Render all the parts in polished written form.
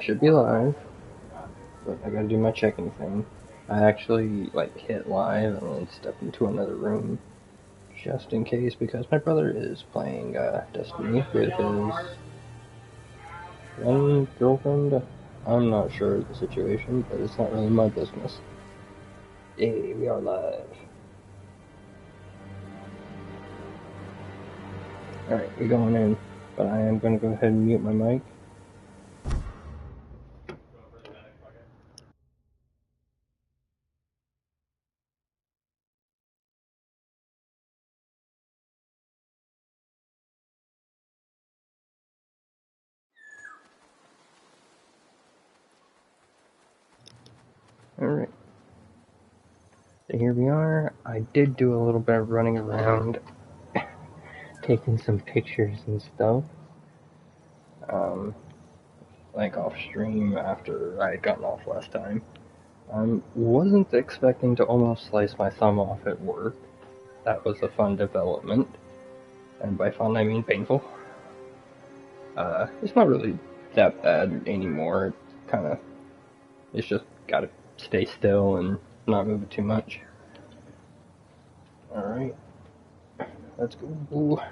Should be live, but I gotta do my checking thing. I actually hit live and then stepped into another room just in case because my brother is playing Destiny with his one girlfriend. I'm not sure of the situation, but it's not really my business. Hey, we are live. Alright, we're going in, but I am gonna go ahead and mute my mic. Alright. So here we are. I did do a little bit of running around, taking some pictures and stuff. Off stream after I had gotten off last time. Wasn't expecting to almost slice my thumb off at work. That was a fun development. And by fun, I mean painful. It's not really that bad anymore. It's just gotta stay still and not move it too much. Alright. Let's go.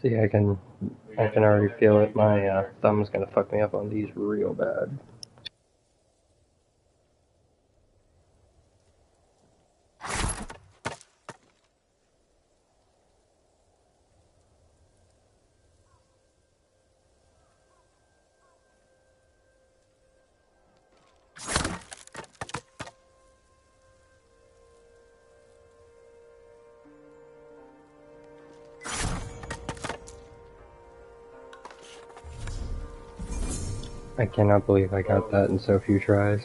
See, I can already feel it. My thumb's gonna fuck me up on these real bad. I cannot believe I got that in so few tries.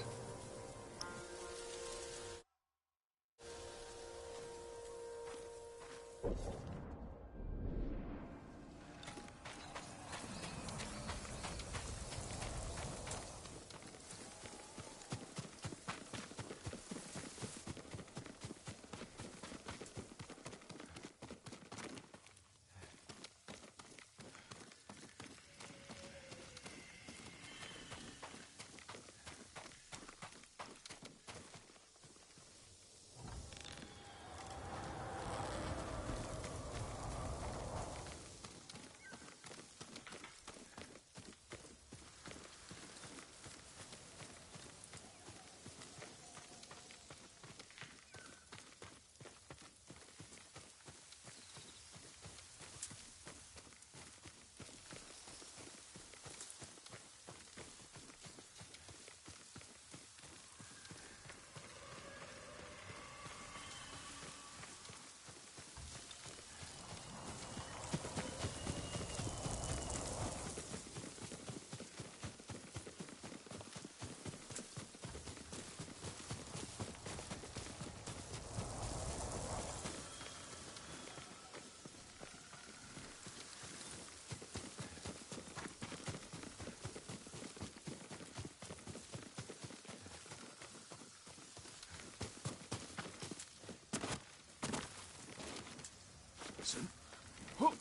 What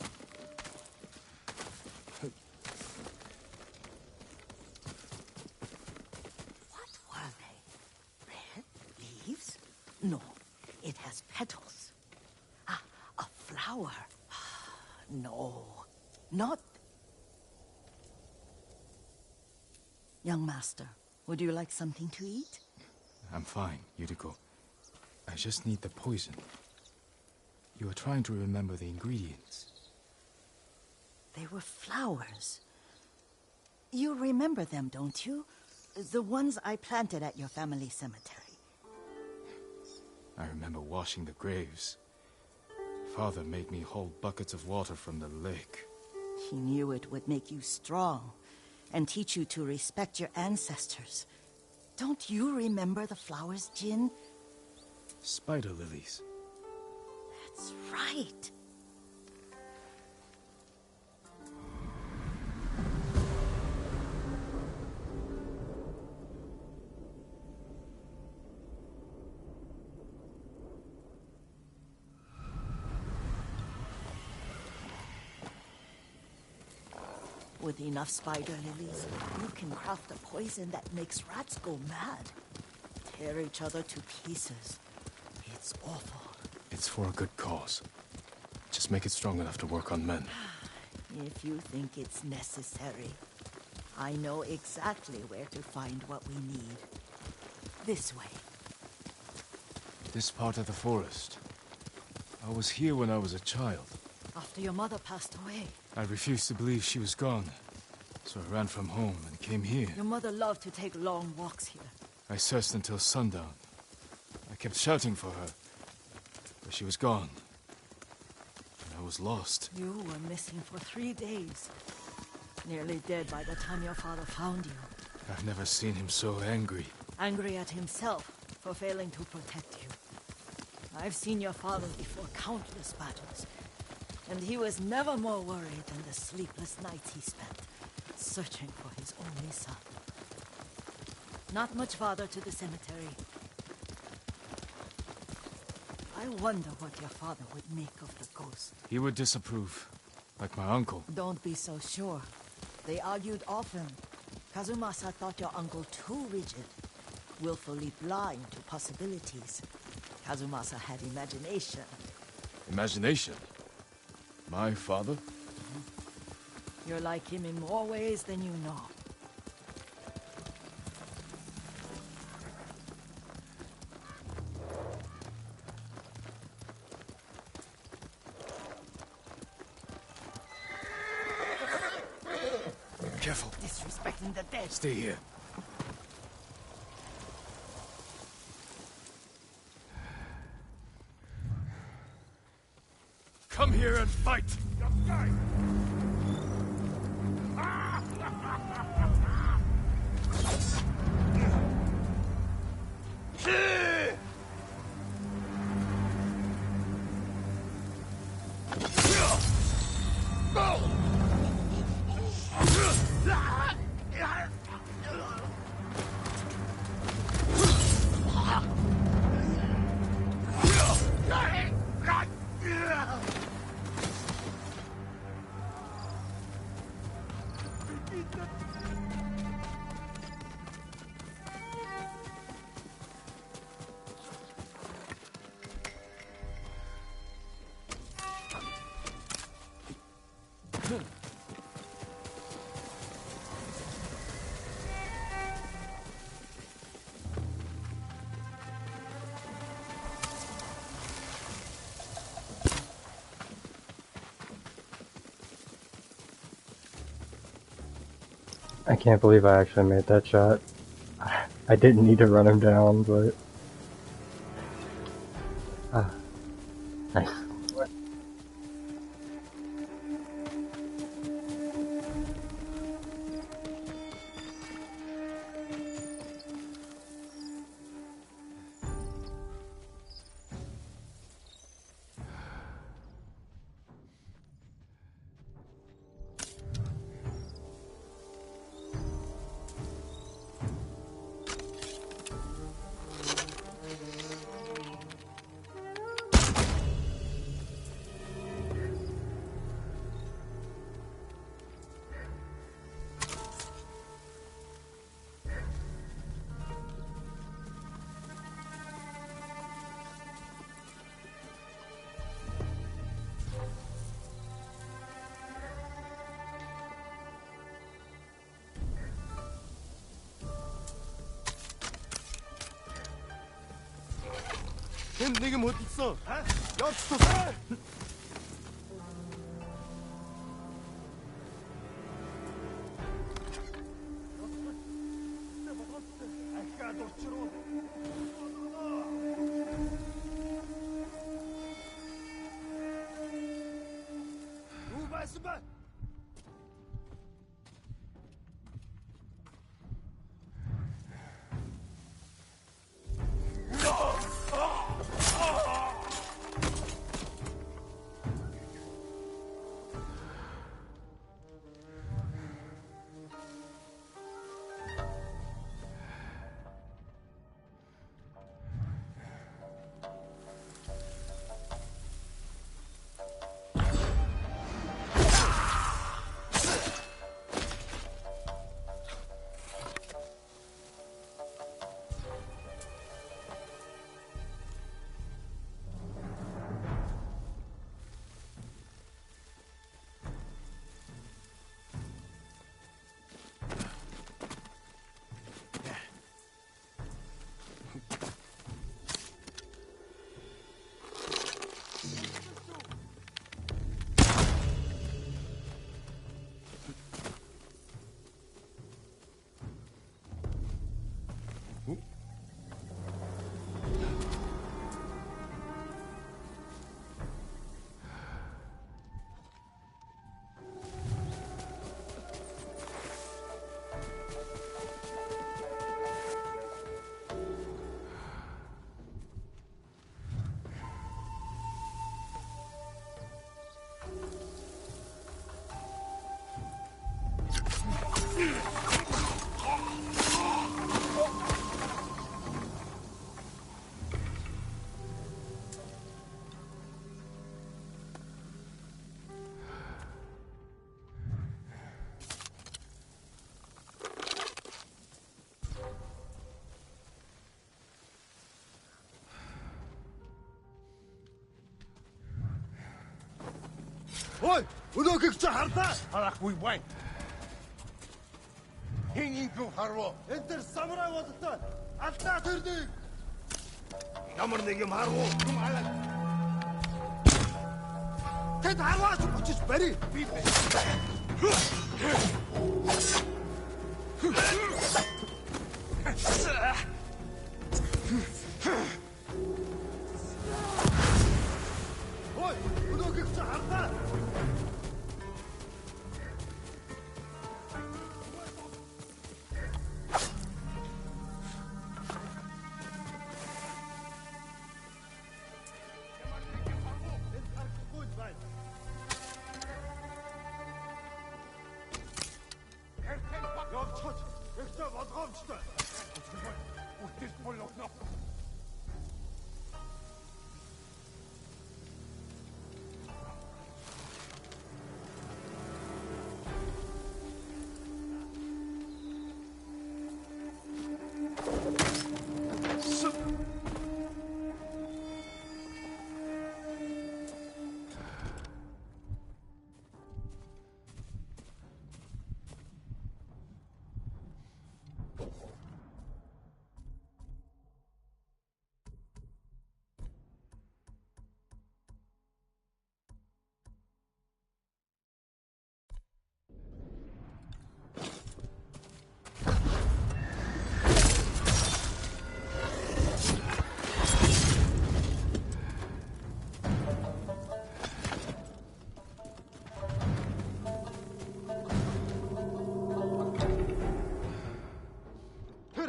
were they? Red leaves? No, it has petals. Ah, a flower. No, not... Young master, would you like something to eat? I'm fine, Yuriko. I just need the poison. You were trying to remember the ingredients. They were flowers. You remember them, don't you? The ones I planted at your family cemetery. I remember washing the graves. Father made me hold buckets of water from the lake. He knew it would make you strong and teach you to respect your ancestors. Don't you remember the flowers, Jin? Spider lilies. That's right. With enough spider lilies, you can craft a poison that makes rats go mad. Tear each other to pieces. It's awful. It's for a good cause. Just make it strong enough to work on men. If you think it's necessary, I know exactly where to find what we need. This way. This part of the forest. I was here when I was a child. After your mother passed away. I refused to believe she was gone, so I ran from home and came here. Your mother loved to take long walks here. I searched until sundown. I kept shouting for her, but she was gone. And I was lost. You were missing for 3 days. Nearly dead by the time your father found you. I've never seen him so angry. Angry at himself for failing to protect you. I've seen your father before countless battles. And he was never more worried than the sleepless nights he spent searching for his only son. Not much farther to the cemetery. I wonder what your father would make of the ghost. He would disapprove, like my uncle. Don't be so sure. They argued often. Kazumasa thought your uncle too rigid, willfully blind to possibilities. Kazumasa had imagination. Imagination? My father? You're like him in more ways than you know. Careful. Disrespecting the dead. Stay here. Come here and fight! I can't believe I actually made that shot. I didn't need to run him down, but... nice. Тэнд нэг юм хөдөлсөн. Явж тусаа. Ой, өнөөгч харлаа. Харахгүй бай. Хин инкүү харваа. Энд тэр самурай болтой. Алдаа төрдөг. Ямар нэг юм харваа. Юм алаа. Тэд харваа очиж барь. Би. Ой, өнөөгч харлаа.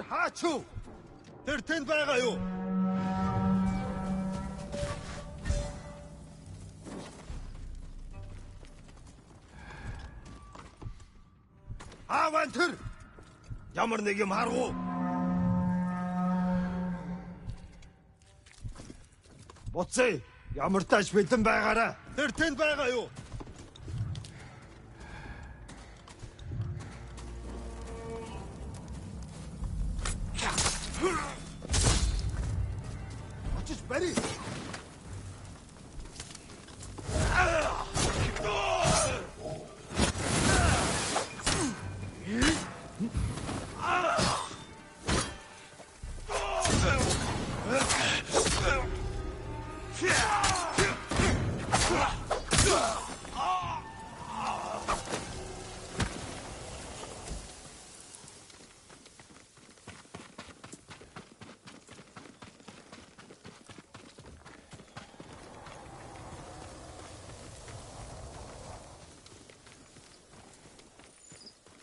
Хаач юу? Тэр тэнд байгаа юу? Ааван тэр ямар нэг юм харгуу? Боцээ, ямар тааш бэлэн байгаараа. Тэр тэнд байгаа юу? Очиж барь.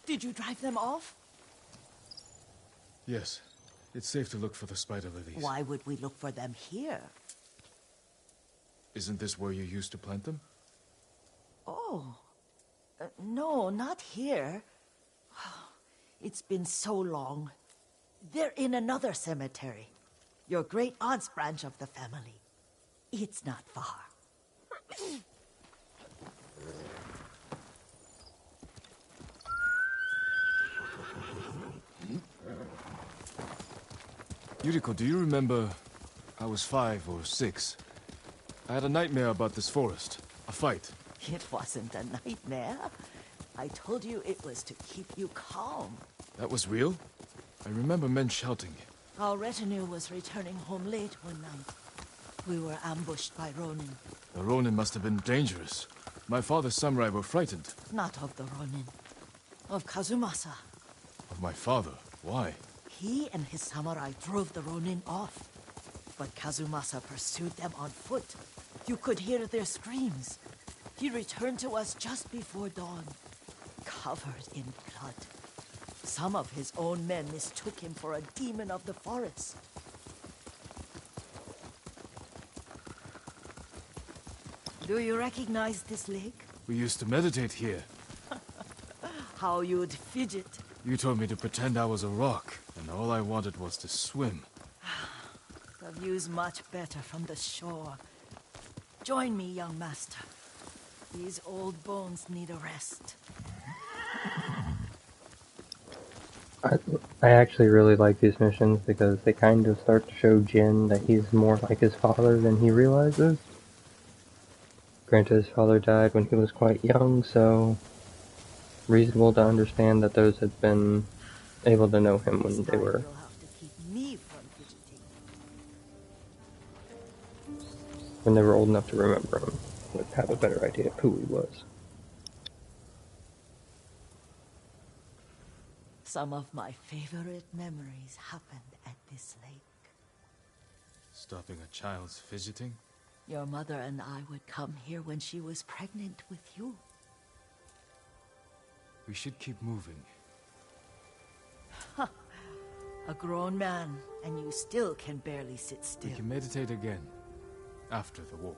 Did you drive them off? Yes. It's safe to look for the spider lilies. Why would we look for them here? Isn't this where you used to plant them? Oh. No, not here. It's been so long. They're in another cemetery. Your great-aunt's branch of the family. It's not far. Yuriko, do you remember... I was 5 or 6. I had a nightmare about this forest. A fight. It wasn't a nightmare. I told you it was to keep you calm. That was real? I remember men shouting. Our retinue was returning home late one night. We were ambushed by Ronin. The Ronin must have been dangerous. My father's samurai were frightened. Not of the Ronin. Of Kazumasa. Of my father? Why? He and his samurai drove the Ronin off. But Kazumasa pursued them on foot. You could hear their screams. He returned to us just before dawn, covered in blood. Some of his own men mistook him for a demon of the forest. Do you recognize this lake? We used to meditate here. How you'd fidget. You told me to pretend I was a rock, and all I wanted was to swim. The view's much better from the shore. Join me, young master. These old bones need a rest. I actually really like these missions because they kind of start to show Jin that he's more like his father than he realizes. Granted, his father died when he was quite young, so reasonable to understand that those had been able to know him when they were. You'll have to keep me from fidgeting. When they were old enough to remember him, would have a better idea of who he was. Some of my favorite memories happened at this lake. Stopping a child's fidgeting? Your mother and I would come here when she was pregnant with you. We should keep moving. A grown man, and you still can barely sit still. We can meditate again. After the war.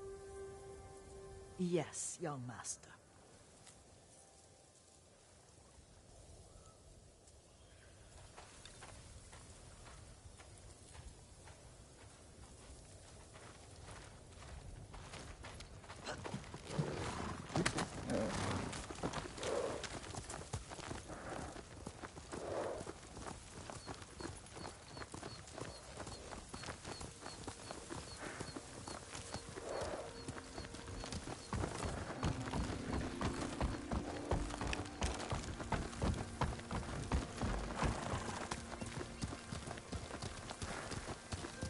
Yes, young master.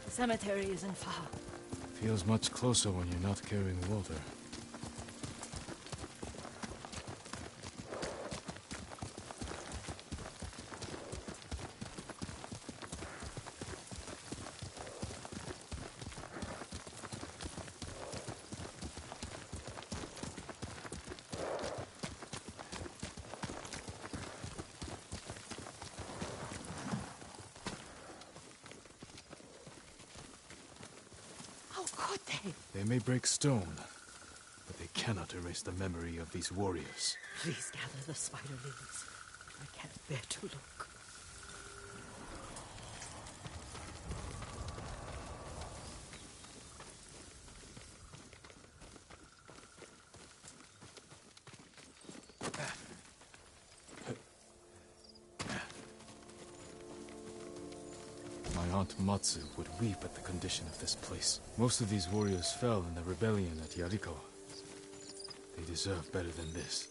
The cemetery isn't far. Feels much closer when you're not carrying water. How could they? They may break stone, but they cannot erase the memory of these warriors. Please gather the spider lilies. I can't bear to look. My Aunt Matsu would weep at the condition of this place. Most of these warriors fell in the rebellion at Yarikawa. They deserve better than this.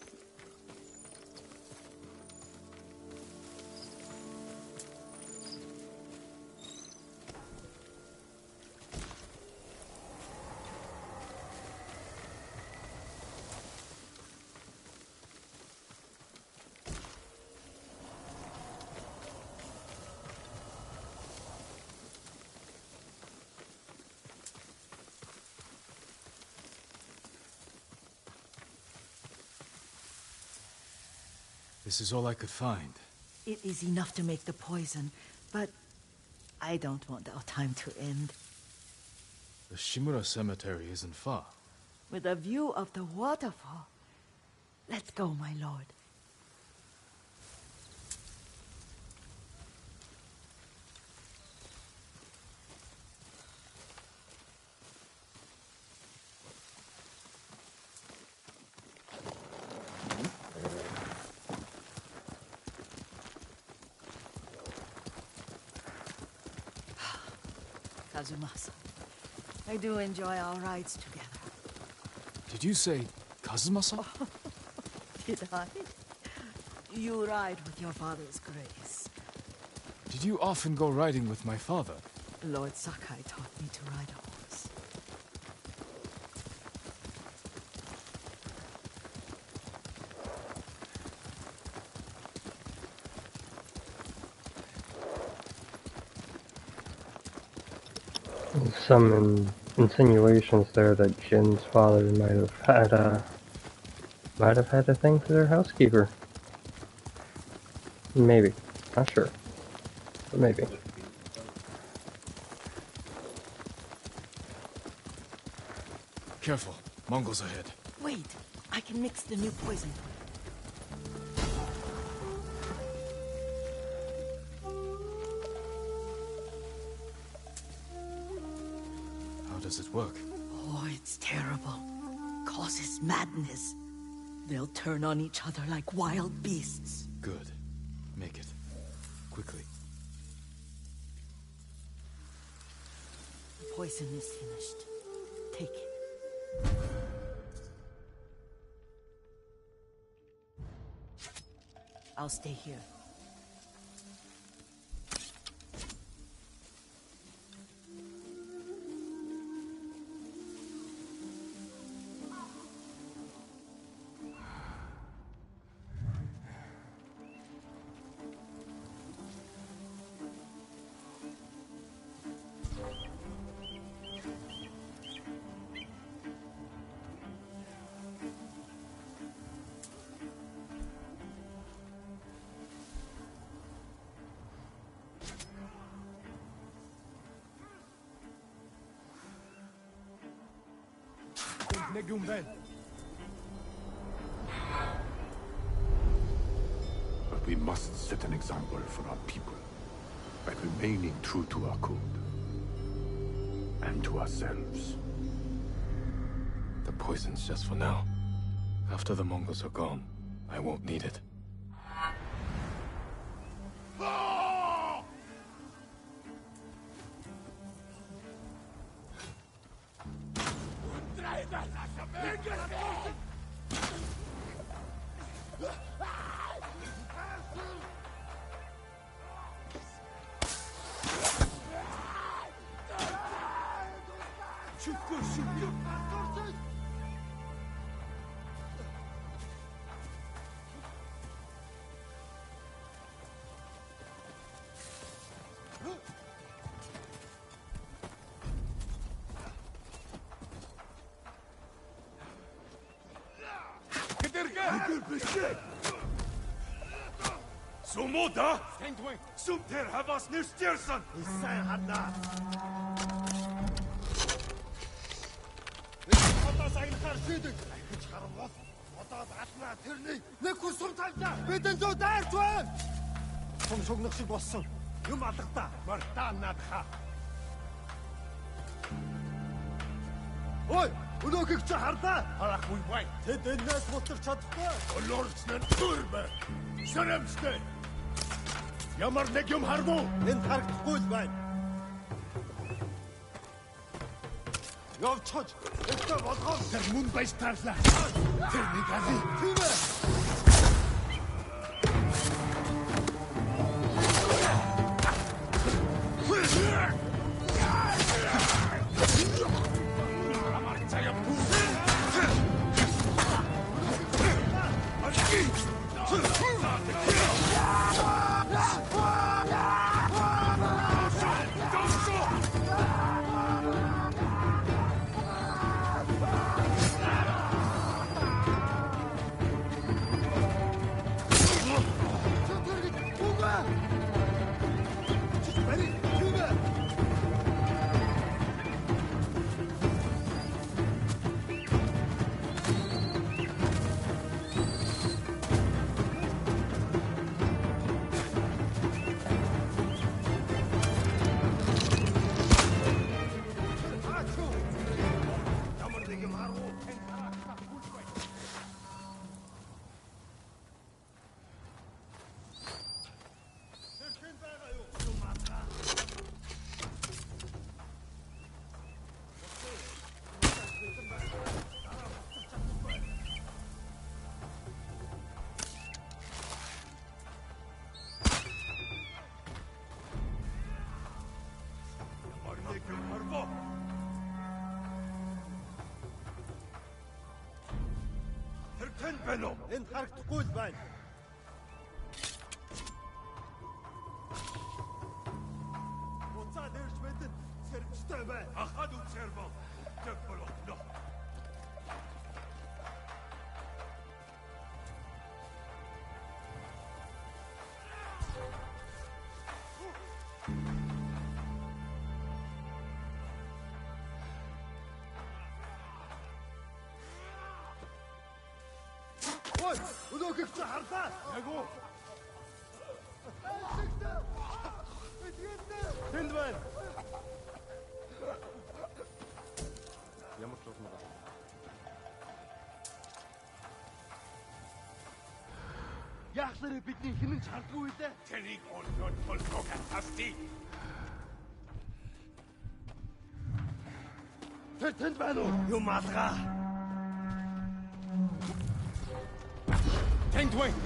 This is all I could find. It is enough to make the poison, but I don't want our time to end. The Shimura Cemetery isn't far. With a view of the waterfall. Let's go, my lord. Kazumasa, I do enjoy our rides together. Did you say Kazumasa? Did I? You ride with your father's grace. Did you often go riding with my father? Lord Sakai taught me to ride a horse. Some insinuations there that Jin's father might have had a thing for their housekeeper. Maybe. Not sure. But maybe. Careful. Mongols ahead. Wait, I can mix the new poison. How does it work? Oh, it's terrible. Causes madness. They'll turn on each other like wild beasts. Good. Make it. Quickly. The poison is finished. Take it. I'll stay here. But we must set an example for our people by remaining true to our code and to ourselves. The poison's just for now. After the Mongols are gone, I won't need it. Sumoda! Sumter havas nyrstjersan! Сайн хаднаа! Одоо сагнахаар шийдэг! Ахиж харамгал! Одоо батнаа тэрний нэг хүн сум талдаа! Бидэн зөө дайрч байна! Сум шугнах шиг болсон! Юм алгадаа! Мартаа наадхаа! Ой! Өнөөхийг чи харлаа! Харахгүй бай! Тэд энэс мутарч чадахгүй! Олорч нэн түрбэ! Шарамстэй! Ямар нэг юм харгуу! Энд харагдахгүй л байна! Явчиж! Эстэ болгоо! Тэр мөн байж таарлаа! Тэр нэг али! Тийм ээ! Энд харагдахгүй л байна. Уцаа дээрч мэдэн сэрчтэй бай. Ахад үсэр бол. Тэг болоо. Ой, өнөөхийг чи харлаа. Яг уу. Тэнд байна. Ямар ч юм байна. Яахлаар бидний хинэн чардгүй үү дээ? Тэрийг олдоод толгойг хасти. Тэр тэнд байна уу? Юм алгаа. Тэнд байна.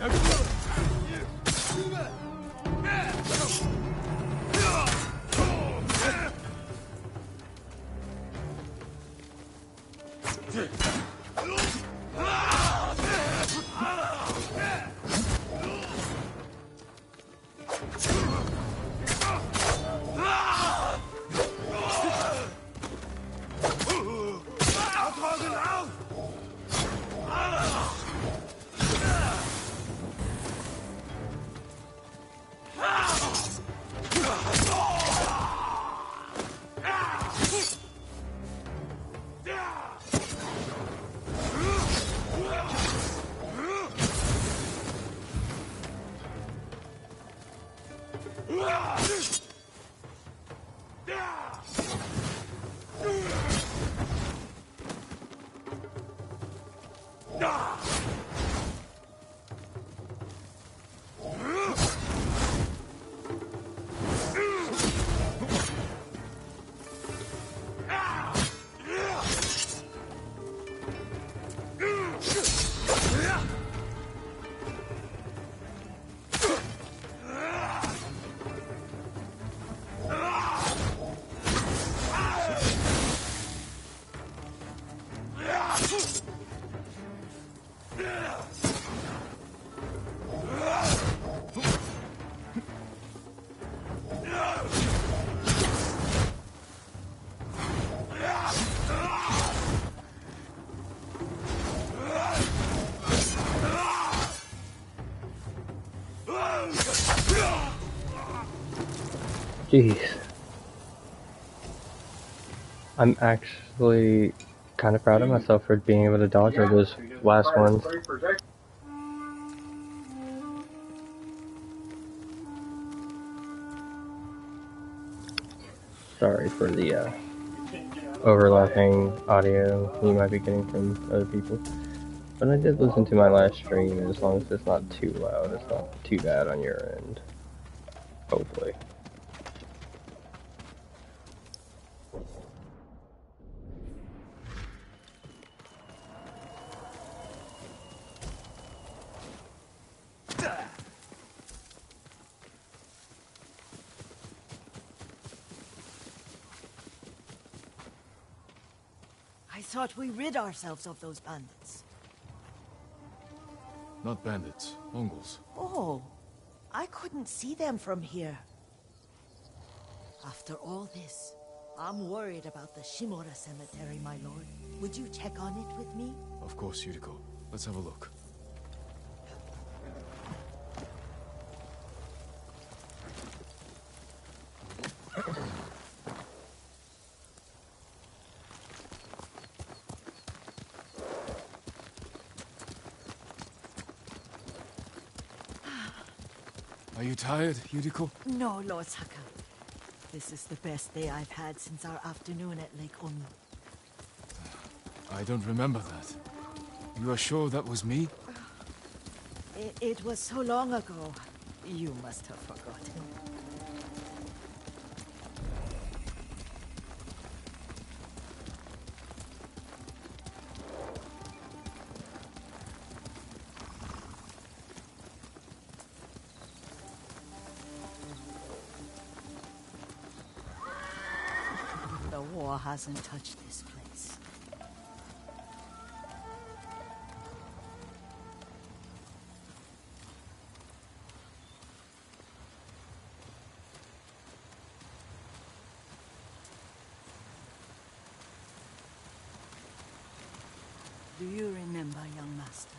Jeez. I'm actually kind of proud of myself for being able to dodge all those last ones. Sorry for the overlapping audio you might be getting from other people. But I did listen to my last stream, and as long as it's not too loud, it's not too bad on your end. Hopefully. I thought we rid ourselves of those bandits. Not bandits, Mongols. Oh, I couldn't see them from here. After all this, I'm worried about the Shimura cemetery, my lord. Would you check on it with me? Of course, Yuriko. Let's have a look. Are you tired, Yuriko? No, Lord Saka. This is the best day I've had since our afternoon at Lake Onu. I don't remember that. You are sure that was me? It was so long ago. You must have forgotten. The war hasn't touched this place. Do you remember, young master?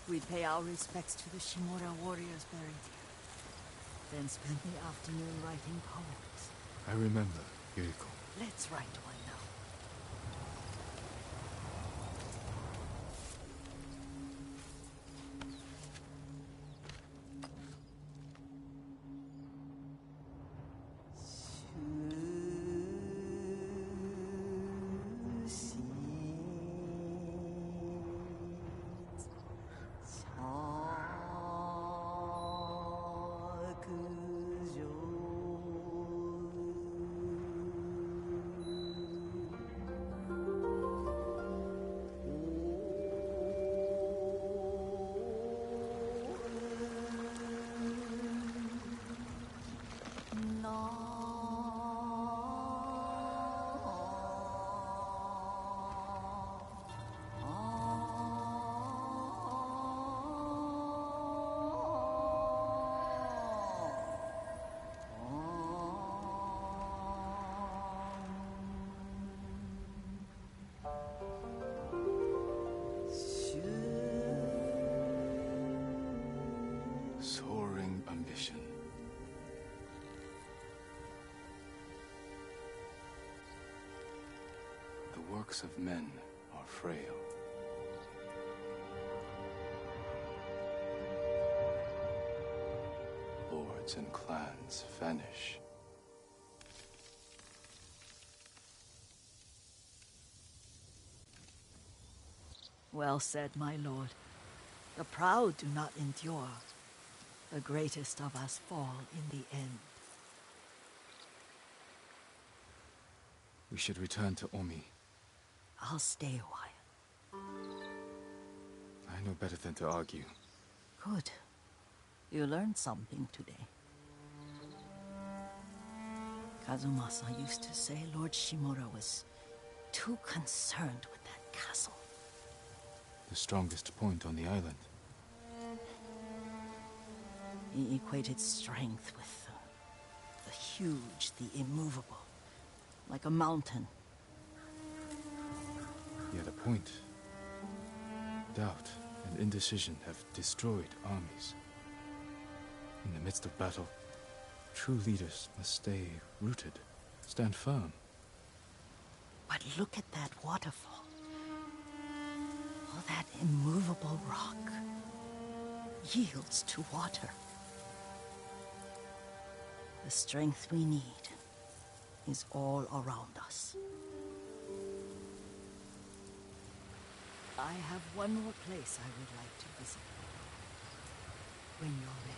We'd pay our respects to the Shimura warriors buried here, then spend the afternoon writing poems. I remember, Yuriko. Let's write one now. Soaring ambition. The works of men are frail. Lords and clans vanish. Well said, my lord. The proud do not endure. The greatest of us fall in the end. We should return to Omi. I'll stay a while. I know better than to argue. Good. You learned something today. Kazumasa used to say Lord Shimura was too concerned with that castle. The strongest point on the island. He equated strength with the huge, the immovable, like a mountain. Yet a point. Doubt and indecision have destroyed armies. In the midst of battle, true leaders must stay rooted, stand firm. But look at that waterfall. All that immovable rock yields to water. The strength we need is all around us. I have one more place I would like to visit. When you're ready.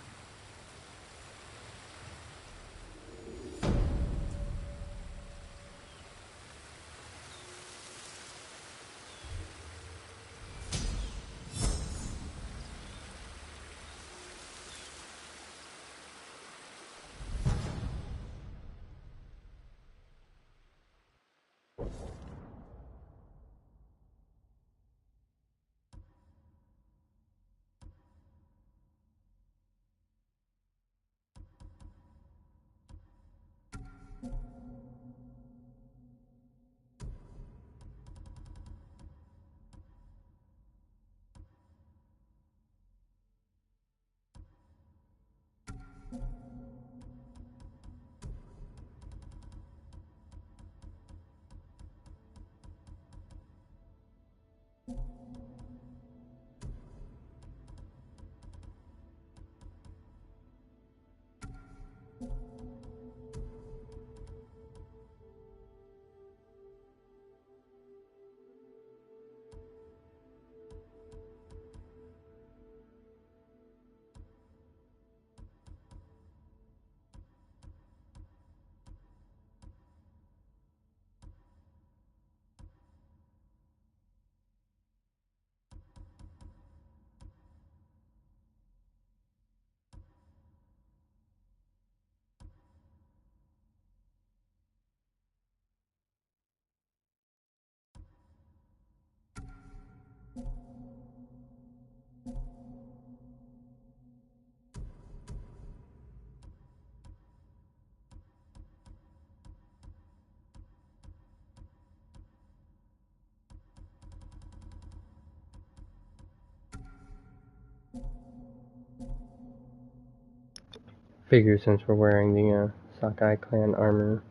Figure since we're wearing the Sakai clan armor,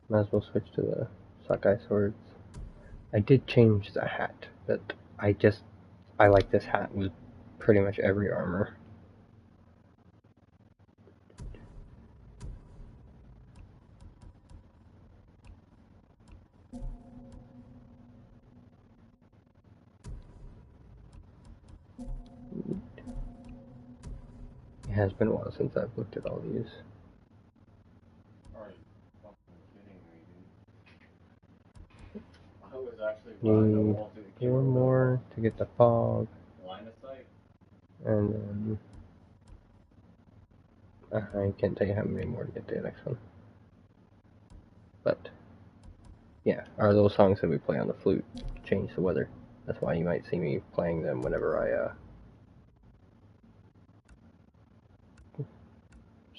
might as well switch to the Sakai swords. I did change the hat, but I like this hat with pretty much every armor. It has been a while since I've looked at all these. Are you fucking kidding me, dude? I was actually flying the Need wall to the 4 more to get the fog, line of sight. and then I can't tell you how many more to get to the next one. But yeah, are those songs that we play on the flute change the weather? That's why you might see me playing them whenever I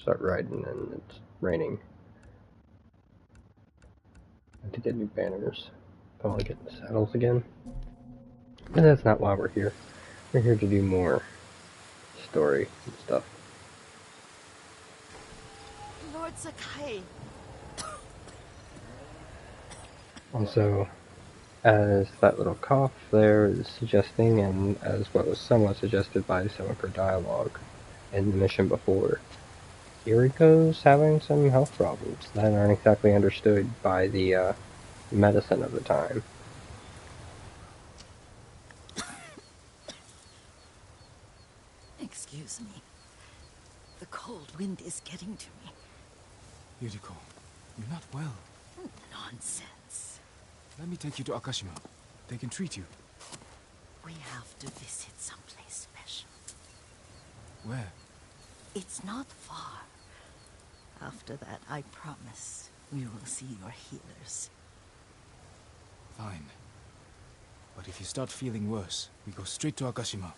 start riding and it's raining. I have to get new banners. I want to get the saddles again. But that's not why we're here. We're here to do more story and stuff. Lord Sakai. Also, as that little cough there is suggesting, and as what was somewhat suggested by some of her dialogue in the mission before, Kiriko's having some health problems that aren't exactly understood by the medicine of the time. Excuse me. The cold wind is getting to me. Yuriko, you're not well. Nonsense. Let me take you to Akashima. They can treat you. We have to visit someplace special. Where? It's not far. After that, I promise we will see your healers. Fine. But if you start feeling worse, we go straight to Akashima.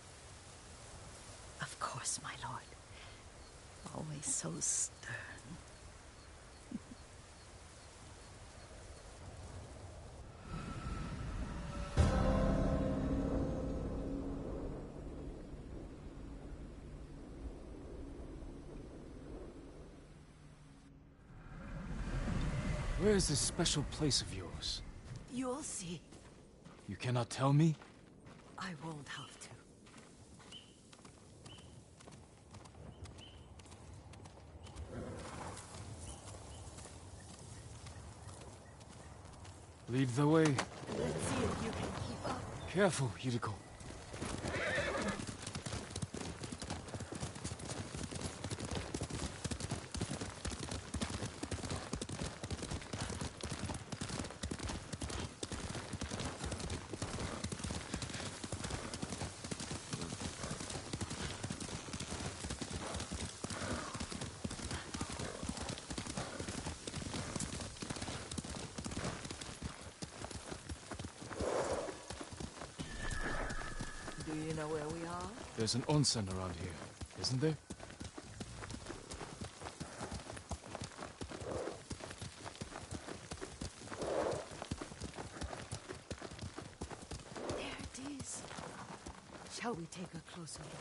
Of course, my lord. Always so stern. Where is this special place of yours? You'll see. You cannot tell me? I won't have to. Lead the way. Let's see if you can keep up. Careful, Yuriko. Do you know where we are? There's an onsen around here, isn't there? There it is. Shall we take a closer look?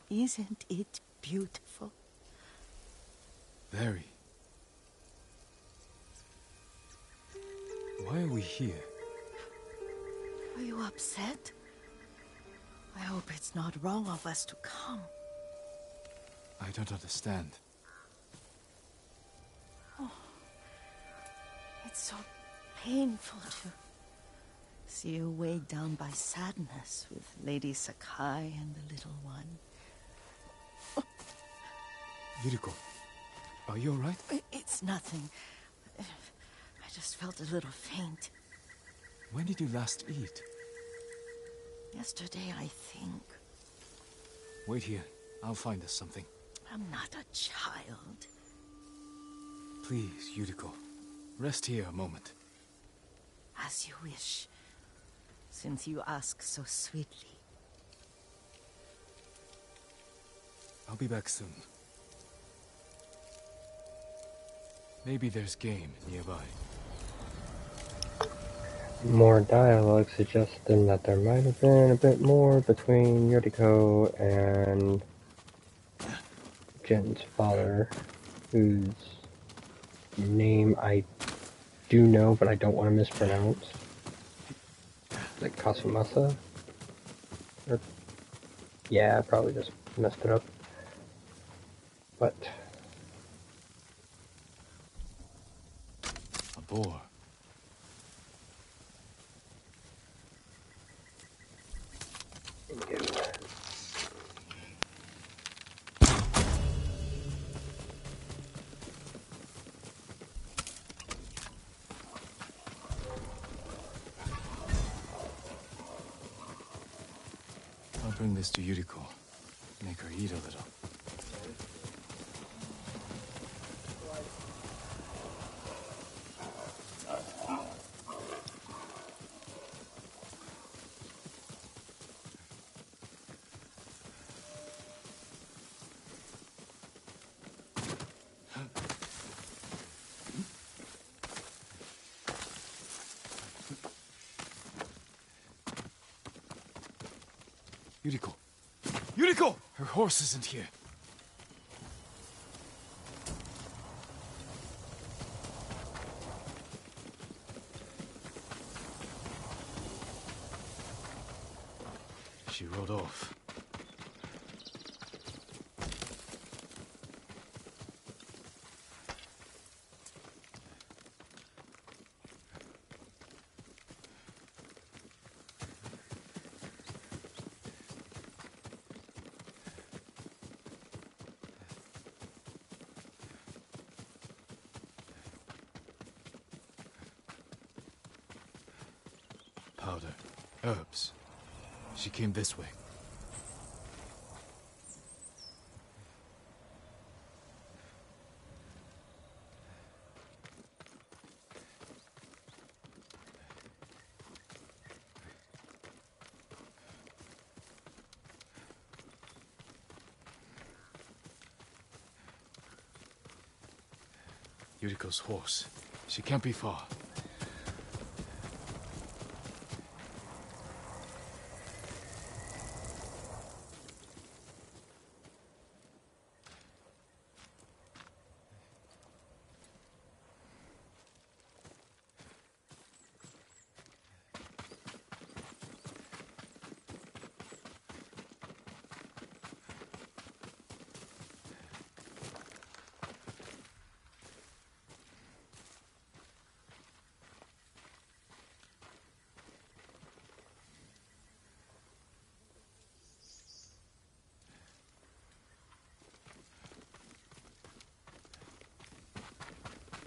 Isn't it beautiful? Very. Why are we here? Are you upset? I hope it's not wrong of us to come. I don't understand. It's so painful to see you weighed down by sadness with Lady Sakai and the little one. Yuriko, are you alright? It's nothing. I just felt a little faint. When did you last eat? Yesterday, I think. Wait here. I'll find us something. I'm not a child. Please, Yuriko. Rest here a moment. As you wish, since you ask so sweetly. I'll be back soon. Maybe there's game nearby. More dialogue suggesting that there might have been a bit more between Yōtei and Jin's father, whose name I do know, but I don't want to mispronounce. Like Kasumasa? Or, yeah, I probably just messed it up. But A boar. I'll bring this to Yuriko. Make her eat a little. Yuriko! Yuriko! Her horse isn't here. She rode off. Powder. Herbs. She came this way. Yuriko's horse. She can't be far.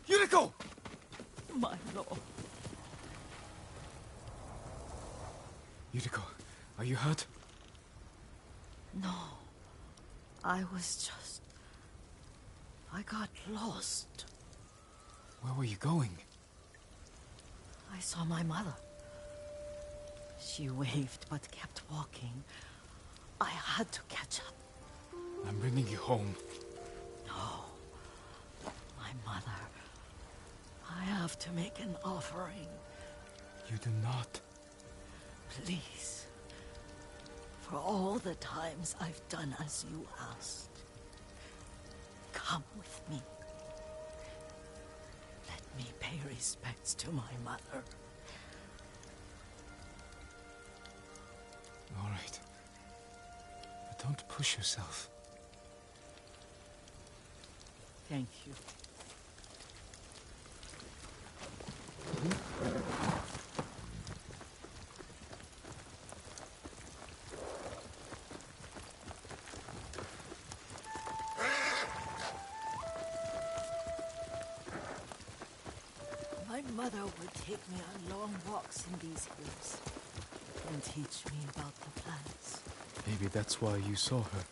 Yuriko! My lord. Yuriko, are you hurt? No. I got lost. Where were you going? I saw my mother. She waved but kept walking. I had to catch up. I'm bringing you home. No. My mother. I have to make an offering. You do not. Please. For all the times I've done as you asked. Come with me. Let me pay respects to my mother. All right. But don't push yourself. Thank you. My mother would take me on long walks in these hills and teach me about the plants. Maybe that's why you saw her.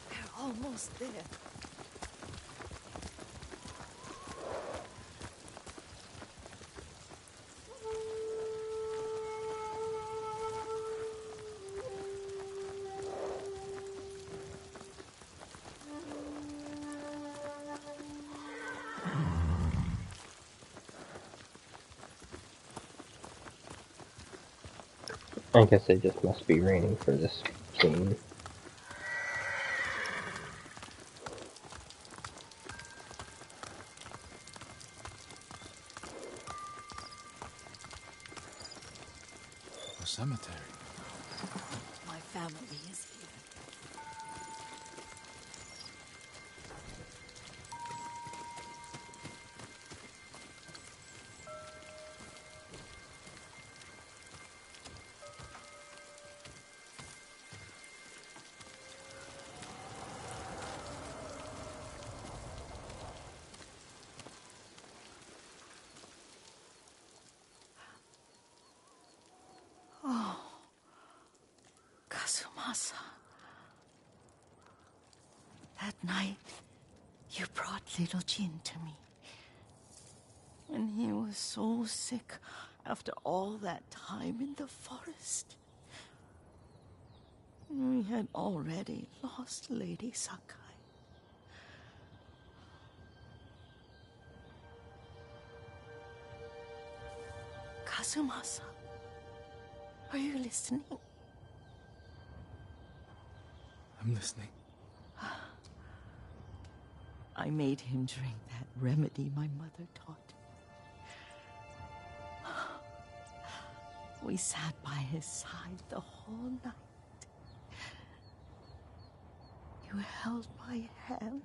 We're almost there. I guess it just must be raining for this scene. A cemetery. My family is here. Kazumasa. That night, you brought little Jin to me. When he was so sick after all that time in the forest. We had already lost Lady Sakai. Kazumasa, are you listening? I'm listening. I made him drink that remedy my mother taught me. We sat by his side the whole night. You held my hand.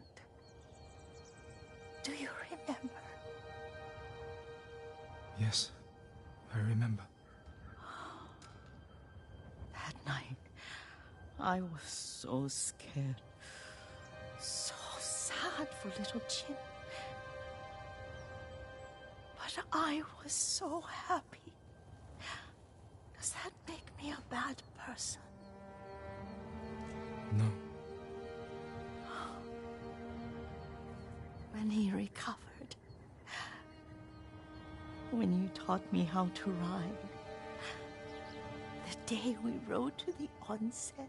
Do you remember? Yes, I remember. That night, I was so scared. So sad for little Jin. But I was so happy. Does that make me a bad person? No. When he recovered, when you taught me how to ride, the day we rode to the onsen,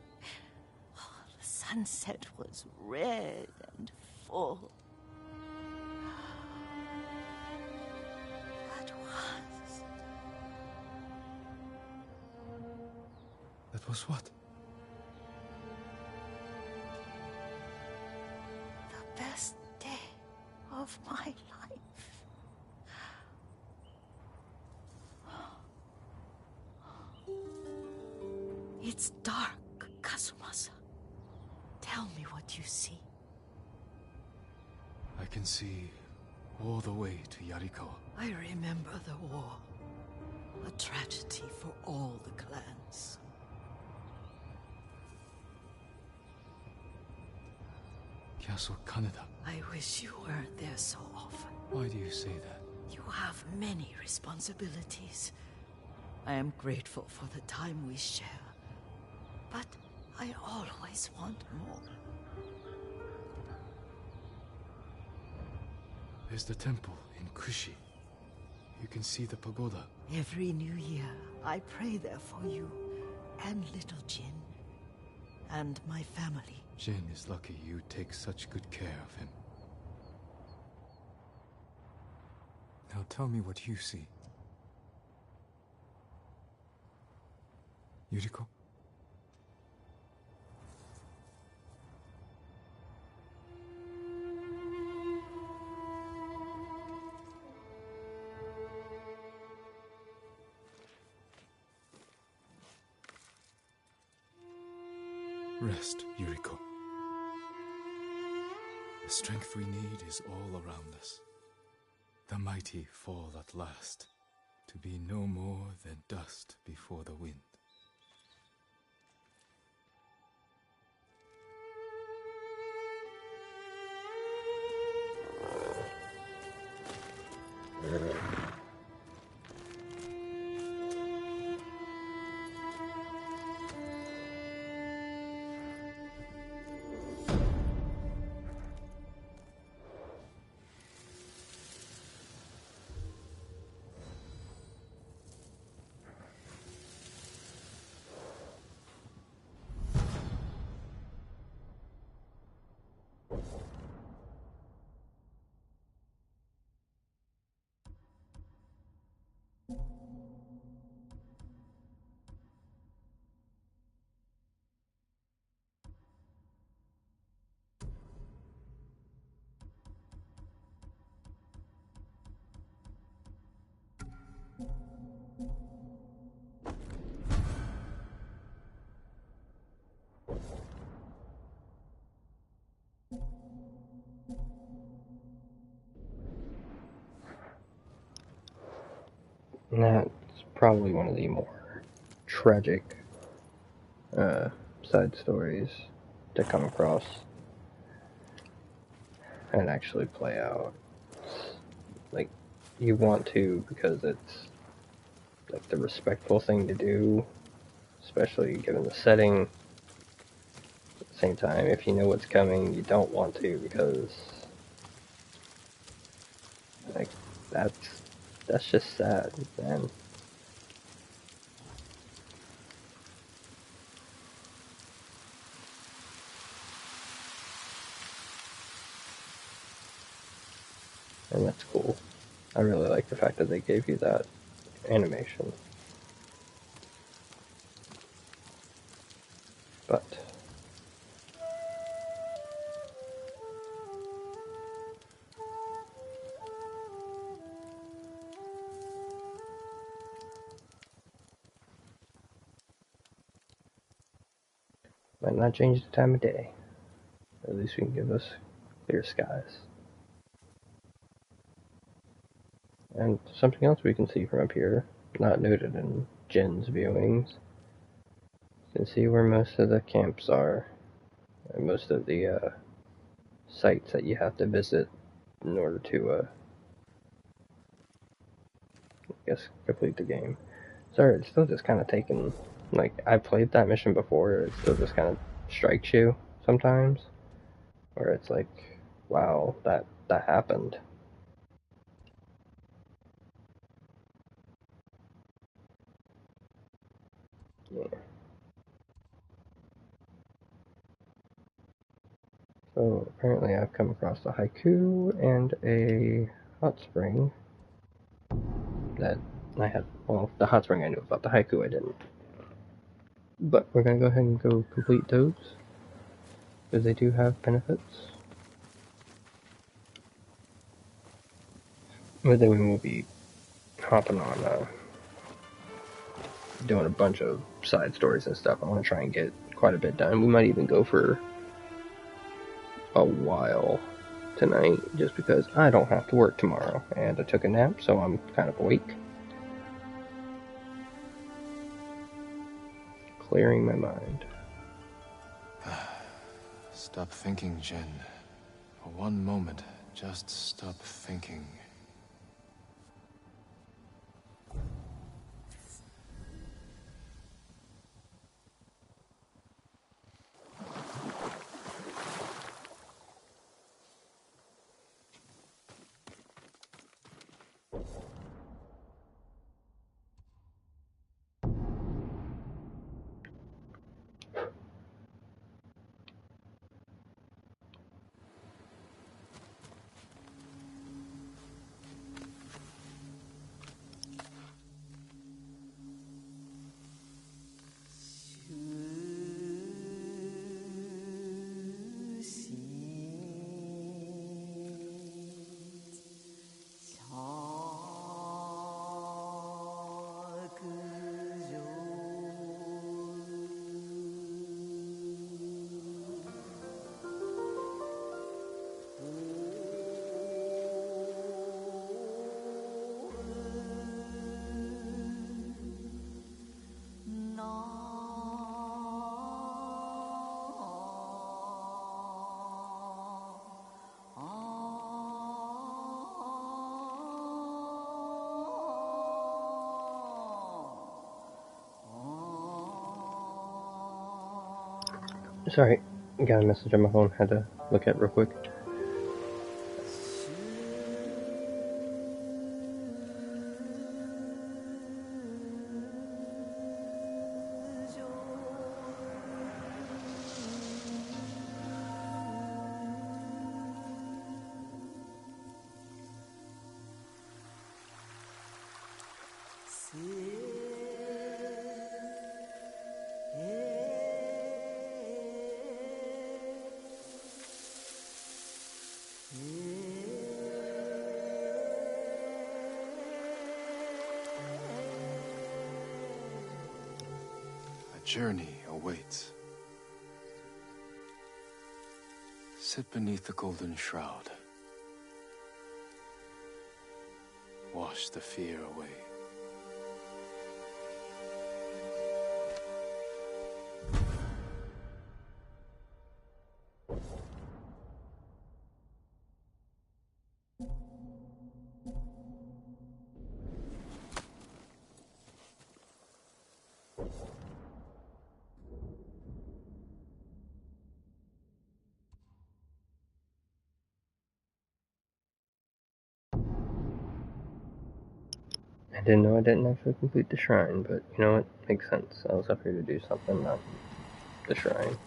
the sunset was red and full. That was what? The best day of my life. It's dark, Kazumasa. Tell me what you see. I can see all the way to Yarikawa. I remember the war. A tragedy for all the clans. Castle Kaneda. I wish you weren't there so often. Why do you say that? You have many responsibilities. I am grateful for the time we share. But I always want more. There's the temple in Kushi. You can see the pagoda. Every new year, I pray there for you and little Jin and my family. Jin is lucky you take such good care of him. Now tell me what you see. Yuriko? Rest, Yuriko. The strength we need is all around us. The mighty fall at last, to be no more than dust before the wind. And that's probably one of the more tragic side stories to come across and actually play out. Like, you want to because it's like the respectful thing to do, especially given the setting. At the same time, if you know what's coming, you don't want to because like that's just sad, man. And that's cool. I really like the fact that they gave you that animation. But might not change the time of day. At least we can give us clear skies. And something else we can see from up here, not noted in Jin's viewings. You can see where most of the camps are, and most of the sites that you have to visit in order to, I guess, complete the game. Sorry, it's still just kind of taking, like, I've played that mission before, it still just kind of strikes you sometimes, where it's like, wow, that happened. Yeah. So apparently I've come across a haiku and a hot spring that I had. Well, the hot spring I knew about, the haiku I didn't. But we're gonna go ahead and go complete those, because they do have benefits. But then we will be hopping on, doing a bunch of side stories and stuff. I want to try and get quite a bit done. We might even go for a while tonight, just because I don't have to work tomorrow, and I took a nap, so I'm kind of awake. Clearing my mind. Stop thinking, Jin. For one moment, just stop thinking. Sorry, got a message on my phone, had to look at real quick. Journey awaits. Sit beneath the golden shroud. Wash the fear away. didn't know I didn't actually complete the shrine, but you know what? Makes sense. I was up here to do something, not the shrine.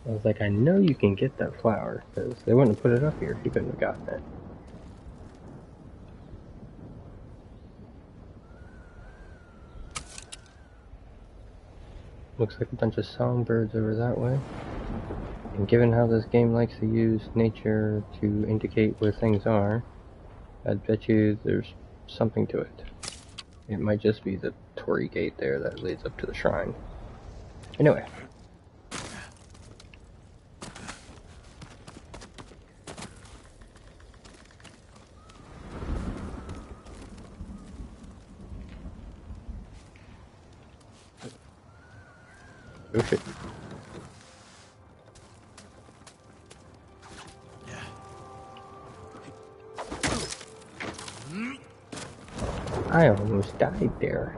I was like, I know you can get that flower, because they wouldn't have put it up here if you couldn't have gotten it. Looks like a bunch of songbirds over that way. And given how this game likes to use nature to indicate where things are, I'd bet you there's something to it. It might just be the Torii gate there that leads up to the shrine. Anyway. Oh shit. I almost died there.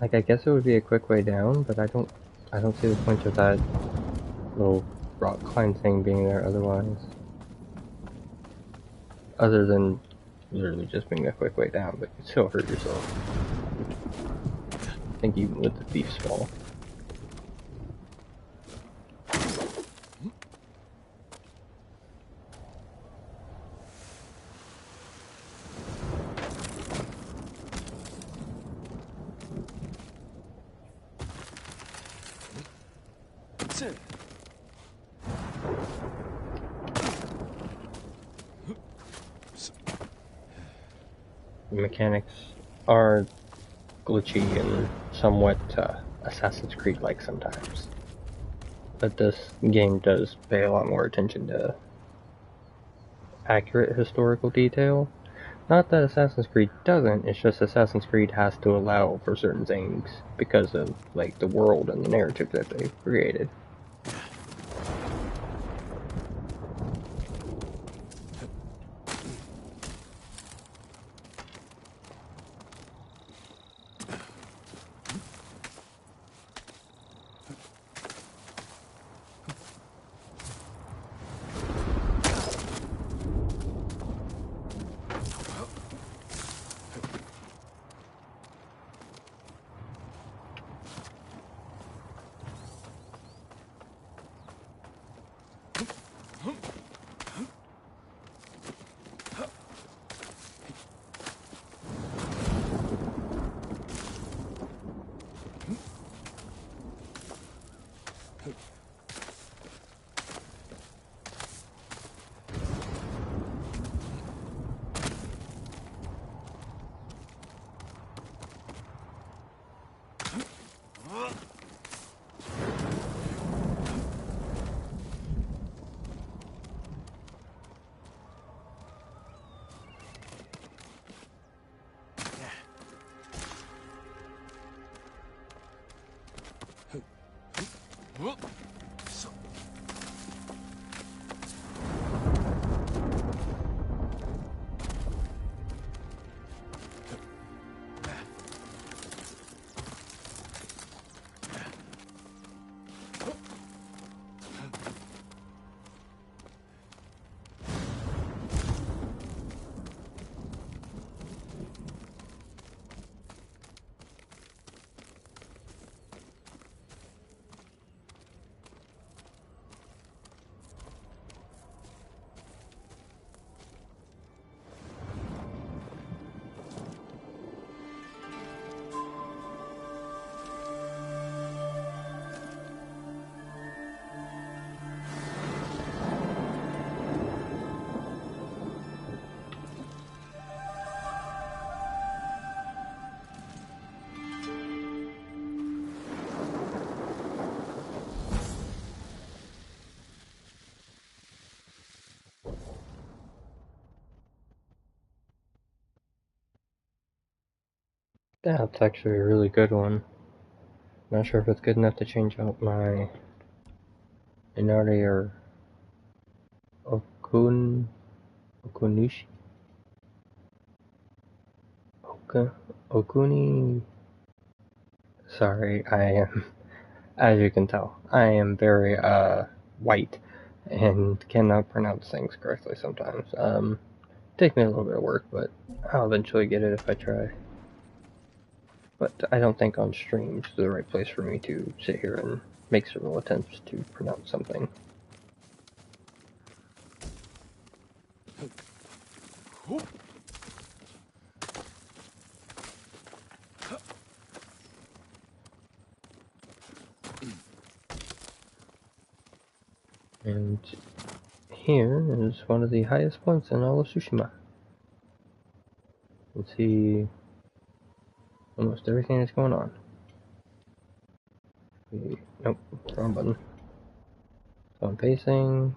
Like, I guess it would be a quick way down, but I don't see the point of that little rock climb thing being there otherwise. Other than literally just being a quick way down, but you still hurt yourself. I think even with the thief's fall. The mechanics are glitchy and somewhat Assassin's Creed-like sometimes. But this game does pay a lot more attention to accurate historical detail. Not that Assassin's Creed doesn't, it's just Assassin's Creed has to allow for certain things because of like the world and the narrative that they've created. That's actually a really good one. Not sure if it's good enough to change out my Inari or Okunushi? Okuni. Sorry, I am, as you can tell, I am very, white and cannot pronounce things correctly sometimes. Takes me a little bit of work, but I'll eventually get it if I try. But I don't think on stream is the right place for me to sit here and make several attempts to pronounce something. And here is one of the highest points in all of Tsushima. You can see almost everything that's going on. Nope, wrong button. So I'm facing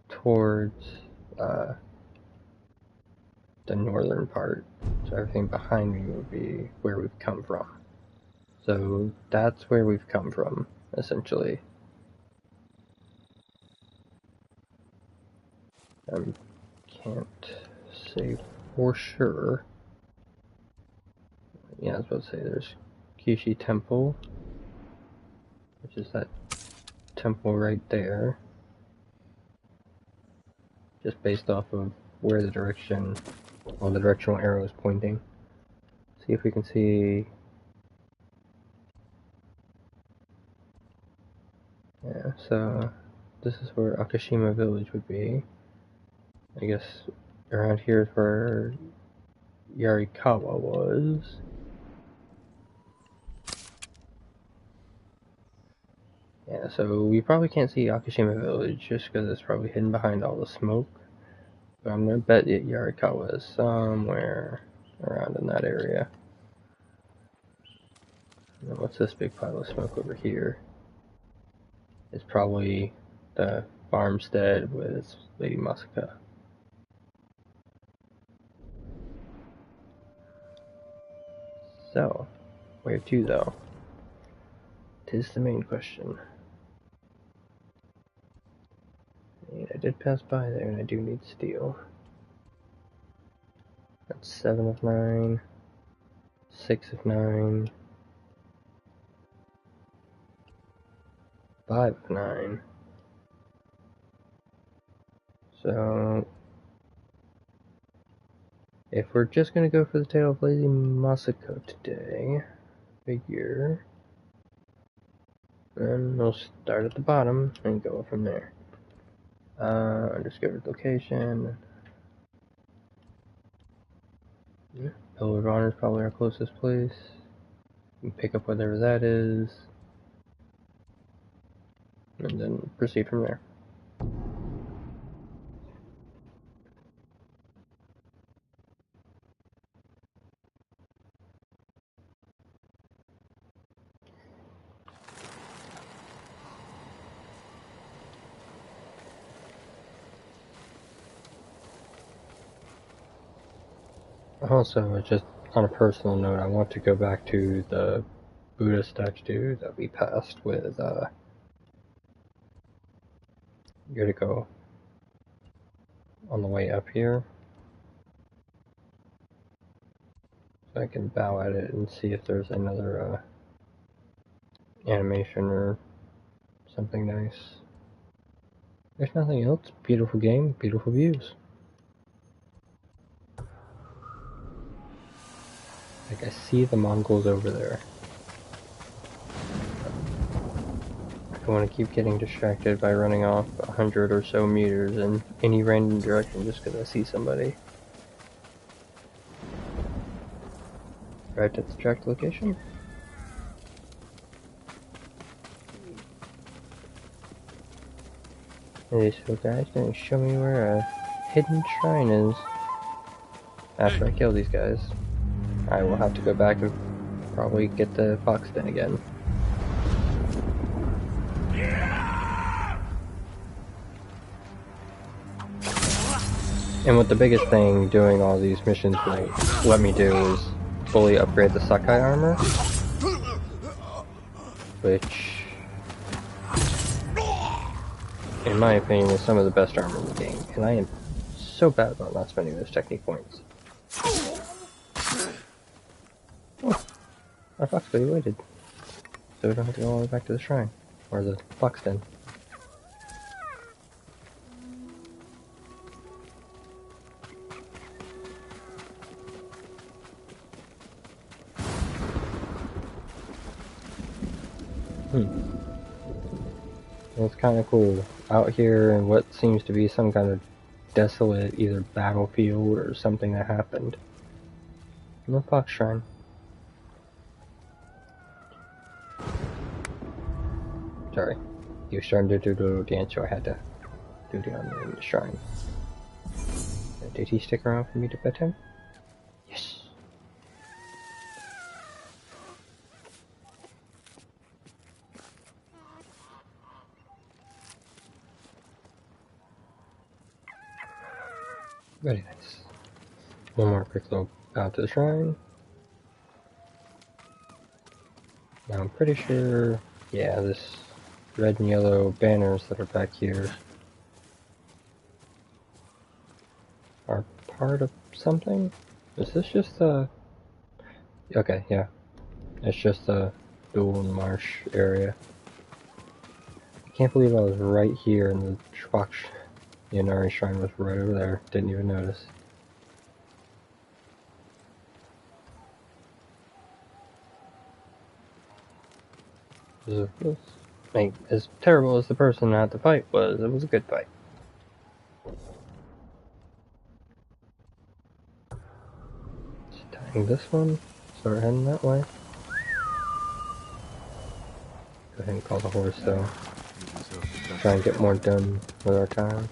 towards the northern part. So everything behind me would be where we've come from. So that's where we've come from, essentially. I can't say for sure. Yeah, I was about to say there's Kishi Temple, which is that temple right there. Just based off of where the direction, well, the directional arrow is pointing. See if we can see. Yeah, so this is where Akashima village would be. I guess around here is where Yarikawa was. Yeah, so we probably can't see Akashima village just because it's probably hidden behind all the smoke. But I'm gonna bet that Yarikawa is somewhere around in that area. Now what's this big pile of smoke over here? It's probably the farmstead with Lady Masaka. So, where to though? 'Tis the main question. And I did pass by there and I do need steel. That's 7 of 9, 6 of 9, 5 of 9. So, if we're just gonna go for the Tale of Lady Masako today, figure, then we'll start at the bottom and go from there. Undiscovered location. Pillar of Honor is probably our closest place. We can pick up whatever that is, and then proceed from there. Also, just on a personal note, I want to go back to the Buddha statue that we passed with, you gotta go on the way up here. So I can bow at it and see if there's another, animation or something nice. There's nothing else. Beautiful game, beautiful views. Like, I see the Mongols over there. I don't want to keep getting distracted by running off 100 or so meters in any random direction just because I see somebody. Right at the tracked location. Hey, so guys, gonna show me where a hidden shrine is after I kill these guys. I will have to go back and probably get the fox den again. And what the biggest thing doing all these missions will let me do is fully upgrade the Sakai armor, which, in my opinion, is some of the best armor in the game, and I am so bad about not spending those technique points. Oh, our fox buddy waited, so we don't have to go all the way back to the shrine, or the fox den. It's kind of cool. Out here in what seems to be some kind of desolate either battlefield or something that happened. In the fox shrine. Sorry. He was starting to do the dance, so I had to do the on in the shrine. Did he stick around for me to pet him? Yes. Very nice. One more quick look out to the shrine. Now I'm pretty sure, yeah, this red and yellow banners that are back here are part of something? Is this just a... Okay, yeah. It's just a dual marsh area. I can't believe I was right here and the Yanari shrine was right over there. Didn't even notice. Like, as terrible as the person at the fight was, it was a good fight. Just tying this one, start heading that way. Go ahead and call the horse though. Try and get more done with our time.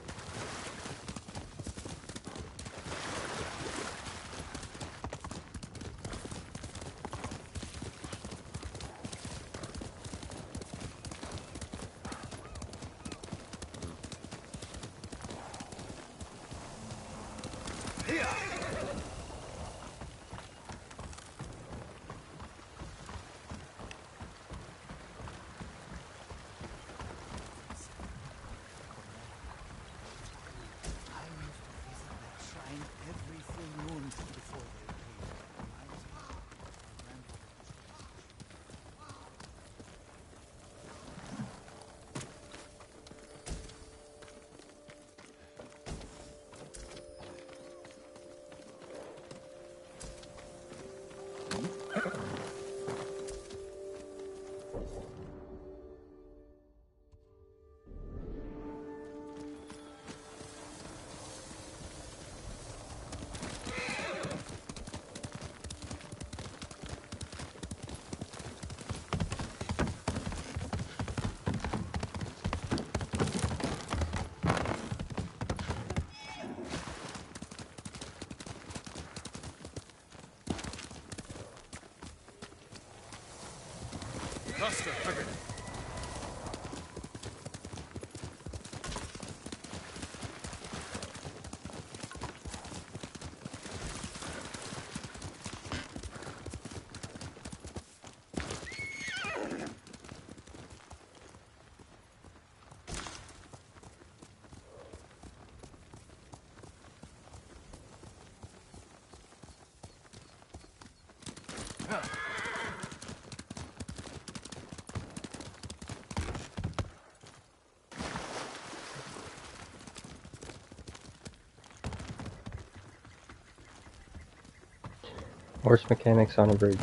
Horse mechanics on a bridge.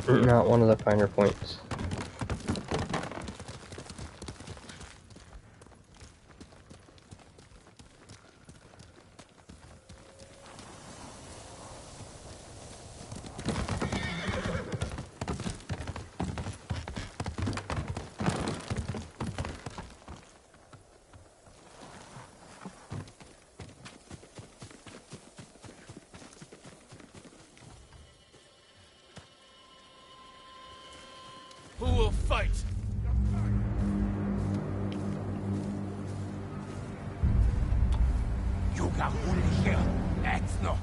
Not one of the finer points. Who will fight? Yuga Hulisha, Exno.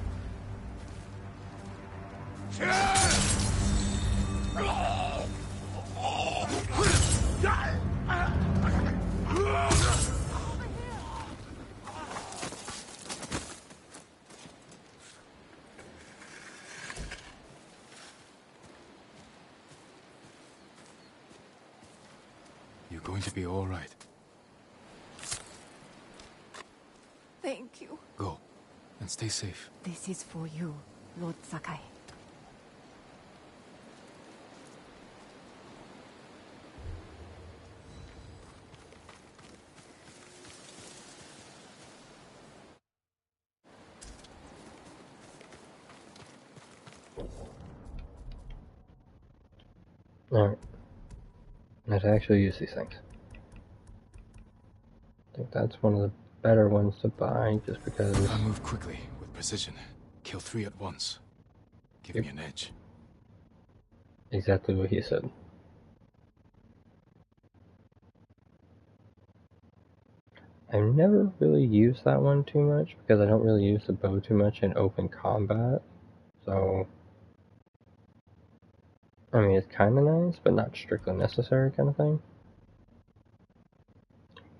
You're going to be all right. Thank you. Go, and stay safe. This is for you, Lord Sakai. Alright. Let's actually use these things. I think that's one of the better ones to buy, just because... I move quickly, with precision. Kill 3 at once. Give me an edge. Exactly what he said. I've never really used that one too much, because I don't really use the bow too much in open combat. So... I mean, it's kind of nice, but not strictly necessary kind of thing.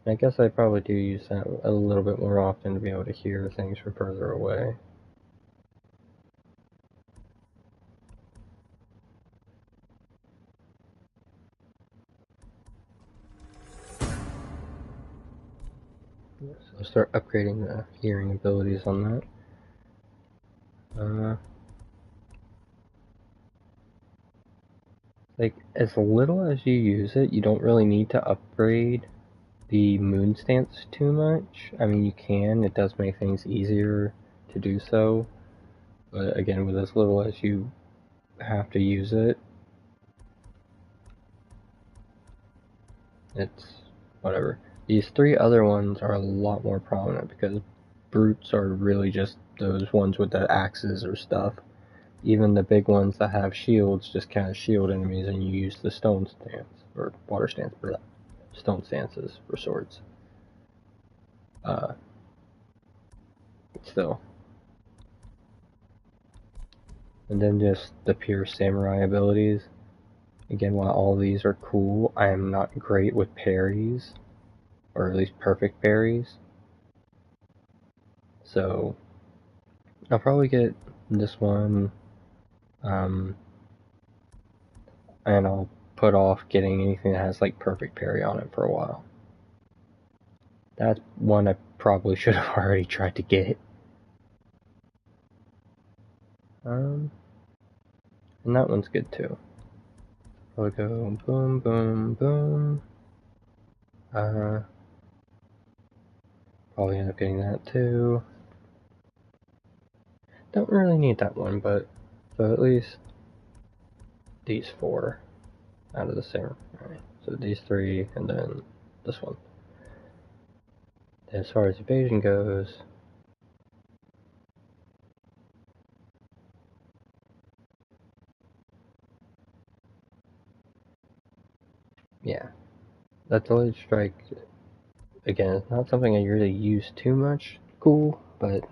I guess I probably do use that a little bit more often to be able to hear things from further away. So I'll start upgrading the hearing abilities on that. Like, as little as you use it, you don't really need to upgrade the moon stance too much. I mean, you can, it does make things easier to do so. But again, with as little as you have to use it, it's whatever. These 3 other ones are a lot more prominent because brutes are really just those ones with the axes or stuff. Even the big ones that have shields just kind of shield enemies, and you use the stone stance, or water stance, but stone stances for swords. Still. And then just the pure samurai abilities. Again, while all these are cool, I am not great with parries, or at least perfect parries. So, I'll probably get this one, and I'll put off getting anything that has like perfect parry on it for a while. That's one I probably should have already tried to get. And that one's good too. I'll go boom, boom, boom. Probably end up getting that too. Don't really need that one, but so at least these 4 out of the same. Alright, so these 3 and then this one. As far as evasion goes, yeah, that delayed strike, again, it's not something I really use too much. Cool, but...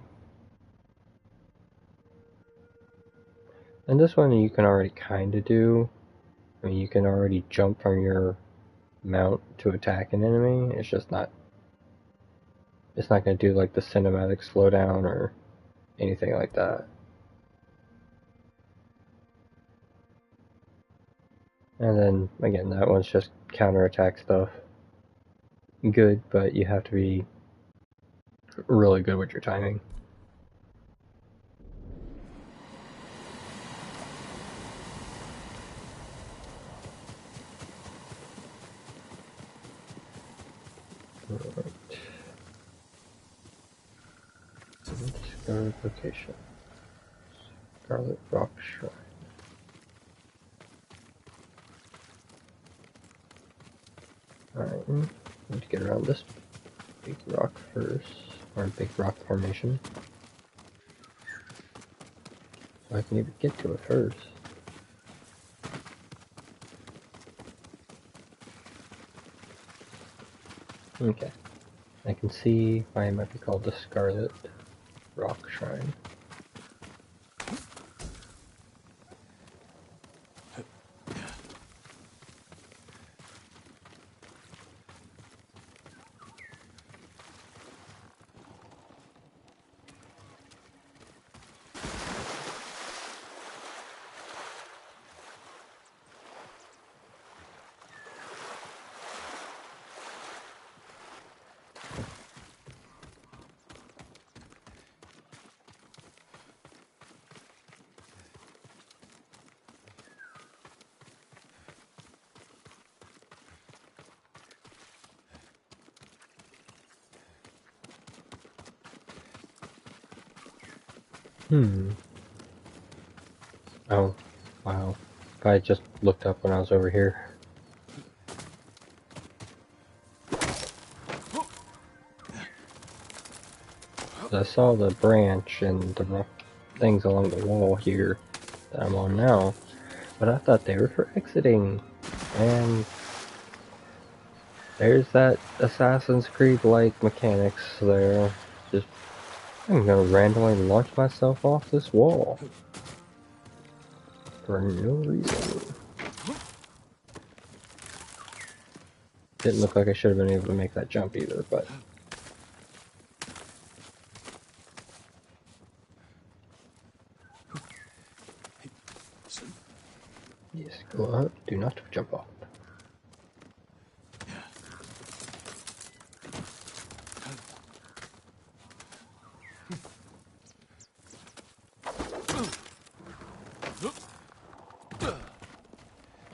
And this one you can already kind of do. I mean, you can already jump from your mount to attack an enemy. It's just not... It's not going to do like the cinematic slowdown or anything like that. And then, again, that one's just counterattack stuff. Good, but you have to be really good with your timing. Third location. Scarlet Rock Shrine. Alright, need to get around this big rock first, or big rock formation. So I can even get to it first. Okay. I can see why it might be called the Scarlet Rock Shrine. Oh, wow. I just looked up when I was over here. I saw the branch and the things along the wall here that I'm on now, but I thought they were for exiting. And there's that Assassin's Creed-like mechanics there. Just, I'm gonna randomly launch myself off this wall. For no reason. Didn't look like I should have been able to make that jump either, but... Yes, go up, do not jump off.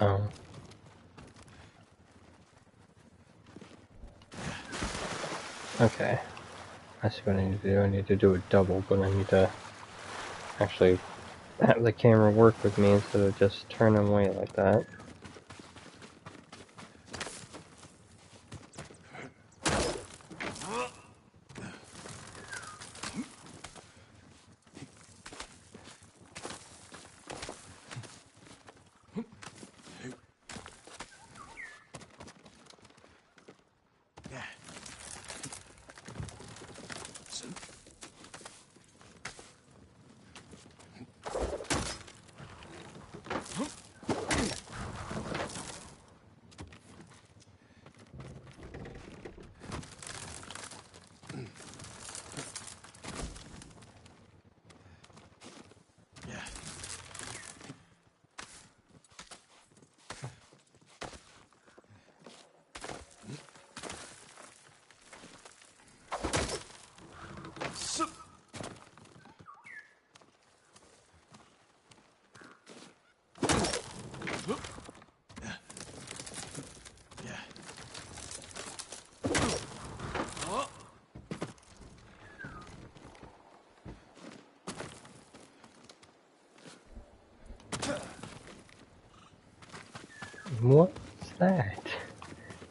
Oh. Okay. I see what I need to do. I need to do a double, but I need to actually have the camera work with me instead of just turning away like that. What's that?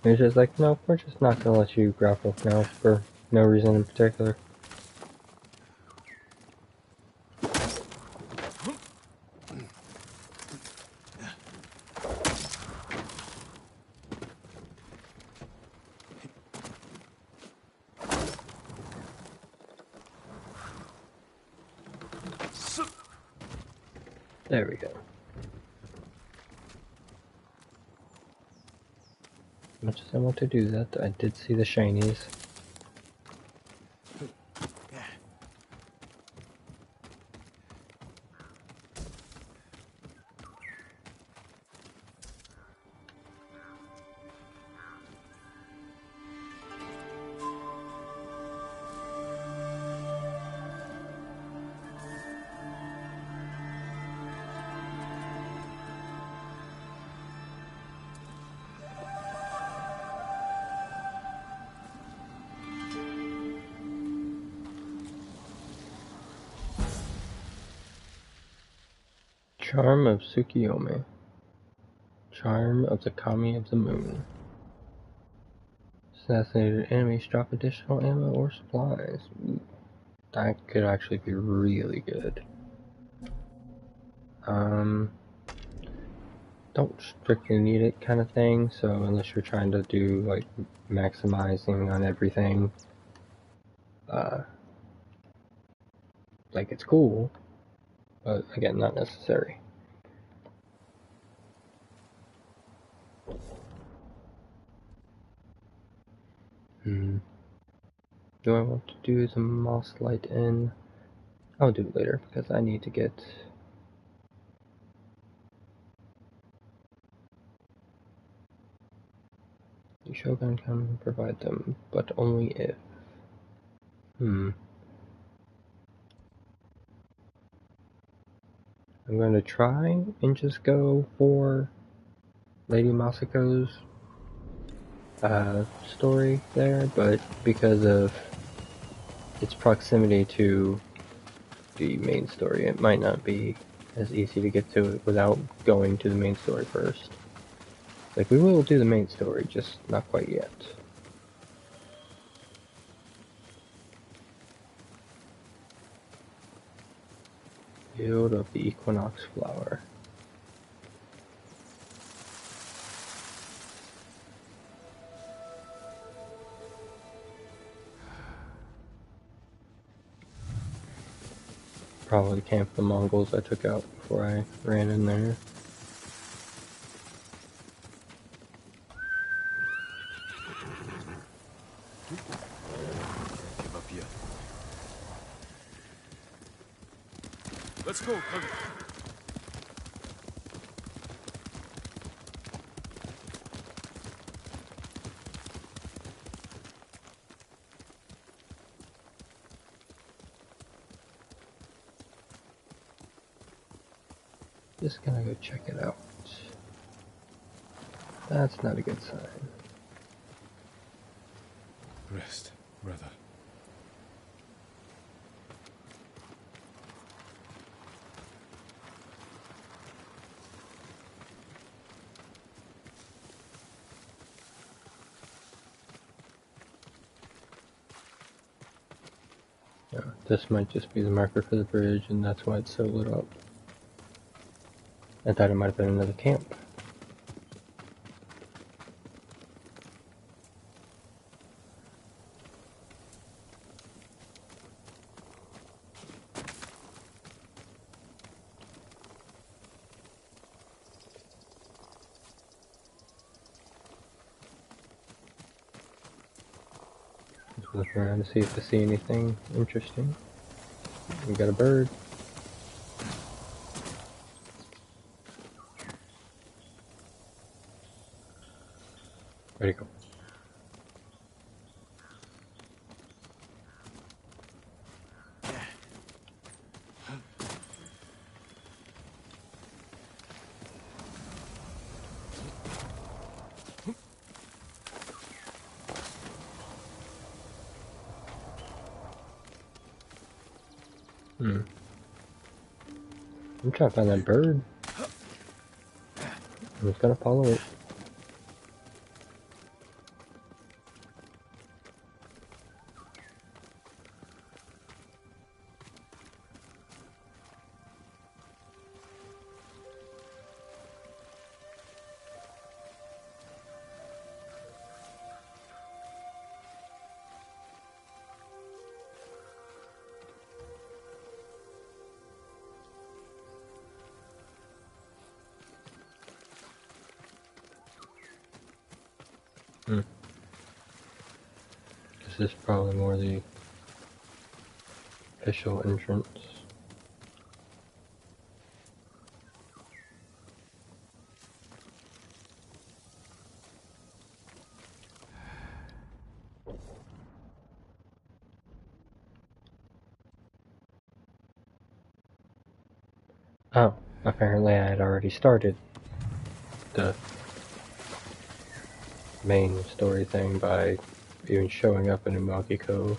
It's just like, no, we're just not gonna let you grapple now for no reason in particular. There we go. As much as I want to do that, I did see the shinies. Charm of Tsukiyomi. Charm of the Kami of the Moon. Assassinated enemies drop additional ammo or supplies. Ooh, that could actually be really good. Don't strictly need it kind of thing, so unless you're trying to do like maximizing on everything, like it's cool, but again, not necessary. Do I want to do the Moss Light in? I'll do it later because I need to get the Shogun can provide them, but only if. I'm going to try and just go for Lady Masako's story there, but because of its proximity to the main story, it might not be as easy to get to it without going to the main story first. Like, we will do the main story, just not quite yet. Field of the Equinox Flower. Probably camp the Mongols I took out before I ran in there. Can't give up yet. Let's go, Kage. Just gonna go check it out. That's not a good sign. Rest, brother. Yeah, this might just be the marker for the bridge, and that's why it's so lit up. I thought it might have been another camp. Just look around to see if I see anything interesting. We got a bird. Where'd he go? I'm trying to find that bird. I'm just gonna follow it. This is probably more the official entrance. Oh, apparently I had already started the main story thing by even showing up in Umagi Cove.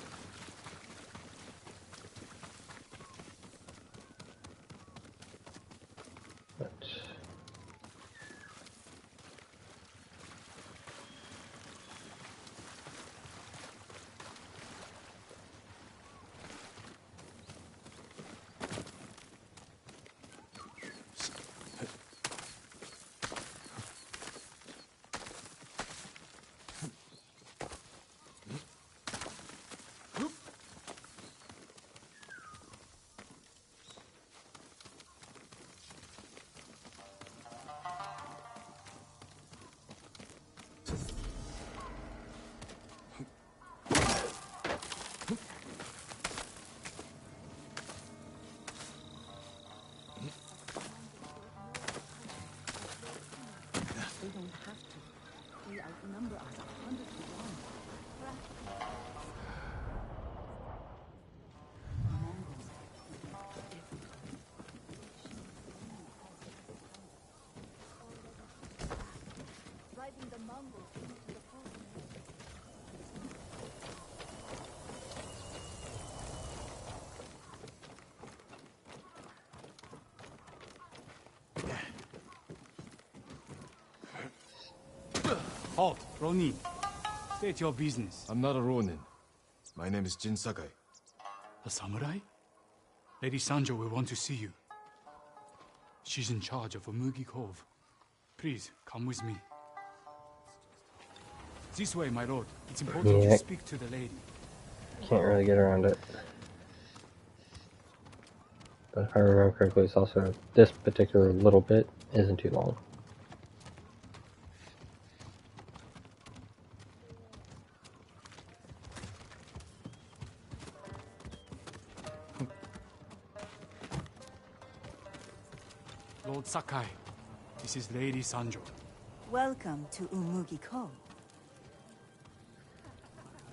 number as 100 to 1. Riding the Mongols into the forest. Halt, Ronin. State your business. I'm not a Ronin. My name is Jin Sakai. A samurai? Lady Sanjo will want to see you. She's in charge of Umugi Cove. Please, come with me. This way, my lord. It's important Yeah. to speak to the lady. Can't really get around it. But if I remember correctly, it's also this particular little bit isn't too long. Lord Sakai, this is Lady Sanjo. Welcome to Umugi Cove.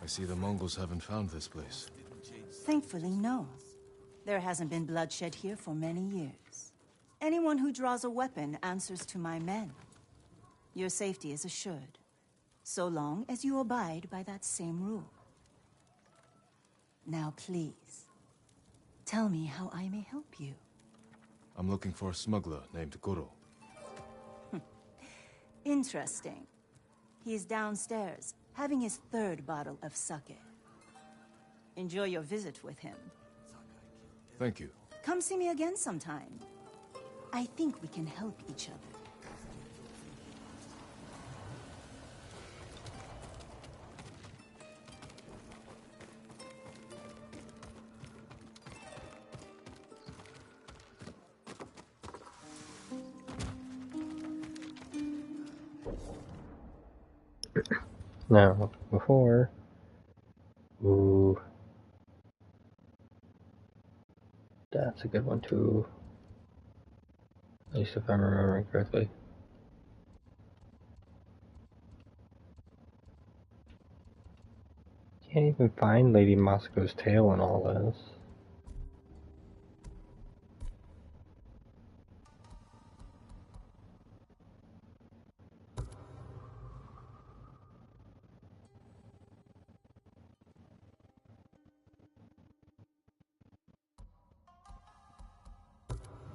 I see the Mongols haven't found this place. Thankfully, no. There hasn't been bloodshed here for many years. Anyone who draws a weapon answers to my men. Your safety is assured, so long as you abide by that same rule. Now, please, tell me how I may help you. I'm looking for a smuggler named Goro. Interesting. He's downstairs, having his 3rd bottle of sake. Enjoy your visit with him. Thank you. Come see me again sometime. I think we can help each other. Now, before... Ooh. That's a good one too. At least if I'm remembering correctly. Can't even find Lady Moscow's tail in all this.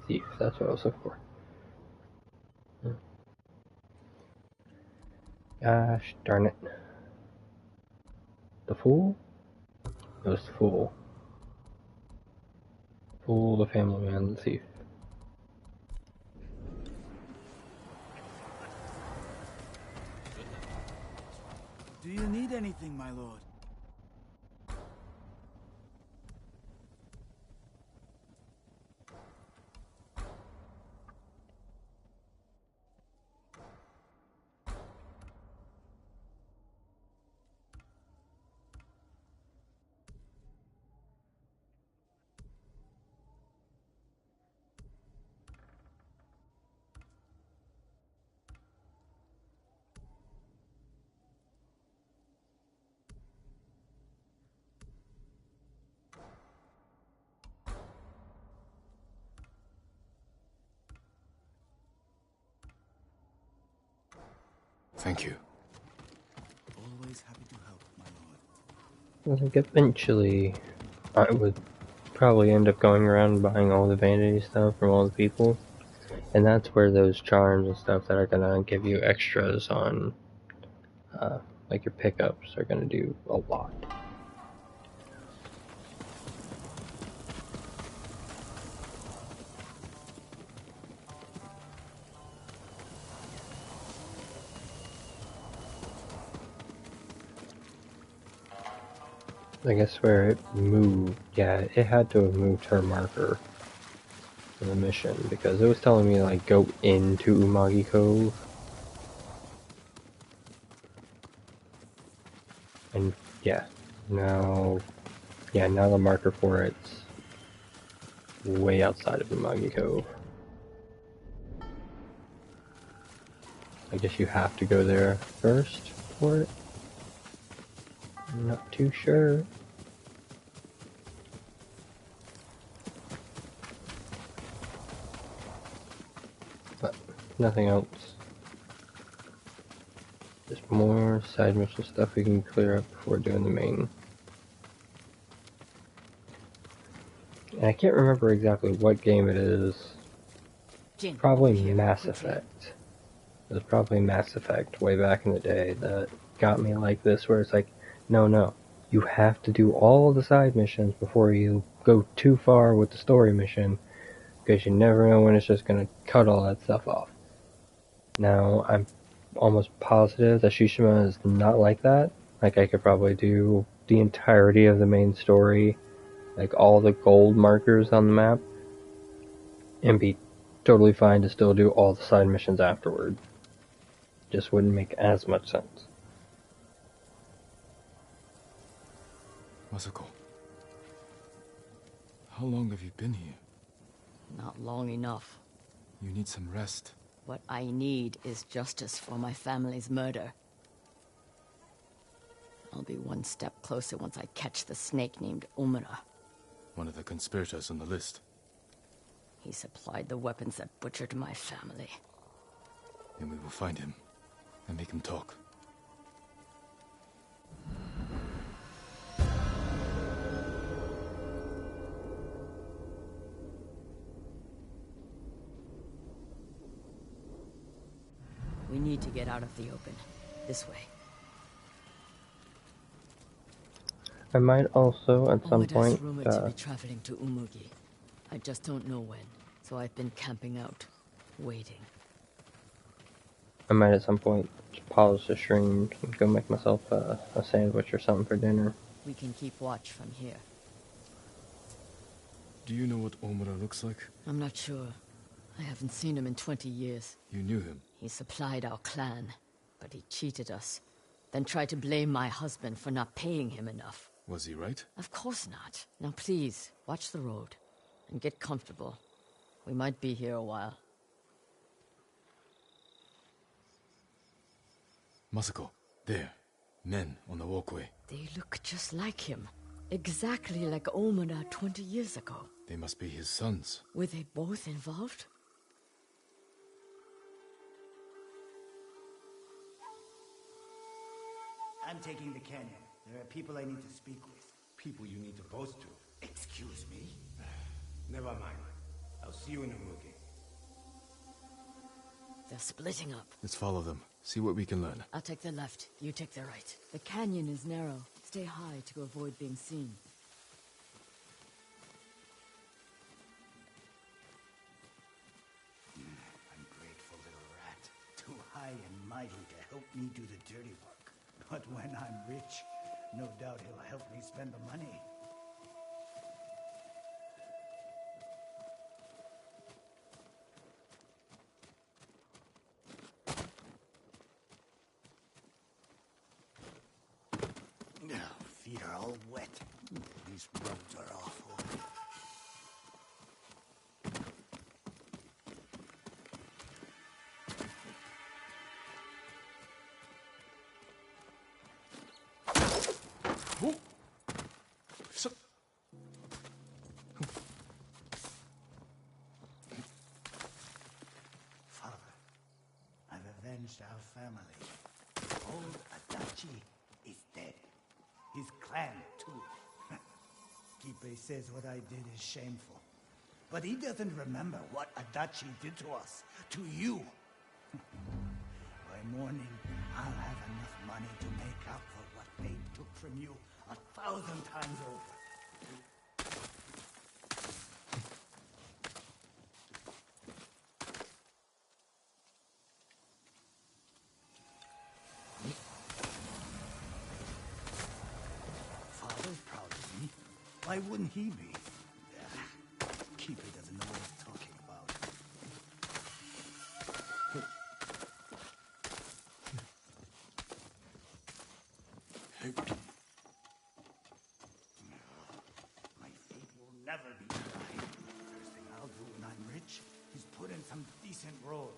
Thief, that's what I was looking for. Gosh darn it. The fool? It was the fool. Fool, the family man, the thief. Do you need anything, my lord? Thank you. Always happy to help, my lord. I think eventually I would probably end up going around and buying all the vanity stuff from all the people. And that's where those charms and stuff that are gonna give you extras on, like your pickups, are gonna do a lot. I guess where it moved, yeah, it had to have moved her marker for the mission, because it was telling me, like, go into Umagi Cove. And, yeah, now the marker for it's way outside of Umagi Cove. I guess you have to go there first. for it. I'm not too sure. But nothing else. Just more side mission stuff we can clear up before doing the main. And I can't remember exactly what game it is. Jin, Probably over here, Mass quickly. Effect. It was probably Mass Effect way back in the day that got me like this, where it's like, no, you have to do all of the side missions before you go too far with the story mission, because you never know when it's just going to cut all that stuff off. Now, I'm almost positive that Tsushima is not like that. Like, I could probably do the entirety of the main story, like all the gold markers on the map, and be totally fine to still do all the side missions afterward. Just wouldn't make as much sense. Masako, how long have you been here? Not long enough. You need some rest. What I need is justice for my family's murder. I'll be one step closer once I catch the snake named Omura. One of the conspirators on the list. He supplied the weapons that butchered my family. Then we will find him and make him talk. We need to get out of the open. This way. I might also, at some Omura's point, rumored to be traveling to Umugi. I just don't know when, so I've been camping out, waiting. I might at some point just pause the stream and go make myself a sandwich or something for dinner. We can keep watch from here. Do you know what Omura looks like? I'm not sure. I haven't seen him in 20 years. You knew him. He supplied our clan, but he cheated us. Then tried to blame my husband for not paying him enough. Was he right? Of course not. Now please, watch the road. And get comfortable. We might be here a while. Masako, there. Men on the walkway. They look just like him. Exactly like Omura 20 years ago. They must be his sons. Were they both involved? I'm taking the canyon. There are people I need to speak with. People you need to boast to. Excuse me? Never mind. I'll see you in Umugi. They're splitting up. Let's follow them. See what we can learn. I'll take the left, you take the right. The canyon is narrow. Stay high to avoid being seen. Ungrateful little rat. Too high and mighty to help me do the dirty work. But when I'm rich, no doubt he'll help me spend the money. Feet are all wet. These roads are awful. Father, I've avenged our family. Old Adachi is dead. His clan, too. Kipe says what I did is shameful. But he doesn't remember what Adachi did to us, to you. By morning, I'll have enough money to make up for what they took from you 1,000 times over. Father's proud of me. Why wouldn't he be? Keeper doesn't know what he's talking about. My fate will never be dry. First thing I'll do when I'm rich is put in some decent roads.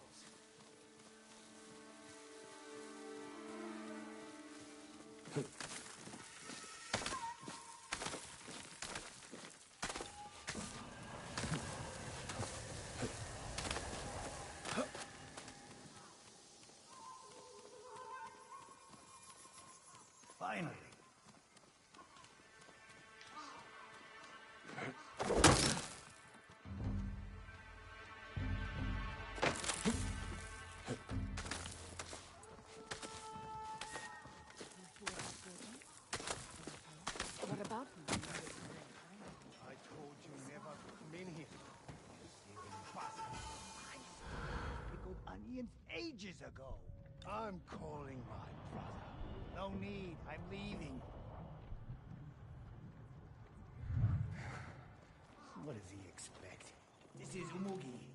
Finally. What about him? I told you never to come in here. Even faster. I pickled onions ages ago. I'm calling my brother. No need, I'm leaving. What does he expect? This is Umugi.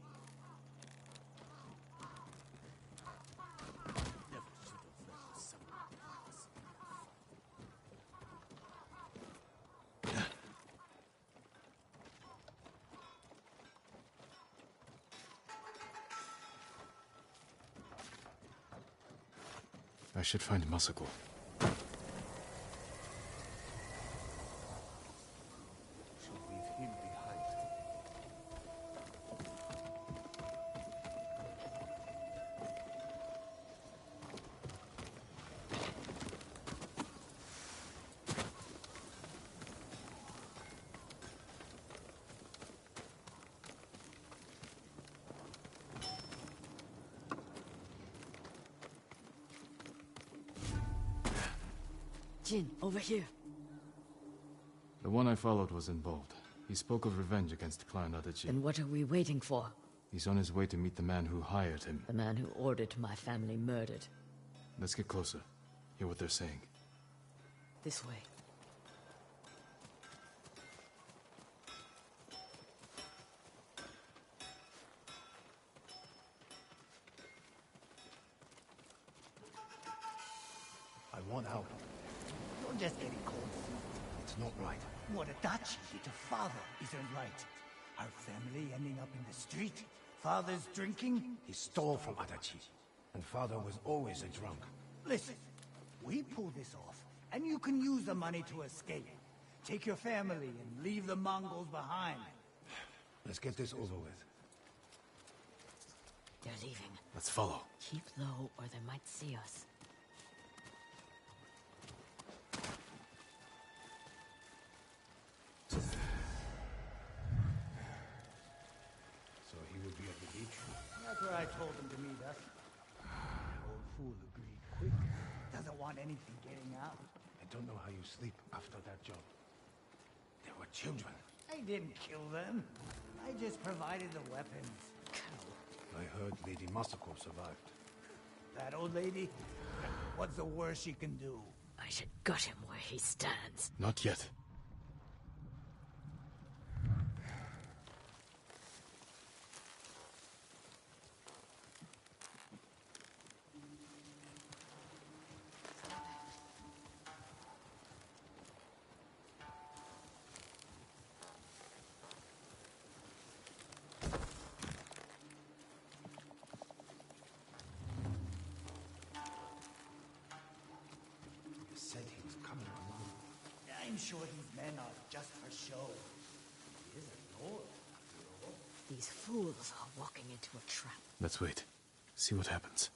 Never should have let someone like this. I should find Masako. Should leave him behind. Jin, over here. The one I followed was involved. He spoke of revenge against Clan Adachi. Then what are we waiting for? He's on his way to meet the man who hired him. The man who ordered my family murdered. Let's get closer. Hear what they're saying. This way. I want out. Don't just get it cold. It's not right. What Adachi did to father isn't right. Our family ending up in the street. Father's drinking. He stole from Adachi, and father was always a drunk. Listen, we pull this off, and you can use the money to escape. Take your family and leave the Mongols behind. Let's get this over with. They're leaving. Let's follow. Keep low or they might see us. So he would be at the beach? That's where I told him to meet us. The old fool agreed quick. Doesn't want anything getting out. I don't know how you sleep after that job. There were children. I didn't kill them. I just provided the weapons. I heard Lady Masako survived. That old lady? What's the worst she can do? I should gut him where he stands. Not yet. He said he was coming along. I'm sure these men are just for show. He is a lord. These fools are walking into a trap. Let's wait. See what happens.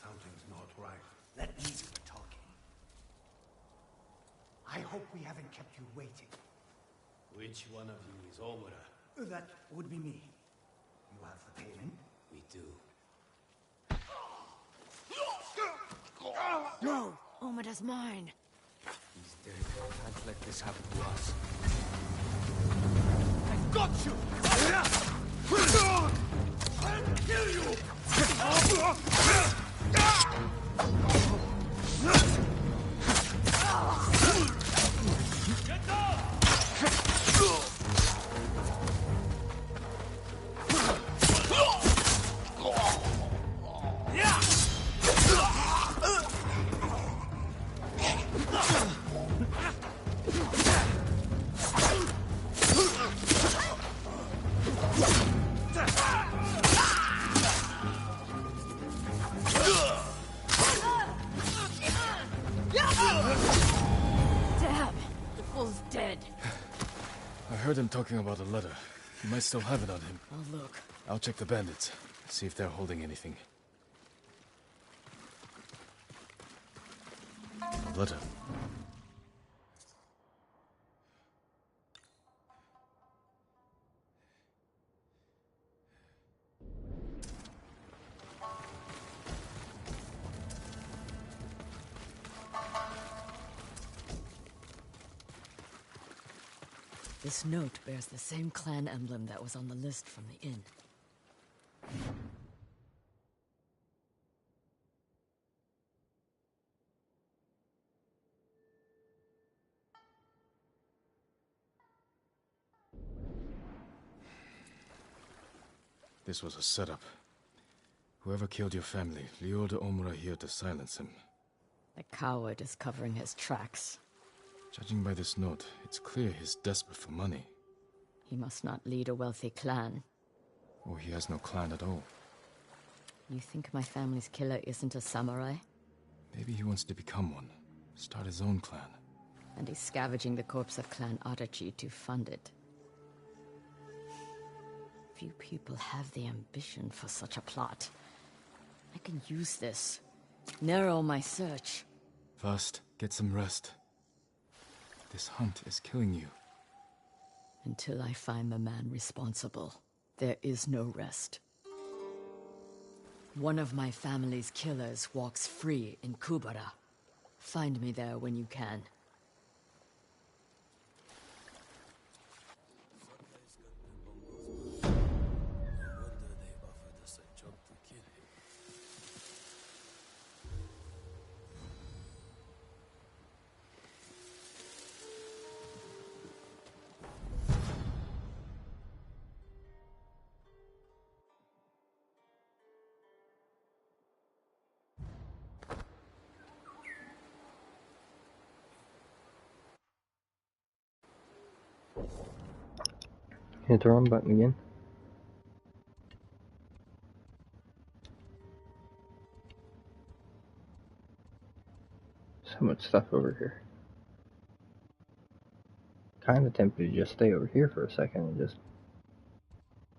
Something's not right. Let me do the talking. I hope we haven't kept you waiting. Which one of you is Omura? That would be me. You have the payment? We do. No! Omada's mine! He's dead. Can't let this happen to us. I've got you! I'll kill you! Get down! heard him talking about a letter. He might still have it on him. I'll look. I'll check the bandits, see if they're holding anything. A letter. This note bears the same clan emblem that was on the list from the inn. This was a setup. Whoever killed your family lured Omura here to silence him. The coward is covering his tracks. Judging by this note, it's clear he's desperate for money. He must not lead a wealthy clan. Or he has no clan at all. You think my family's killer isn't a samurai? Maybe he wants to become one. Start his own clan. And he's scavenging the corpse of Clan Adachi to fund it. Few people have the ambition for such a plot. I can use this. Narrow my search. First, get some rest. This hunt is killing you. Until I find the man responsible, there is no rest. One of my family's killers walks free in Kubara. Find me there when you can. Hit the wrong button again. So much stuff over here. Kinda tempted to just stay over here for a second and just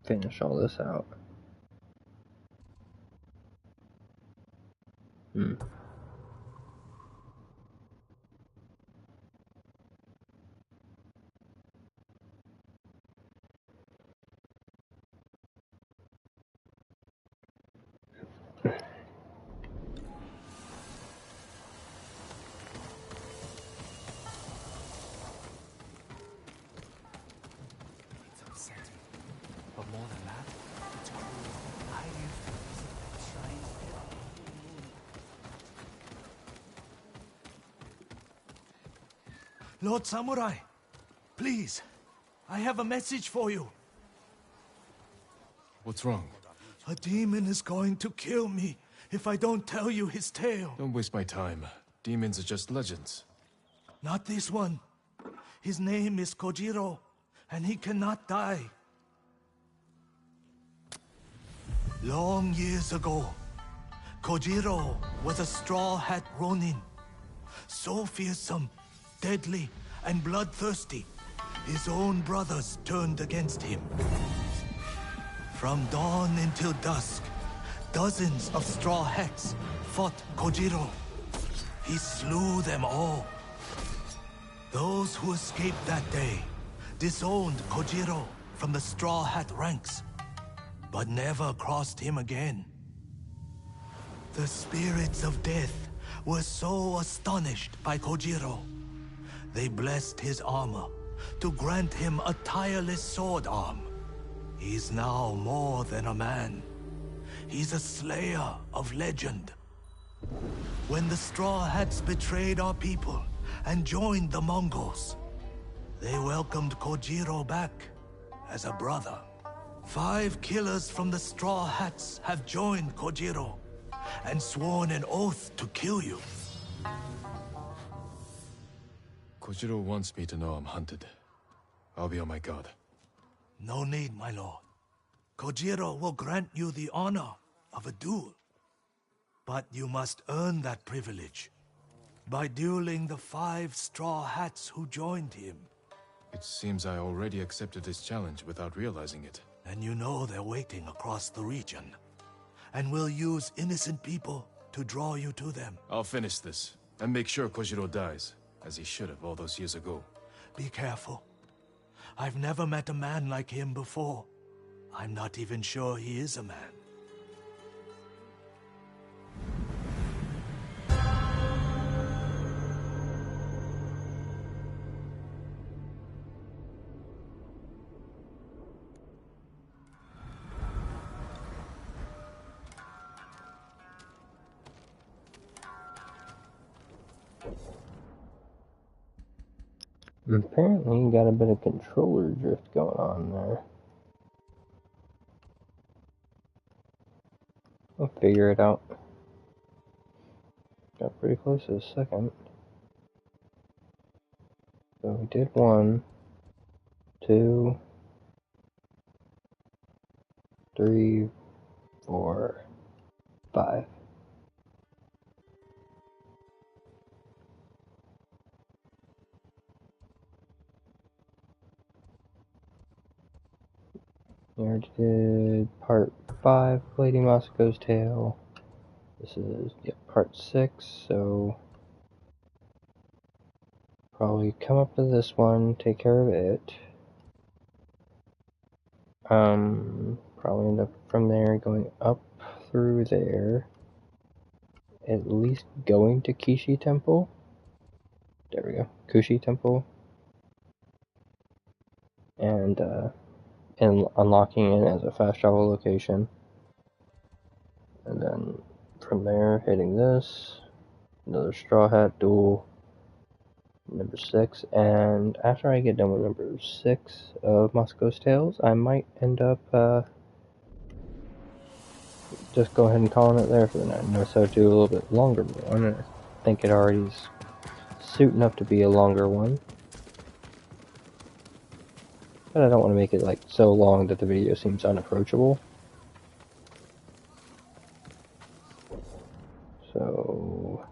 finish all this out. It's upsetting. But more than that, it's cruel. I refuse to that shrine every moon. Lord Samurai, please, I have a message for you. What's wrong? A demon is going to kill me if I don't tell you his tale. Don't waste my time. Demons are just legends. Not this one. His name is Kojiro, and he cannot die. Long years ago, Kojiro was a Straw Hat Ronin. So fearsome, deadly, and bloodthirsty, his own brothers turned against him. From dawn until dusk, dozens of Straw Hats fought Kojiro. He slew them all. Those who escaped that day disowned Kojiro from the Straw Hat ranks, but never crossed him again. The spirits of death were so astonished by Kojiro, they blessed his armor to grant him a tireless sword arm. He's now more than a man. He's a slayer of legend. When the Straw Hats betrayed our people and joined the Mongols, they welcomed Kojiro back as a brother. 5 killers from the Straw Hats have joined Kojiro and sworn an oath to kill you. Kojiro wants me to know I'm hunted. I'll be on my guard. No need, my lord. Kojiro will grant you the honor of a duel. But you must earn that privilege by dueling the 5 Straw Hats who joined him. It seems I already accepted this challenge without realizing it. And you know they're waiting across the region. And will use innocent people to draw you to them. I'll finish this, and make sure Kojiro dies, as he should have all those years ago. Be careful. I've never met a man like him before. I'm not even sure he is a man. Apparently, you got a bit of controller drift going on there. I'll figure it out. Got pretty close to the second. So we did 1, 2, 3, 4, 5. We already did part 5, Lady Mosco's Tale. This is part 6, so probably come up to this one, take care of it. Probably end up from there going up through there. At least going to Kishi Temple. There we go, Kushi Temple. And unlocking it as a fast travel location. And then from there, hitting this, another Straw Hat Duel, number 6, and after I get done with number 6 of Mosco's Tales, I might end up, just go ahead and calling it there for the night. Notice I'll do a little bit longer one, and I think it already is suiting up to be a longer one. But I don't want to make it like so long that the video seems unapproachable. So,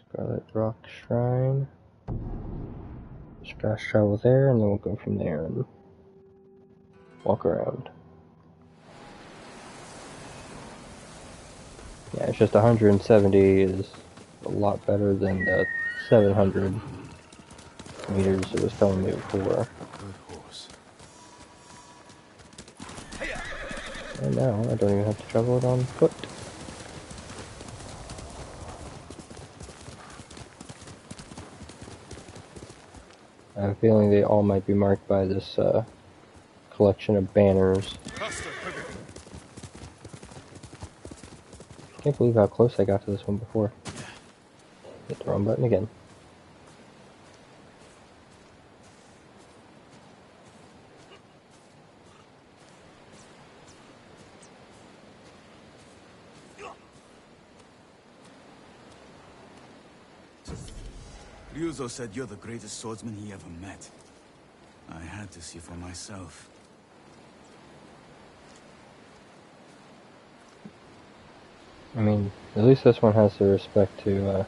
Scarlet Rock Shrine. Just fast travel there, and then we'll go from there and walk around. Yeah, it's just 170 is a lot better than the 700 meters it was telling me before. Good horse. And now I don't even have to travel it on foot. I have a feeling they all might be marked by this collection of banners. Can't believe how close I got to this one before. Hit the wrong button again. Ryuzo said you're the greatest swordsman he ever met. I had to see for myself. I mean, at least this one has the respect to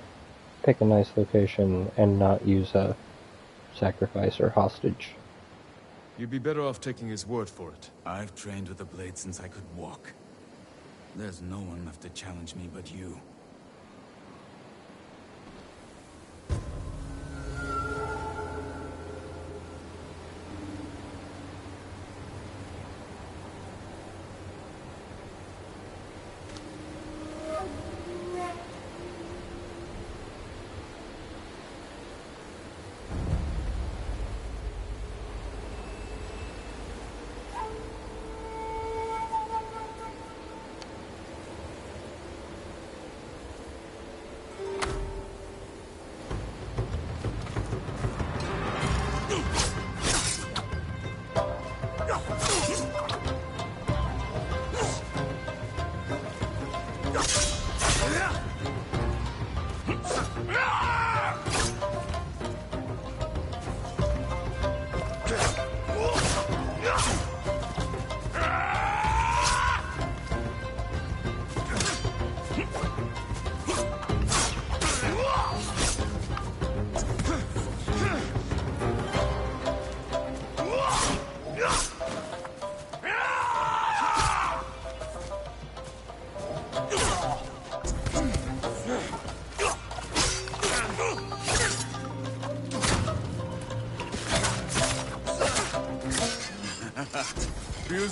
pick a nice location and not use a sacrifice or hostage. You'd be better off taking his word for it. I've trained with the blade since I could walk. There's no one left to challenge me but you.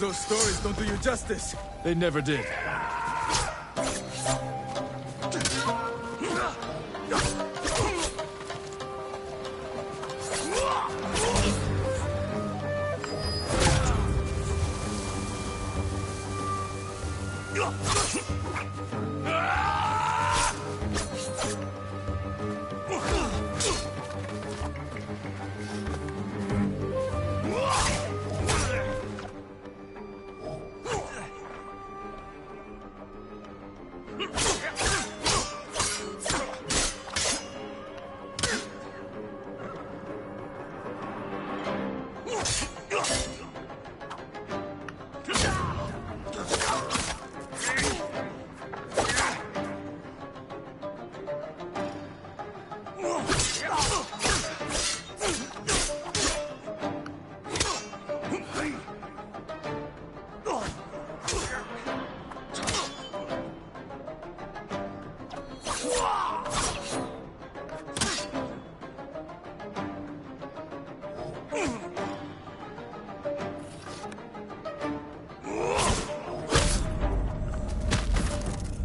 Ryuzo's stories don't do you justice. They never did.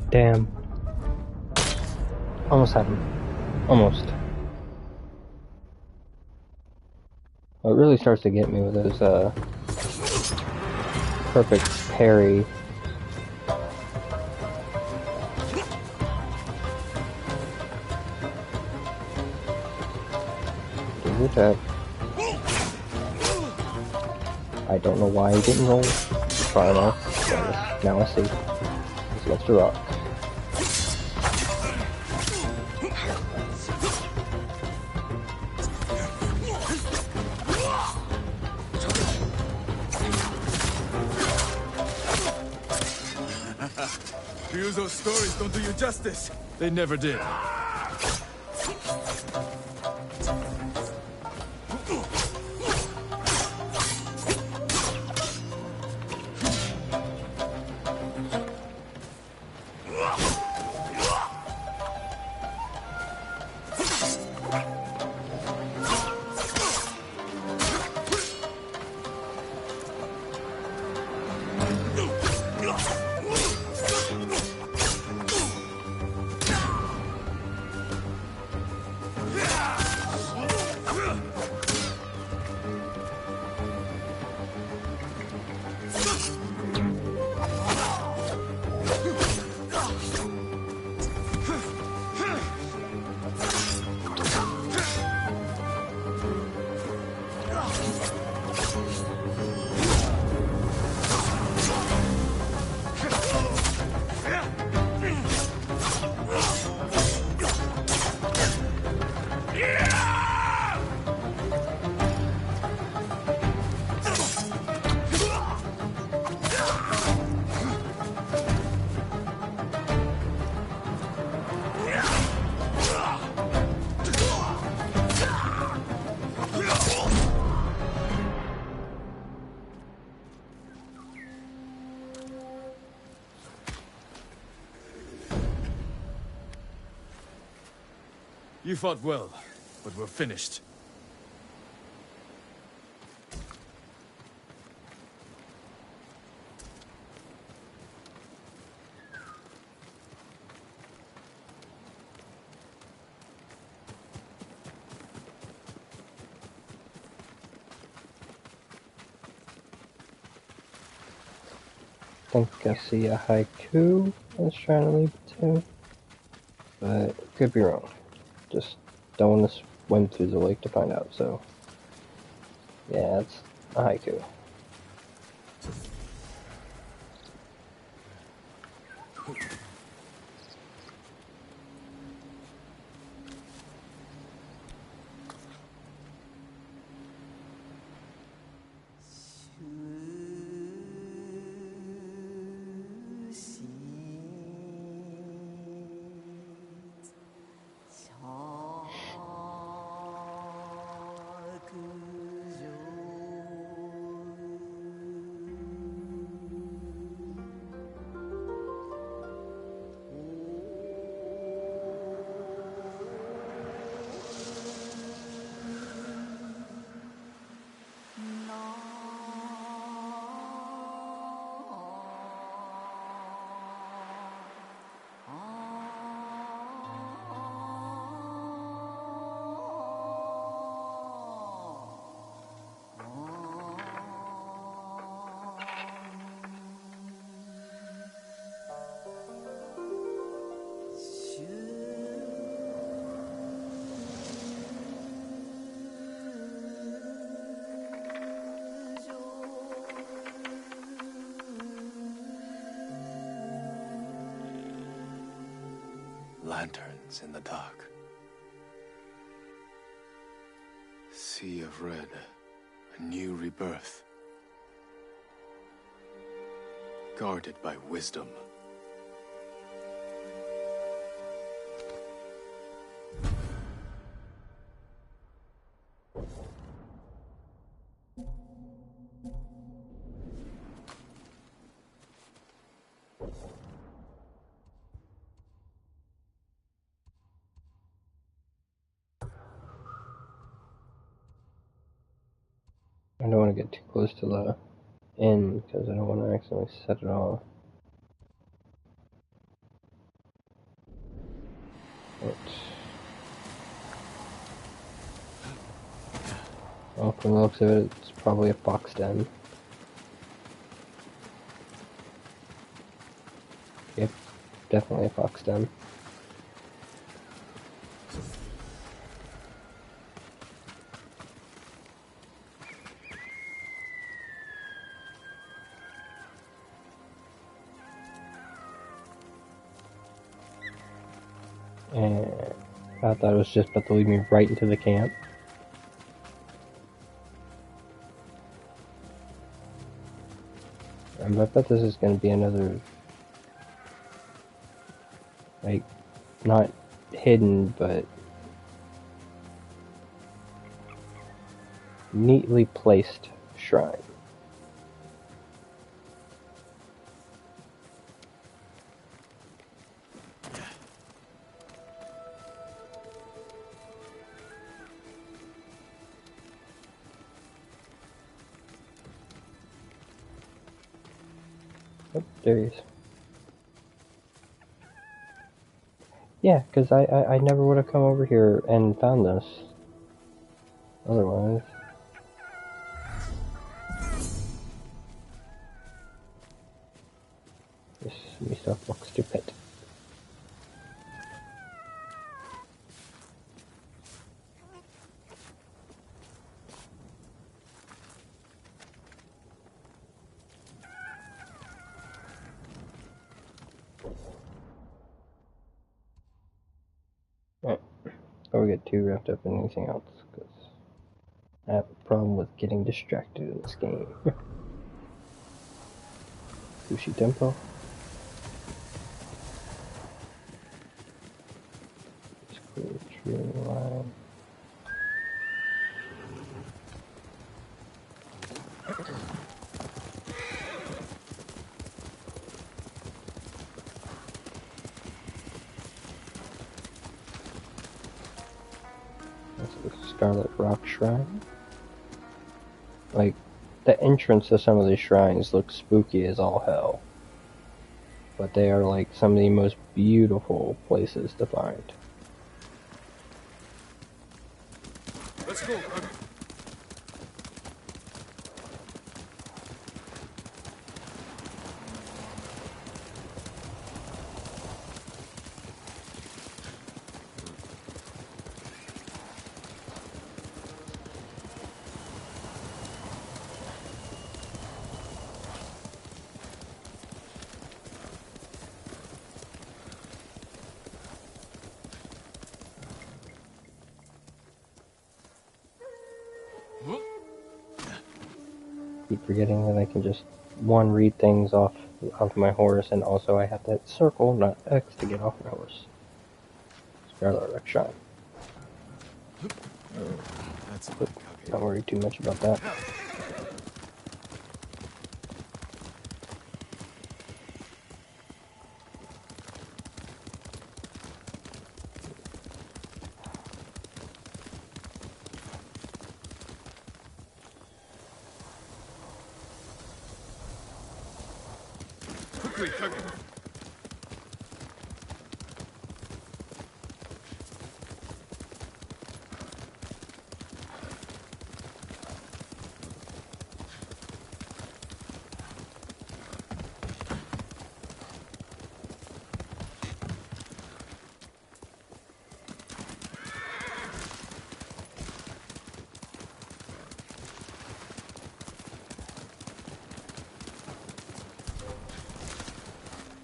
Damn. Almost had him. Almost. What really starts to get me with those, perfect parry. Do attack. I don't know why he didn't roll. Try now. Now I see. He's against a rock. Ryuzo's stories don't do you justice. They never did. You fought well, but we're finished. I think I see a haiku I was trying to lead to, but could be wrong. Just don't want to swim through the lake to find out, so yeah, it's a haiku. Lanterns in the dark. Sea of red. A new rebirth. Guarded by wisdom. I don't want to get too close to the end because I don't want to accidentally set it off. Well, from the looks of it, it's probably a fox den. Yep, definitely a fox den. And I thought it was just about to lead me right into the camp. I bet this is going to be another, like, not hidden, but neatly placed shrine. Oh, there he is. Yeah, because I never would have come over here and found this. Otherwise. This new stuff looks stupid. Right. Before we get too wrapped up in anything else, because I have a problem with getting distracted in this game. Sushi Tempo. Tree line. That's the Scarlet Rock Shrine. Like, the entrance to some of these shrines looks spooky as all hell. But they are like some of the most beautiful places to find. Let's go. Keep forgetting that I can just, one, read things off onto my horse, and also I have to hit circle, not X, to get off my horse. Scarlet Rock Shrine. But don't worry too much about that.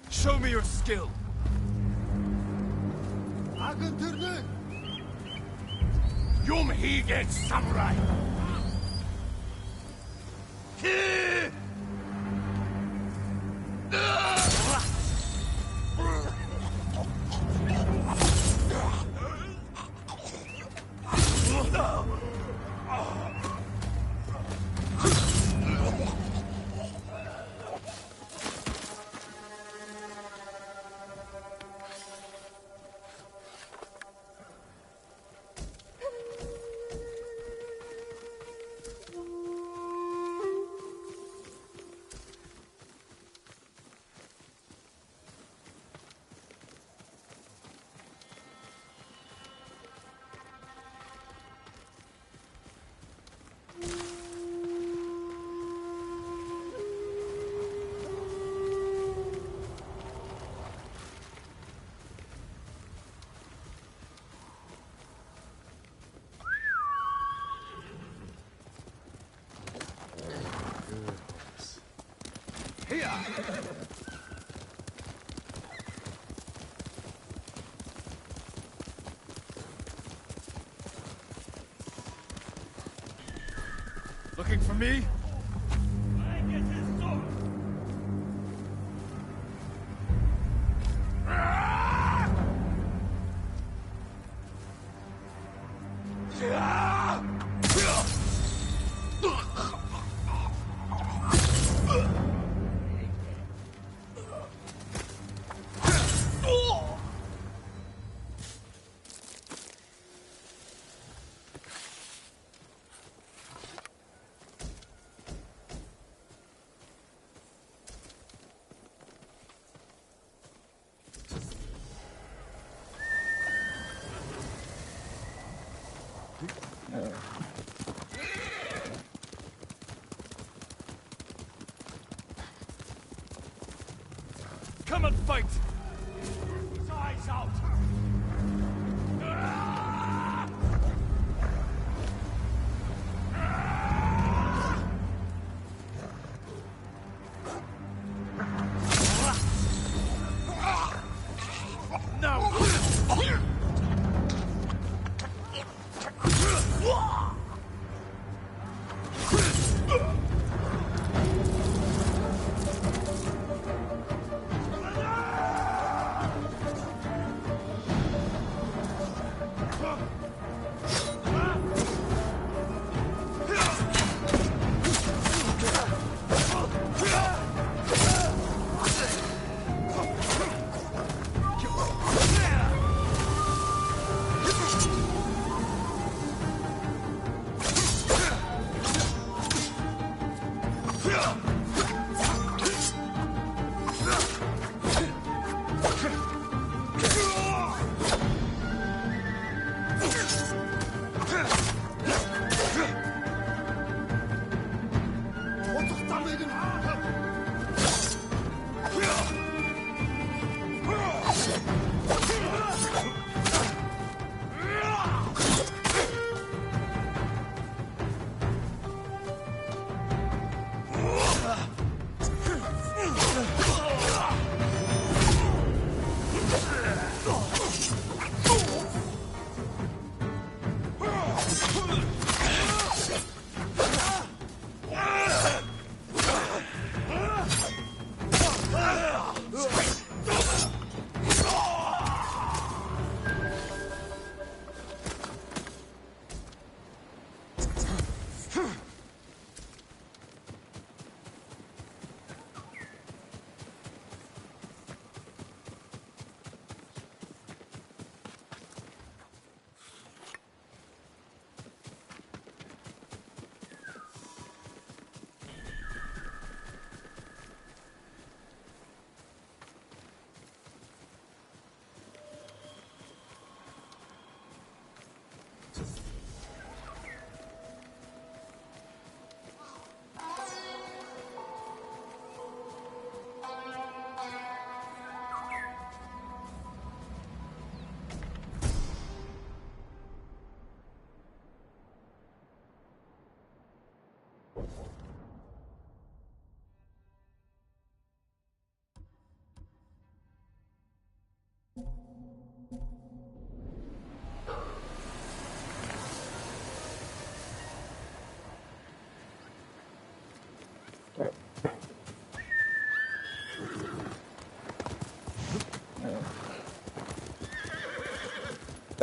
Show me your skill. Юм хийгээд самурай. Looking for me? Come and fight! His eyes out!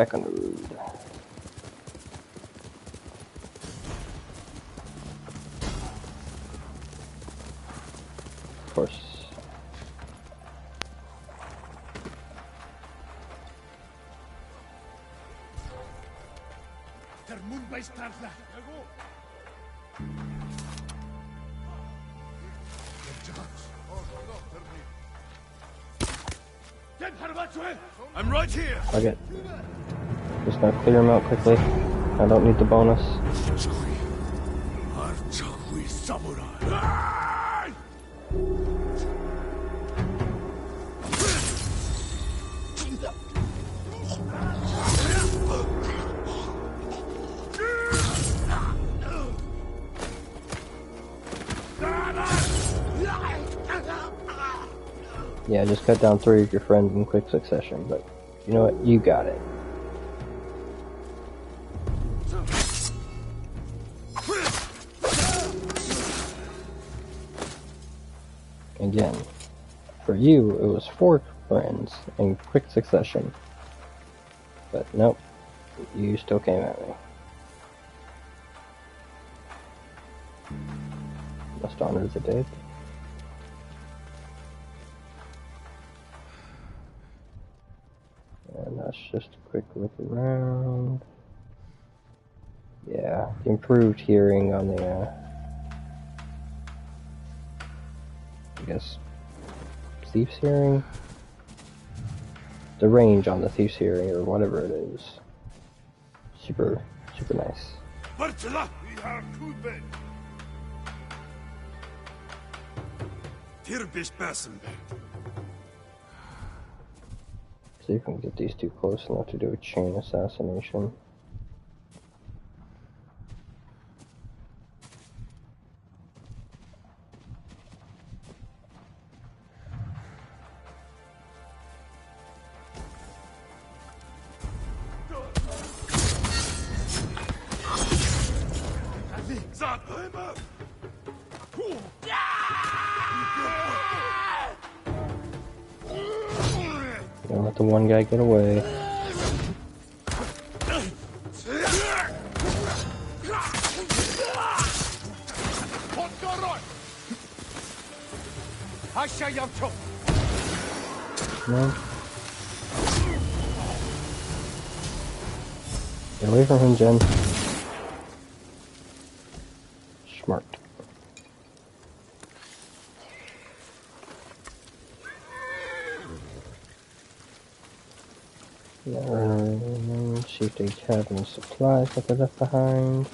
Back on the road. Of course. I'm right here. Okay. Just gonna clear them out quickly. I don't need the bonus. Yeah, just cut down 3 of your friends in quick succession, but you know what? You got it. Again, for you, it was 4 friends in quick succession. But nope, you still came at me. Must honor the dead. And that's just a quick look around. Yeah, improved hearing on the, I guess, Thief's hearing? The range on the Thief's hearing, or whatever it is. Super nice. See if we can get these 2 close enough to do a chain assassination. Don't let the one guy get away. No. Get away from him, Jen. Smart. Yeah, see if they have any supplies that they left behind.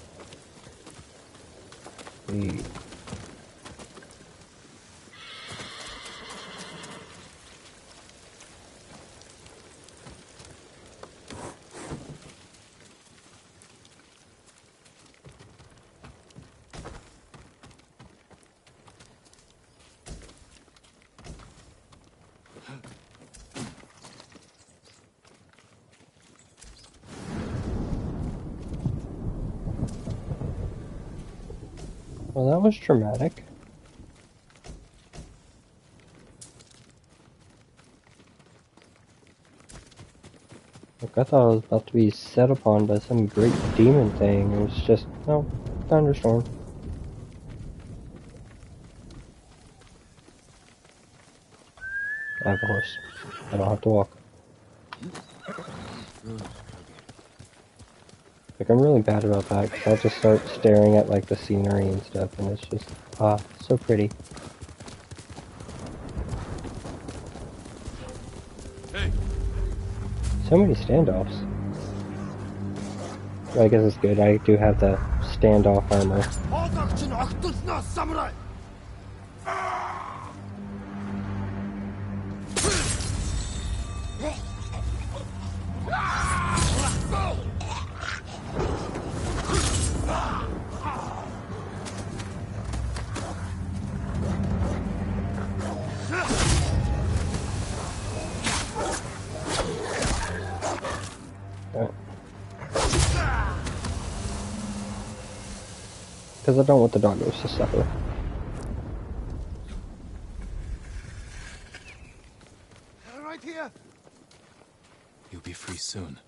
Well, that was dramatic. Like, I thought I was about to be set upon by some great demon thing. It was just, no, thunderstorm. I have a horse. I don't have to walk. Like, I'm really bad about that, because I'll just start staring at, like, the scenery and stuff, and it's just, so pretty. Hey. So many standoffs. Well, I guess it's good, I do have the standoff armor. Because I don't want the doggos to suffer. Right here. You'll be free soon.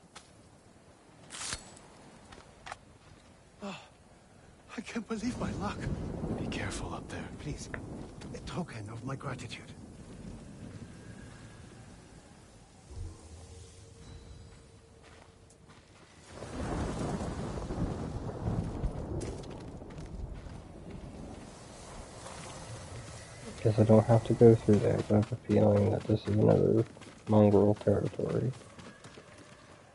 I can't believe my luck. Be careful up there. Please, a token of my gratitude. Guess I don't have to go through there, but I have a feeling that this is another mongrel territory.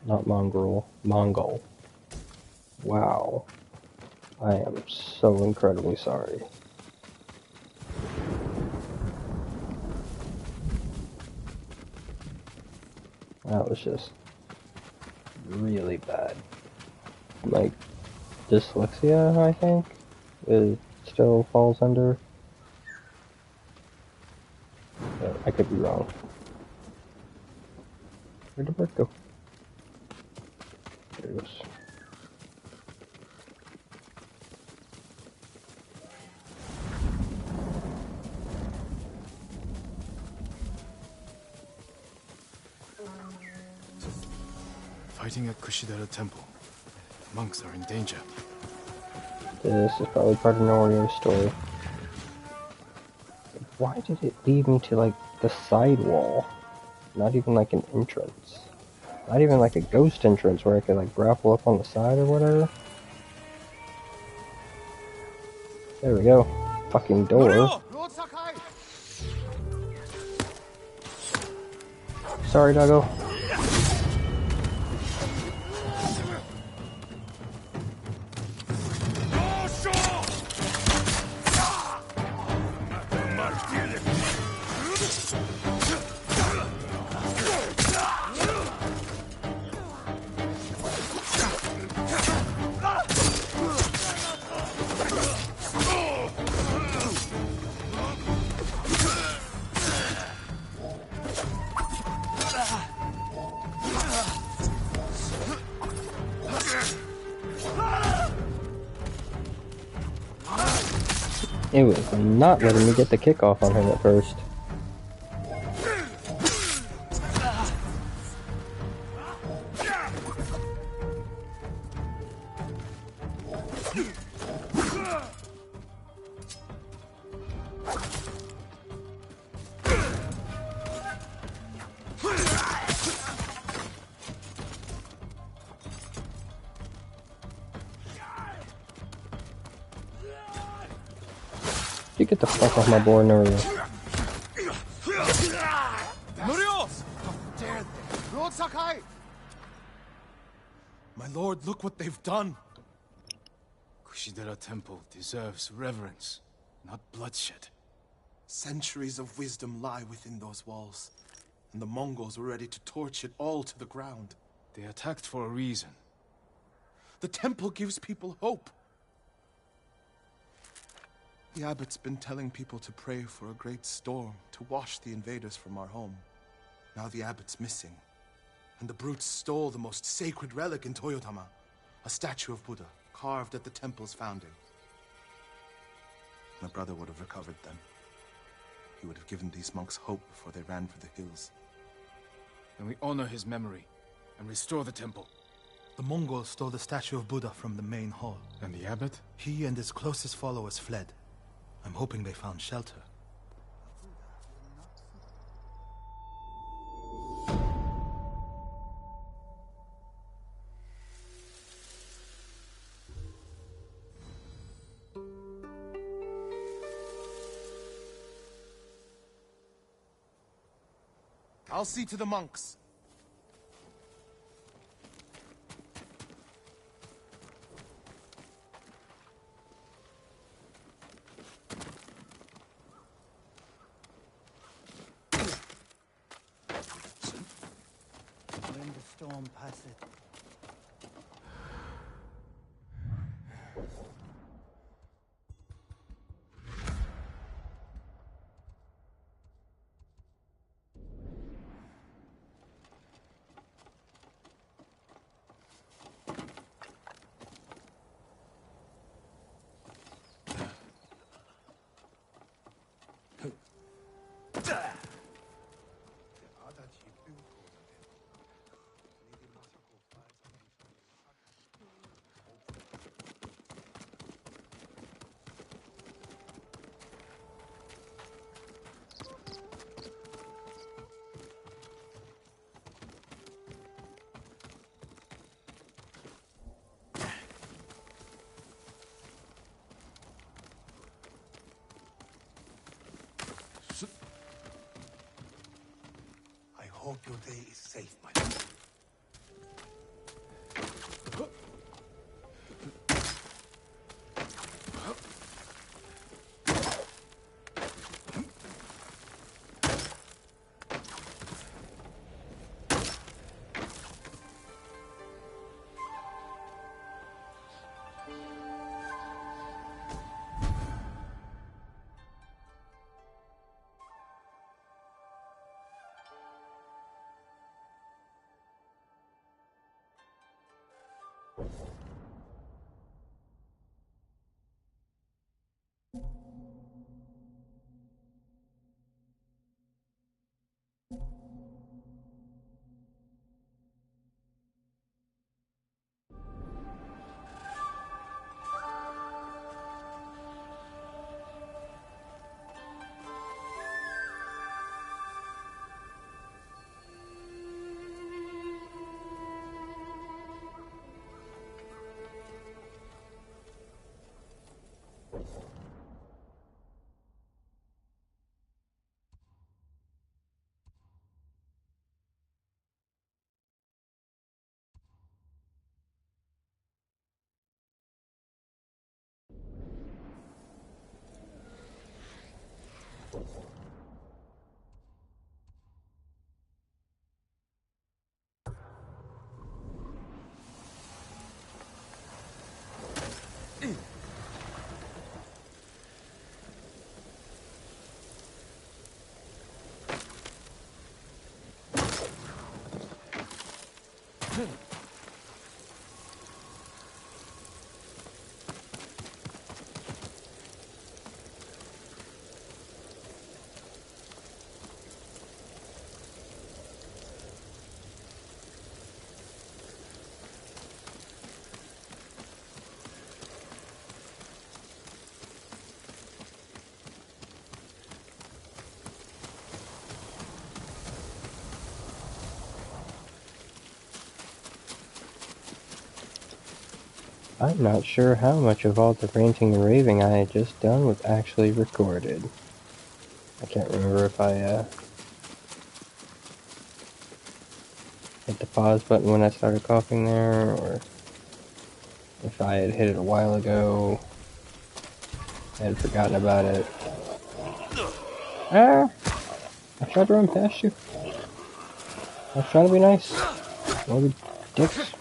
Not mongrel, Mongol. Wow. I am so incredibly sorry. That was just really bad. Like, dyslexia, I think, it still falls under. But I could be wrong. Where'd the bird go? There it goes. Fighting at Kushidera Temple. Monks are in danger. This is probably part of Norio's story. Why did it lead me to, like, the side wall? Not even, like, an entrance. Not even, like, a ghost entrance where I could, like, grapple up on the side or whatever. There we go. Fucking door. Sorry, doggo. It was not letting me get the kickoff on him at first. You get the fuck off my board, Norio. Norio! How dare they? Lord Sakai! My lord, look what they've done! Kushidera Temple deserves reverence, not bloodshed. Centuries of wisdom lie within those walls, and the Mongols were ready to torch it all to the ground. They attacked for a reason. The temple gives people hope. The abbot's been telling people to pray for a great storm to wash the invaders from our home. Now the abbot's missing, and the brutes stole the most sacred relic in Toyotama, a statue of Buddha carved at the temple's founding. My brother would have recovered them. He would have given these monks hope before they ran for the hills. Then we honor his memory and restore the temple. The Mongols stole the statue of Buddha from the main hall. And the abbot? He and his closest followers fled. I'm hoping they found shelter. I'll see to the monks. When the storm passeth, hope Yōtei is safe, my lord. I'm not sure how much of all the ranting and raving I had just done was actually recorded. I can't remember if I hit the pause button when I started coughing there, or if I had hit it a while ago. I had forgotten about it. Ah! I tried to run past you. I was trying to be nice. Well, dicks.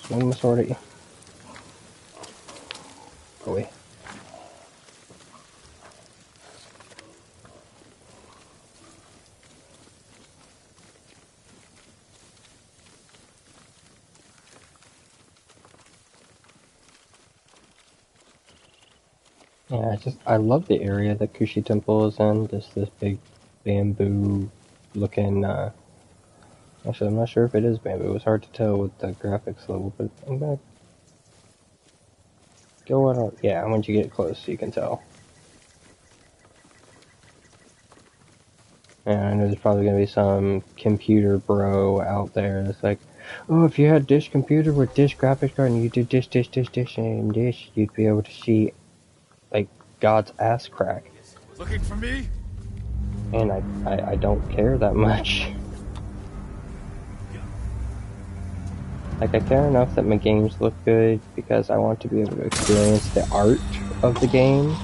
Swing the sword at you. Go away. Yeah, I love the area that Kushi Temple is in. This big bamboo looking, actually I'm not sure if it is bamboo. It's hard to tell with the graphics level, but I'm gonna go out. Yeah, once you get close you can tell. And I know there's probably gonna be some computer bro out there that's like, oh, if you had this computer with this graphics card and you did this, and this, you'd be able to see, like, God's ass crack. Looking for me? And I don't care that much. Like, I care enough that my games look good because I want to be able to experience the art of the game.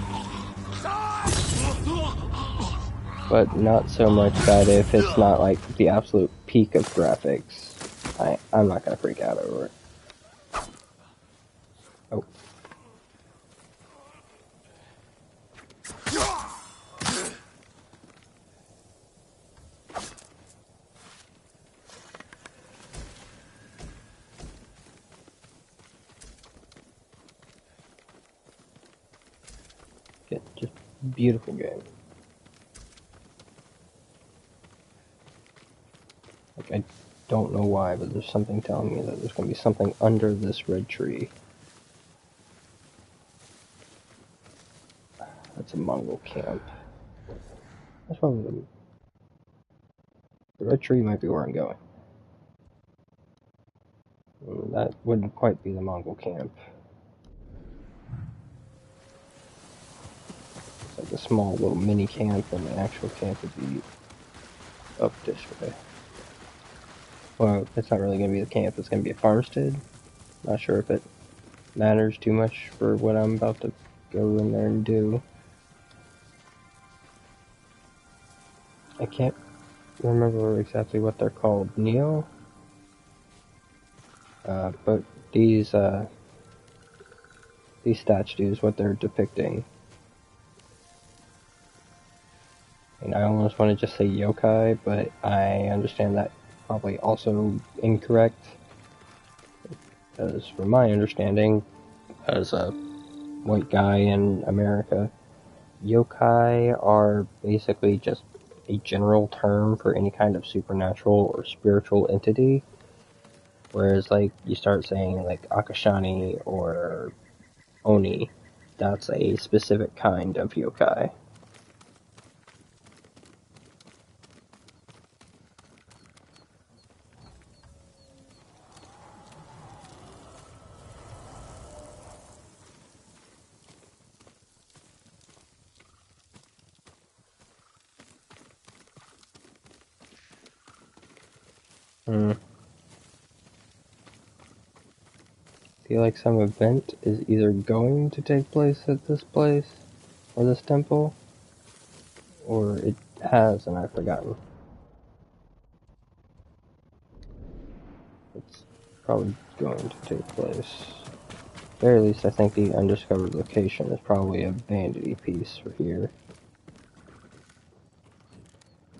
But not so much that if it's not, like, the absolute peak of graphics, I'm not gonna freak out over it. Oh. Yeah, just beautiful game. Like, I don't know why, but there's something telling me that there's gonna be something under this red tree. That's a Mongol camp. That's probably the red tree might be where I'm going. That wouldn't quite be the Mongol camp. It's like a small little mini camp, and the actual camp would be up this way. Well, it's not really going to be the camp, it's going to be a farmstead. Not sure if it matters too much for what I'm about to go in there and do. I can't remember exactly what they're called. Neo? But these statues, what they're depicting. And I almost want to just say yokai, but I understand that probably also incorrect. Because from my understanding, as a white guy in America, yokai are basically just a general term for any kind of supernatural or spiritual entity. Whereas, like, you start saying, like, Akashani or Oni, that's a specific kind of yokai. Feel like some event is either going to take place at this place, or this temple, or it has and I've forgotten. It's probably going to take place. At the very least, I think the undiscovered location is probably a vanity piece for here.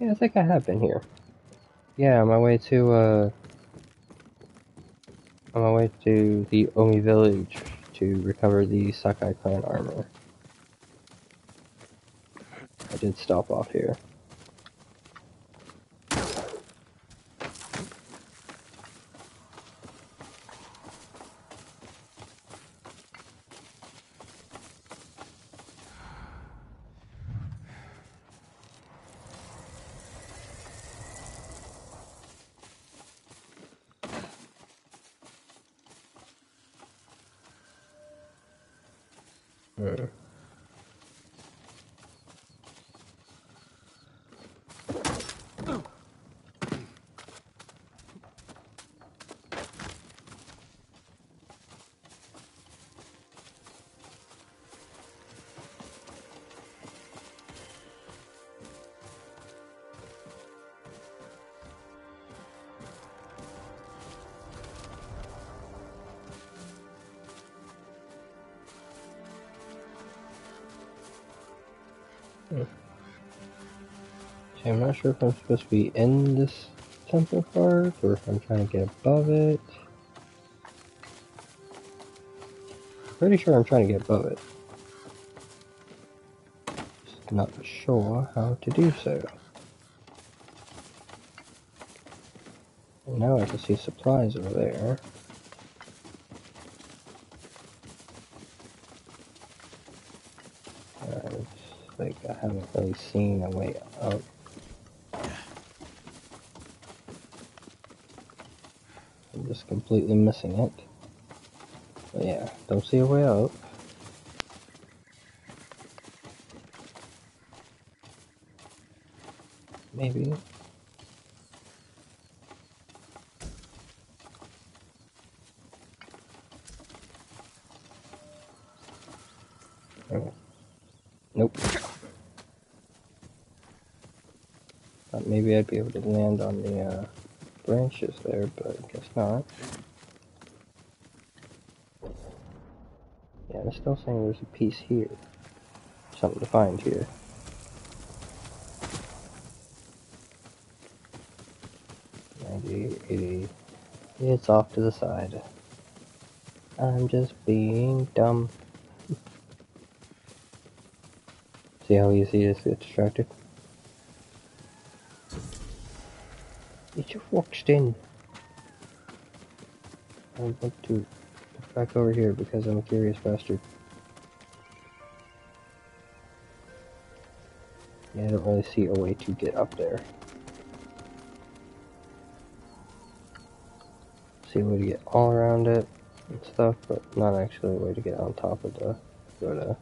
Yeah, I think I have been here. Yeah, on my way to the Omi village to recover the Sakai clan armor. I did stop off here. See, I'm not sure if I'm supposed to be in this temple part, or if I'm trying to get above it. Pretty sure I'm trying to get above it. Just not sure how to do so. And now I can see supplies over there. It's like I haven't really seen a way up. I'm just completely missing it. But yeah, don't see a way up. Maybe. Oh. Nope. Thought maybe I'd be able to land on the branches there, but I guess not. Yeah, they're still saying there's a piece here. Something to find here. 90, 80. It's off to the side. I'm just being dumb. See how easy it is to get distracted? You just walked in. I want to look back over here because I'm a curious bastard. Yeah, I don't really see a way to get up there. See a way to get all around it and stuff, but not actually a way to get on top of the pagoda.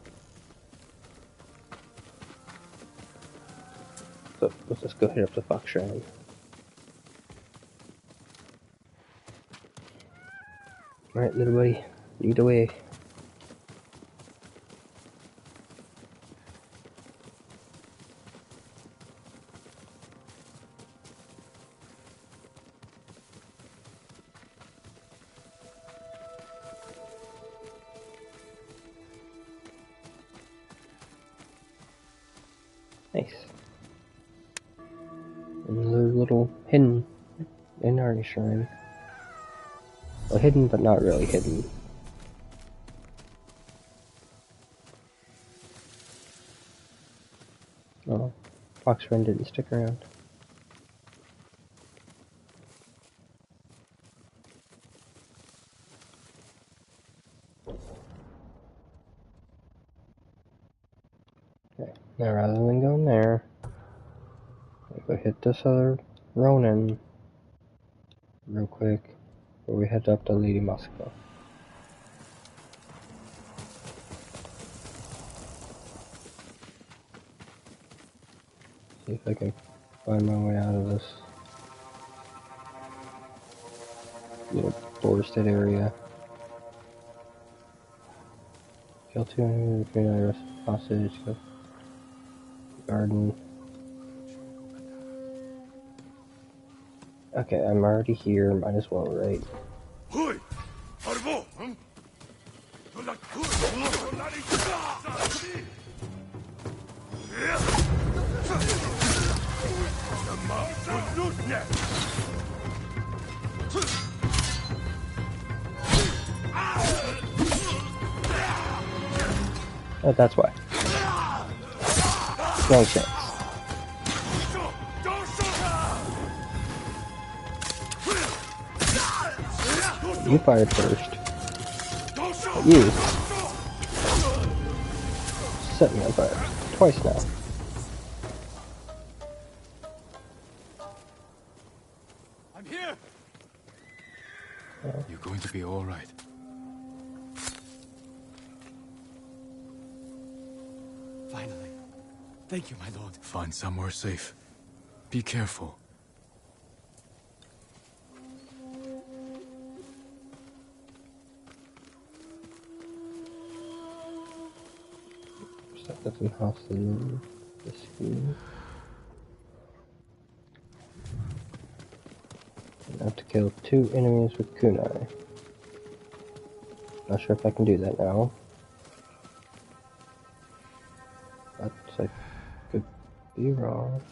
So let's just go hit up the Fox Shrine. Alright, little buddy, lead the way. Nice. Another little hidden Inari shrine. Well, hidden, but not really hidden. Oh, Fox Shrine didn't stick around. Okay, now rather than going there, I'll go hit this other Ronin real quick before we head up to Lady Moscow. See if I can find my way out of this little forested area. Kill 2 enemies between I rest hostage. Go garden. Okay, I'm already here. Might as well, right? Oh, that's why. No chance. You fired first. But you set me on fire. Twice now. I'm here! You're going to be alright. Finally. Thank you, my lord. Find somewhere safe. Be careful. Stuff that's in house in the screen. I have to kill 2 enemies with kunai. Not sure if I can do that now. But I could be wrong.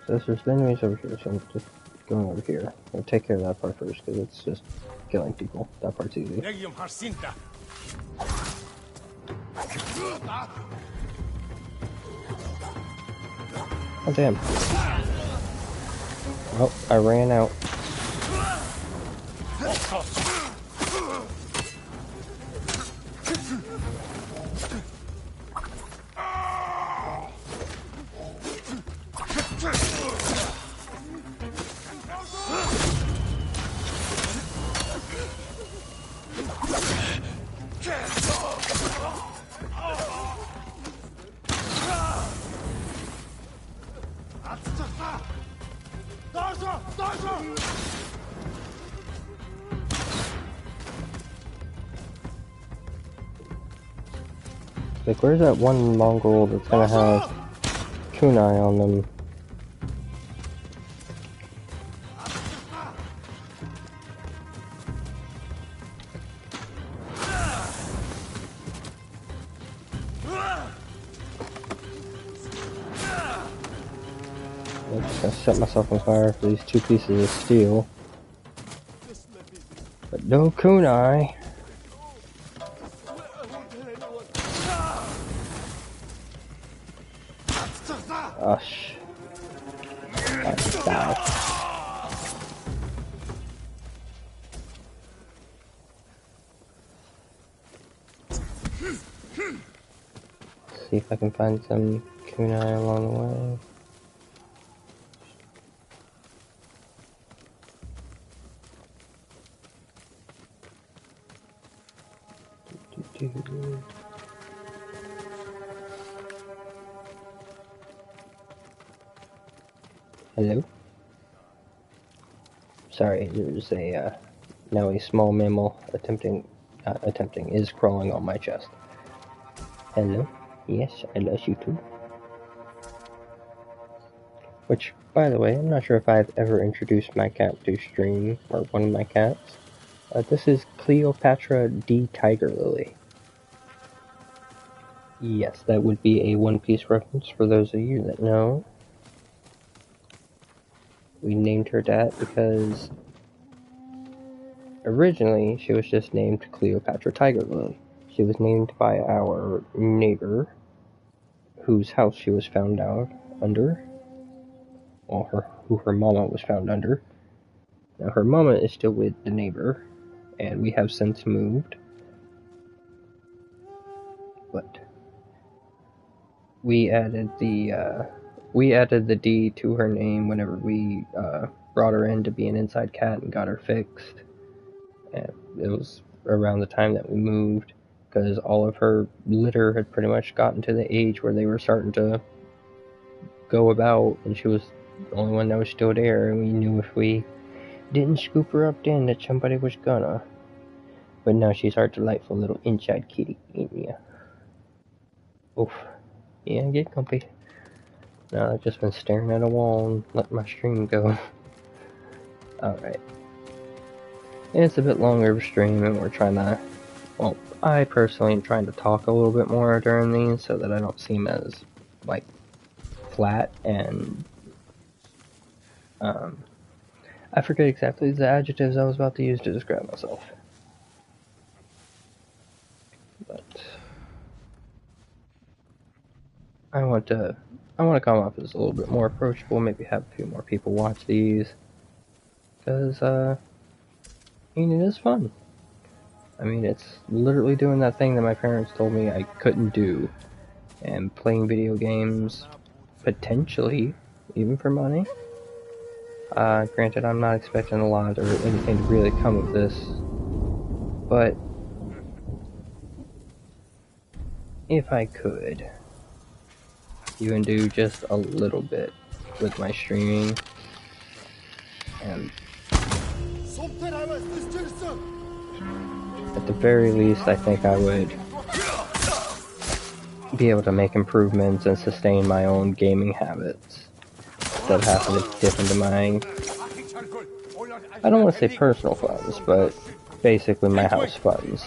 So there's enemies over here, so I'm just going over here. I'm gonna take care of that part first, because it's just killing people. That part's easy. Oh damn. Oh, I ran out. Like, where's that one Mongol that's gonna have kunai on them? I'm just gonna set myself on fire for these 2 pieces of steel. But no kunai! Gosh. Die. See if I can find some kunai along the way. Hello? Sorry, there's now a small mammal is crawling on my chest. Hello? Yes, I lost you too. Which, by the way, I'm not sure if I've ever introduced my cat to stream, or one of my cats. This is Cleopatra D. Tiger Lily. Yes, that would be a One Piece reference for those of you that know. We named her that because originally she was just named Cleopatra Tiger Lily. She was named by our neighbor, whose house she was found out under, or who her mama was found under. Now her mama is still with the neighbor, and we have since moved. But we added the D to her name whenever we brought her in to be an inside cat and got her fixed. And it was around the time that we moved, because all of her litter had pretty much gotten to the age where they were starting to go about, and she was the only one that was still there, and we knew if we didn't scoop her up then that somebody was gonna. But now she's our delightful little inside kitty, ain't ya? Oof. Yeah, get comfy. Now I've just been staring at a wall and let my stream go. Alright. It's a bit longer of a stream, and we're trying to, well, I personally am trying to talk a little bit more during these so that I don't seem as, like, flat and, I forget exactly the adjectives I was about to use to describe myself. But I want to come off as a little bit more approachable, maybe have a few more people watch these, because, I mean, it is fun. I mean, it's literally doing that thing that my parents told me I couldn't do, and playing video games, potentially, even for money. Granted, I'm not expecting a lot or anything to really come of this, but if I could even do just a little bit with my streaming, and at the very least, I think I would be able to make improvements and sustain my own gaming habits instead of having to dip into my, I don't want to say personal funds, but basically my house funds.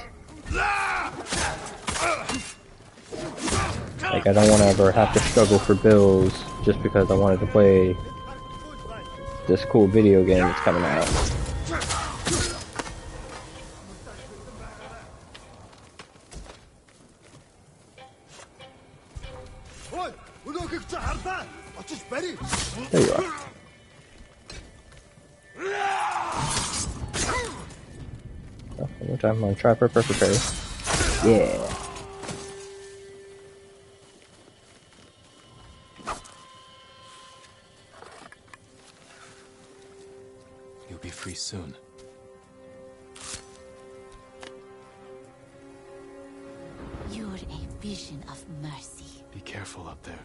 Like, I don't want to ever have to struggle for bills just because I wanted to play this cool video game that's coming out. There you are. Oh, one more time, I'm gonna try for a perfect parry. Yeah. You'll be free soon. You're a vision of mercy. Be careful up there.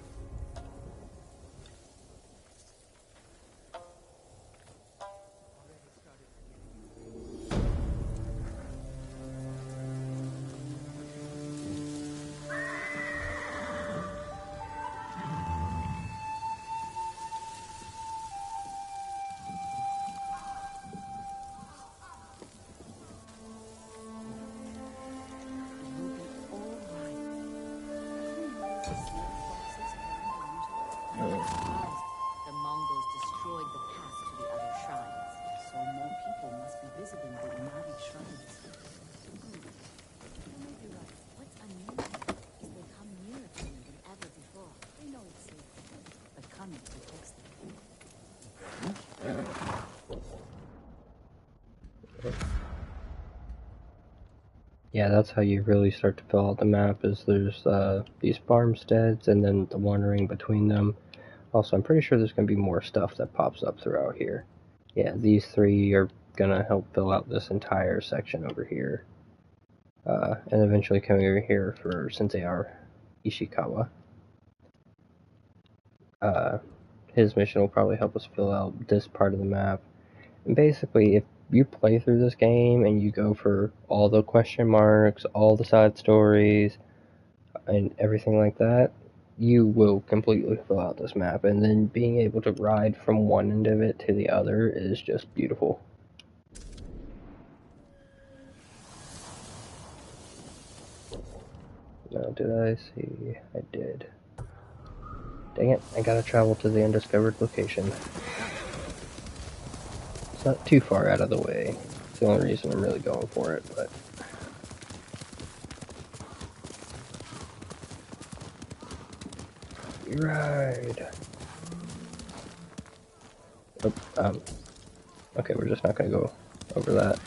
Yeah, that's how you really start to fill out the map, is there's these farmsteads and then the wandering between them. Also, I'm pretty sure there's going to be more stuff that pops up throughout here. Yeah, these three are going to help fill out this entire section over here. And eventually coming over here for Sensei Ishikawa. his mission will probably help us fill out this part of the map. And basically, if you play through this game and you go for all the question marks, all the side stories, and everything like that, you will completely fill out this map. And then being able to ride from one end of it to the other is just beautiful. Now, did I see? I did. Dang it, I gotta travel to the undiscovered location. It's not too far out of the way. It's the only reason I'm really going for it, but... Ride! Oh, okay, we're just not gonna go over that.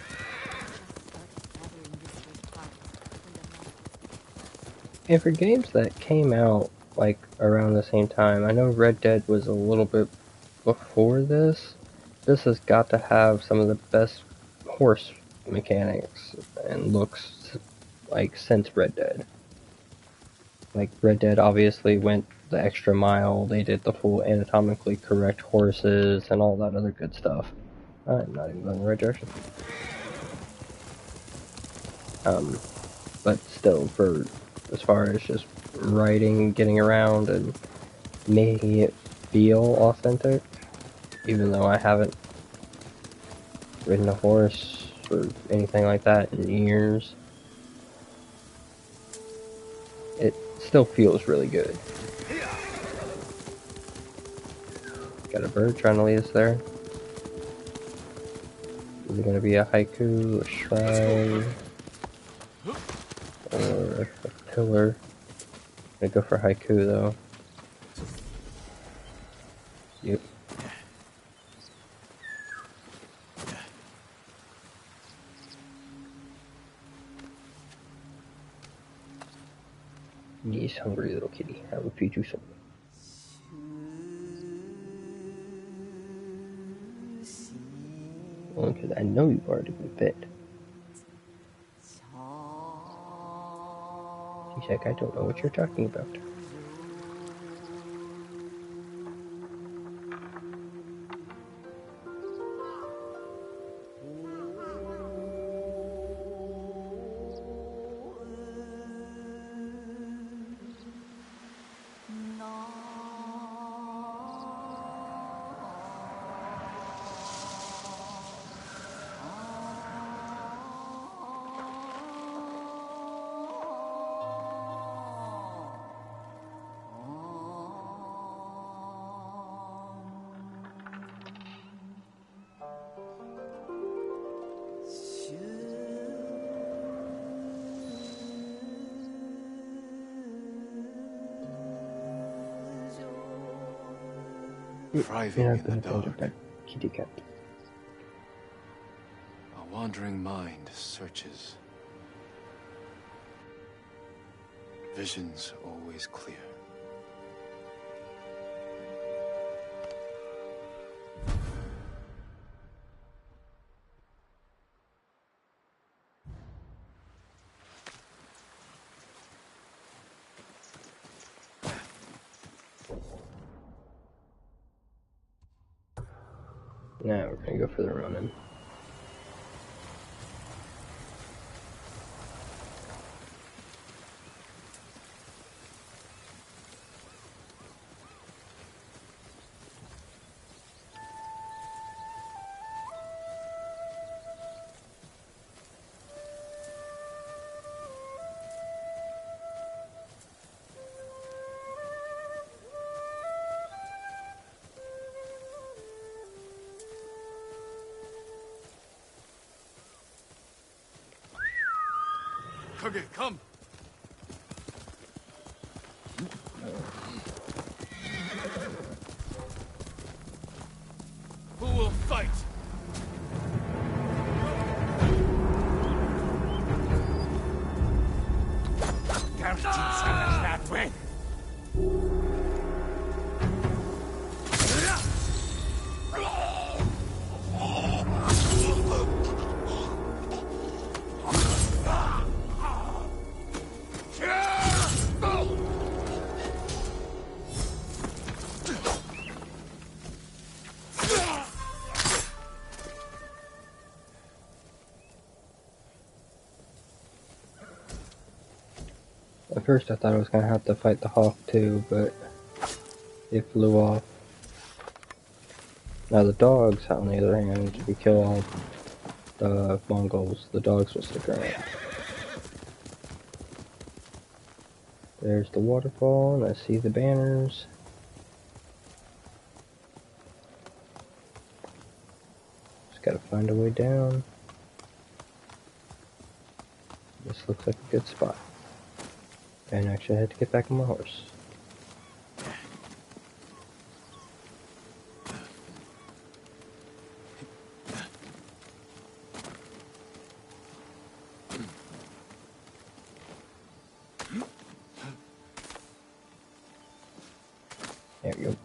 And for games that came out, like, around the same time, I know Red Dead was a little bit before this. This has got to have some of the best horse mechanics and looks, like, since Red Dead. Like, Red Dead obviously went the extra mile, they did the full anatomically correct horses and all that other good stuff. I'm not even going in the right direction. But still, for as far as just riding, getting around, and making it feel authentic, even though I haven't ridden a horse or anything like that in years, it still feels really good. Got a bird trying to lead us there. Is it going to be a haiku, a shrine, or a pillar? I'm going to go for haiku though. Yep. Yes, hungry little kitty. I will feed you some. Well, because I know you've already been fed. He's like, I don't know what you're talking about. Thriving in the dark. Kitty cat. A wandering mind searches. Visions always clear. Now we're gonna go for the Ronin. Okay, come. Who will fight? That way. first I thought I was going to have to fight the hawk too, but it flew off. Now the dogs, on the other hand, if you kill all the Mongols, the dogs will stick around. There's the waterfall, and I see the banners. Just gotta find a way down. This looks like a good spot. And actually I had to get back on my horse. There we go.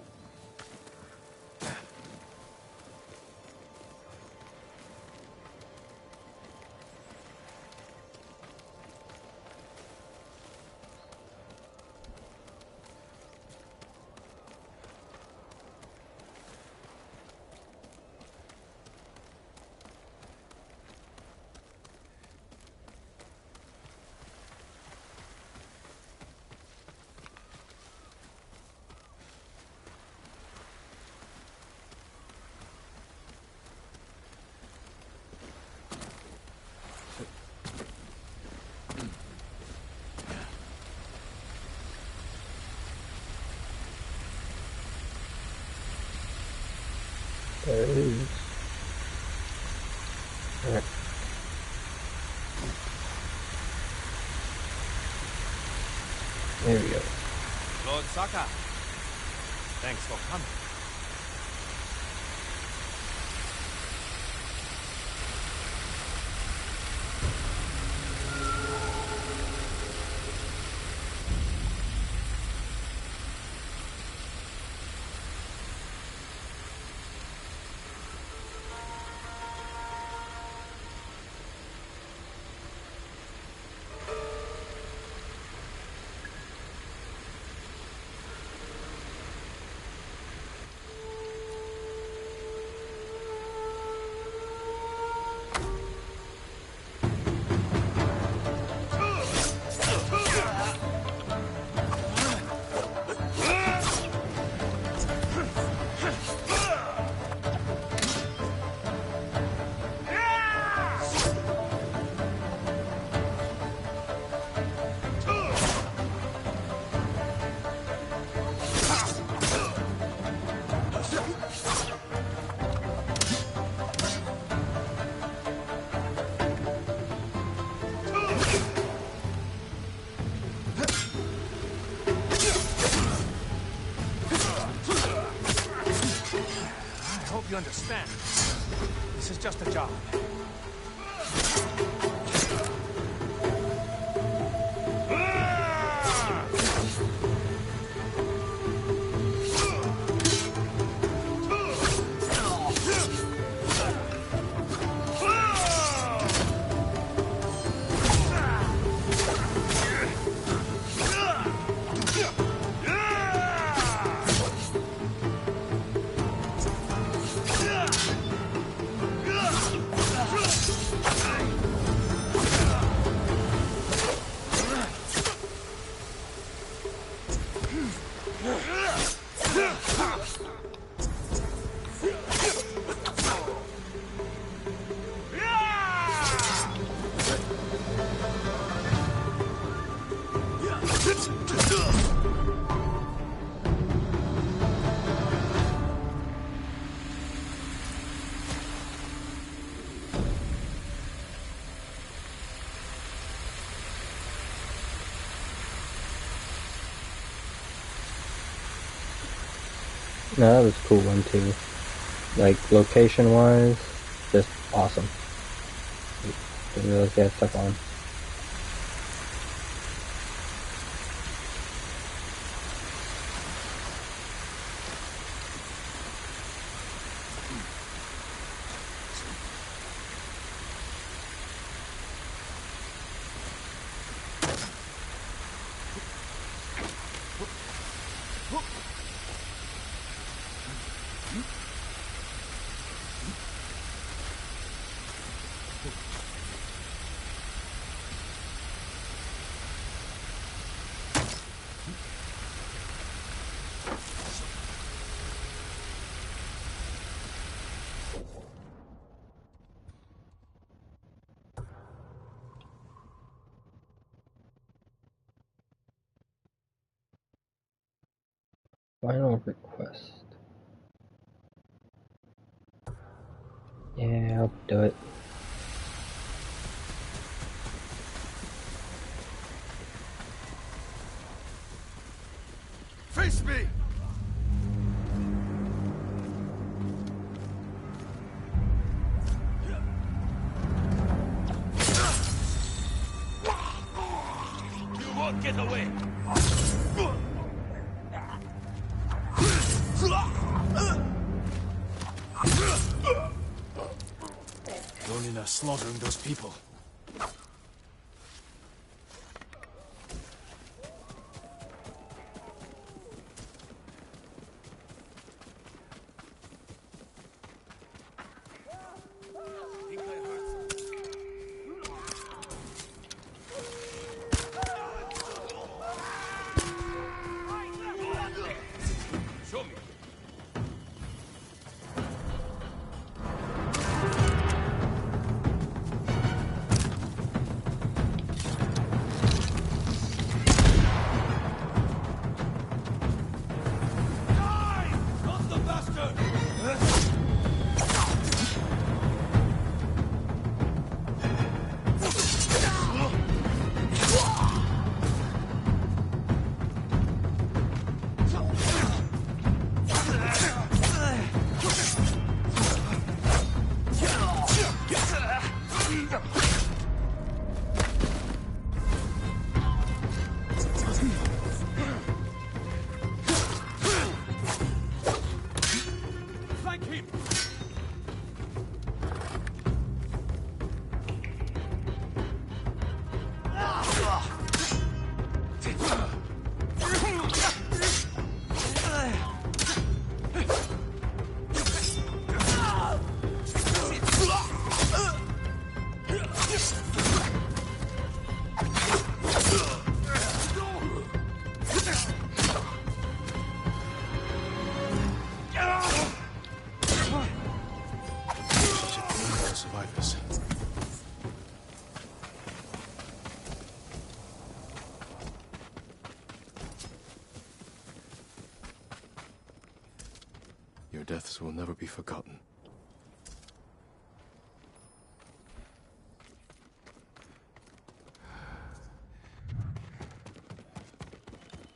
There it is. Alright. There we go. Lord Saka, thanks for coming. You understand. This is just a job. No, that was a cool one too. Like, location wise, just awesome. Didn't realize they had stuff on. Final request. Yeah, I'll do it. Face me! You won't get away! Ronin are slaughtering those people. Show me. Die! Not the bastard! Flank him! Should survive this. Your deaths will never be forgotten.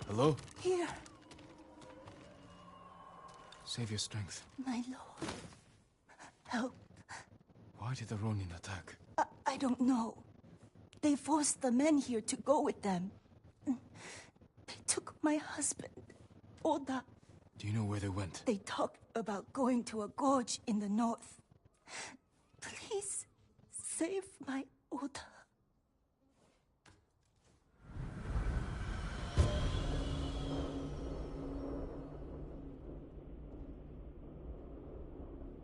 Hello? Here, Save your strength. my lord. Help. Why did the Ronin attack? I don't know. They forced the men here to go with them. They took my husband, Oda. Do you know where they went? They talked about going to a gorge in the north. Please, save my Oda.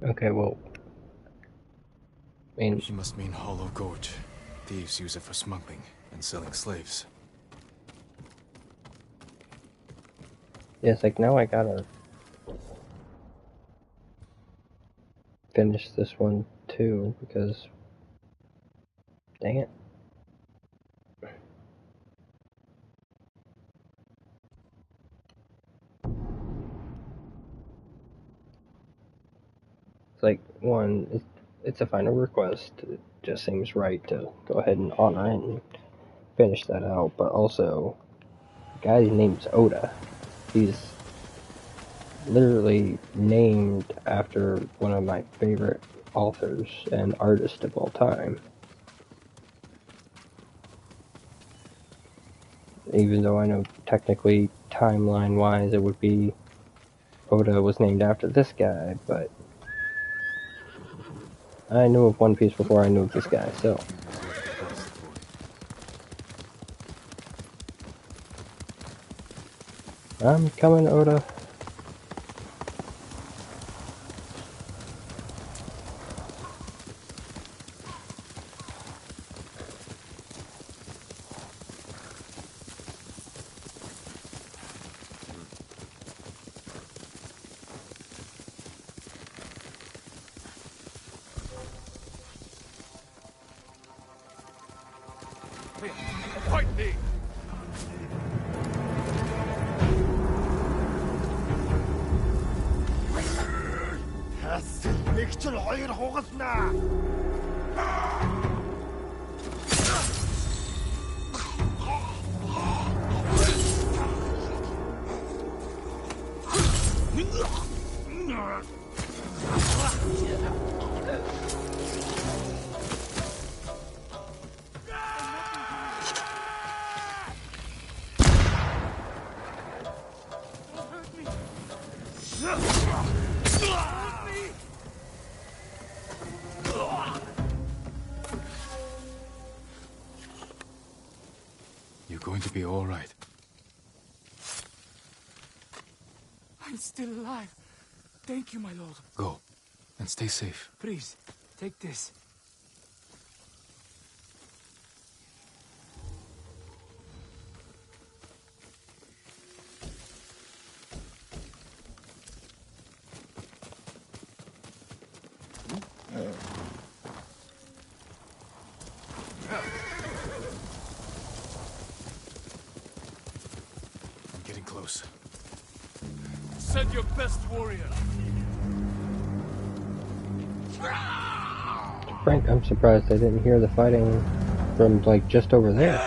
Okay, well, I mean, She must mean Hollow Gorge. Thieves use it for smuggling and selling slaves. yeah, it's like now I gotta finish this one too, because dang it. It's like, one, it's a final request. It just seems right to go ahead and honor it and finish that out, but also, the guy's name's Oda. He's literally named after one of my favorite authors and artists of all time. Even though I know technically, timeline-wise, it would be Oda was named after this guy, but I knew of One Piece before I knew of this guy, so. I'm coming, Oda. Fight me! Нэг ч хоёр хугалнаа. You're going to be all right. I'm still alive. Thank you, my lord. Go, and stay safe. Please, take this. I'm getting close. Send your best warrior. Frank, I'm surprised I didn't hear the fighting from, like, just over there.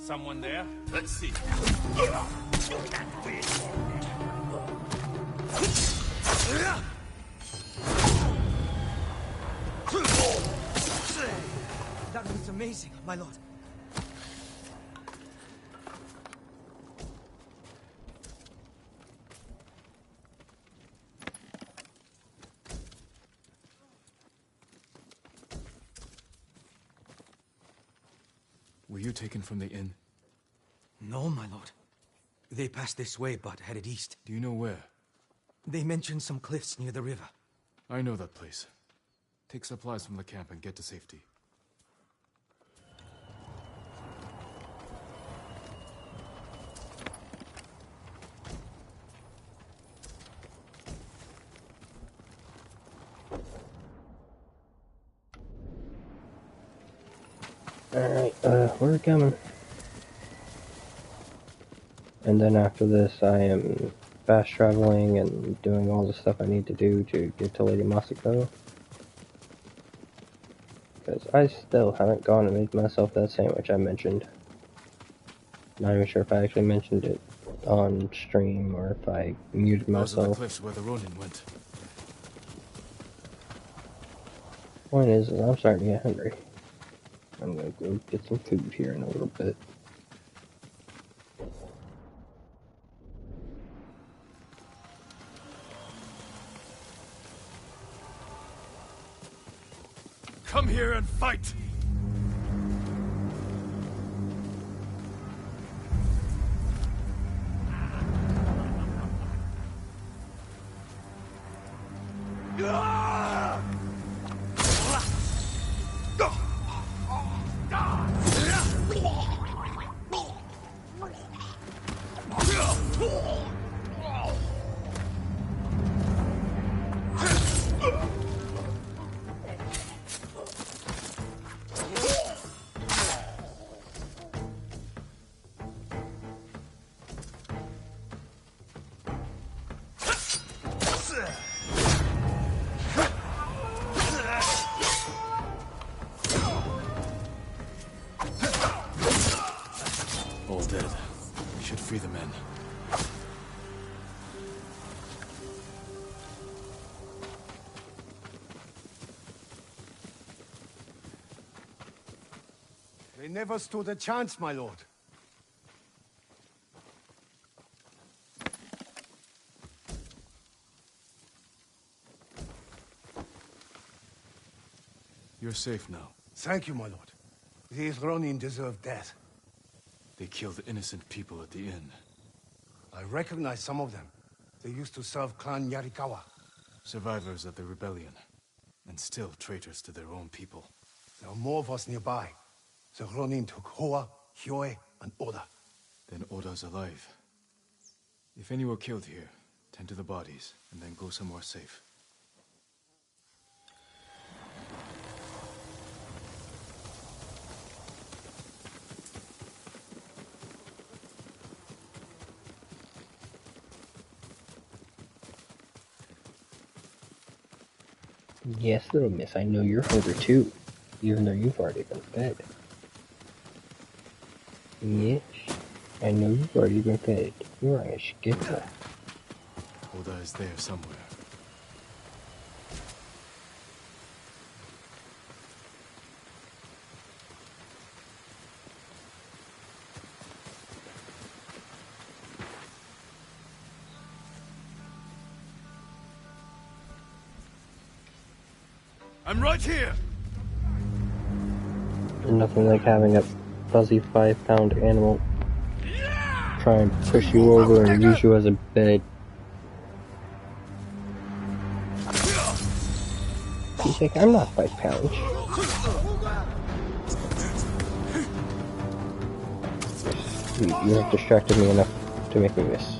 Someone there? Let's see. That was amazing, my lord. Were you taken from the inn? No, my lord. They passed this way, but headed east. Do you know where? They mentioned some cliffs near the river. I know that place. Take supplies from the camp and get to safety. Alright, we're coming. And then after this, I am fast traveling and doing all the stuff I need to do to get to Lady Masako. Because I still haven't gone and made myself that sandwich I mentioned. Not even sure if I actually mentioned it on stream or if I muted myself. Those are the cliffs where the Ronin went. Point is I'm starting to get hungry. I'm gonna go get some food here in a little bit. Come here and fight! dead. We should free the men. They never stood a chance, my lord. You're safe now. Thank you, my lord. These Ronin deserve death. They killed innocent people at the inn. I recognize some of them. They used to serve Clan Yarikawa. Survivors of the rebellion. And still traitors to their own people. There are more of us nearby. The Ronin took Hoa, Yōtei, and Oda. Then Oda's alive. If any were killed here, tend to the bodies, and then go somewhere safe. Yes, little miss, I know you're hungry too, even though you've already been fed. Yes, I know you've already been fed. You're a skipper. Oda is there somewhere. I'm right here! Nothing like having a fuzzy 5-pound animal try and push you over and use you as a bed. He's like, I'm not 5 pounds. You have distracted me enough to make me miss.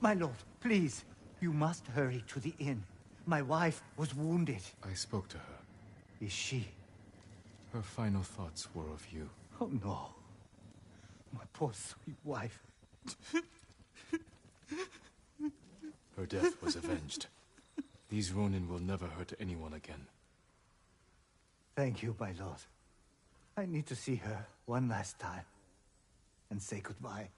My lord, please. You must hurry to the inn. My wife was wounded. I spoke to her. Is she? Her final thoughts were of you. Oh no. My poor sweet wife. Her death was avenged. These Ronin will never hurt anyone again. Thank you, my lord. I need to see her one last time and say goodbye.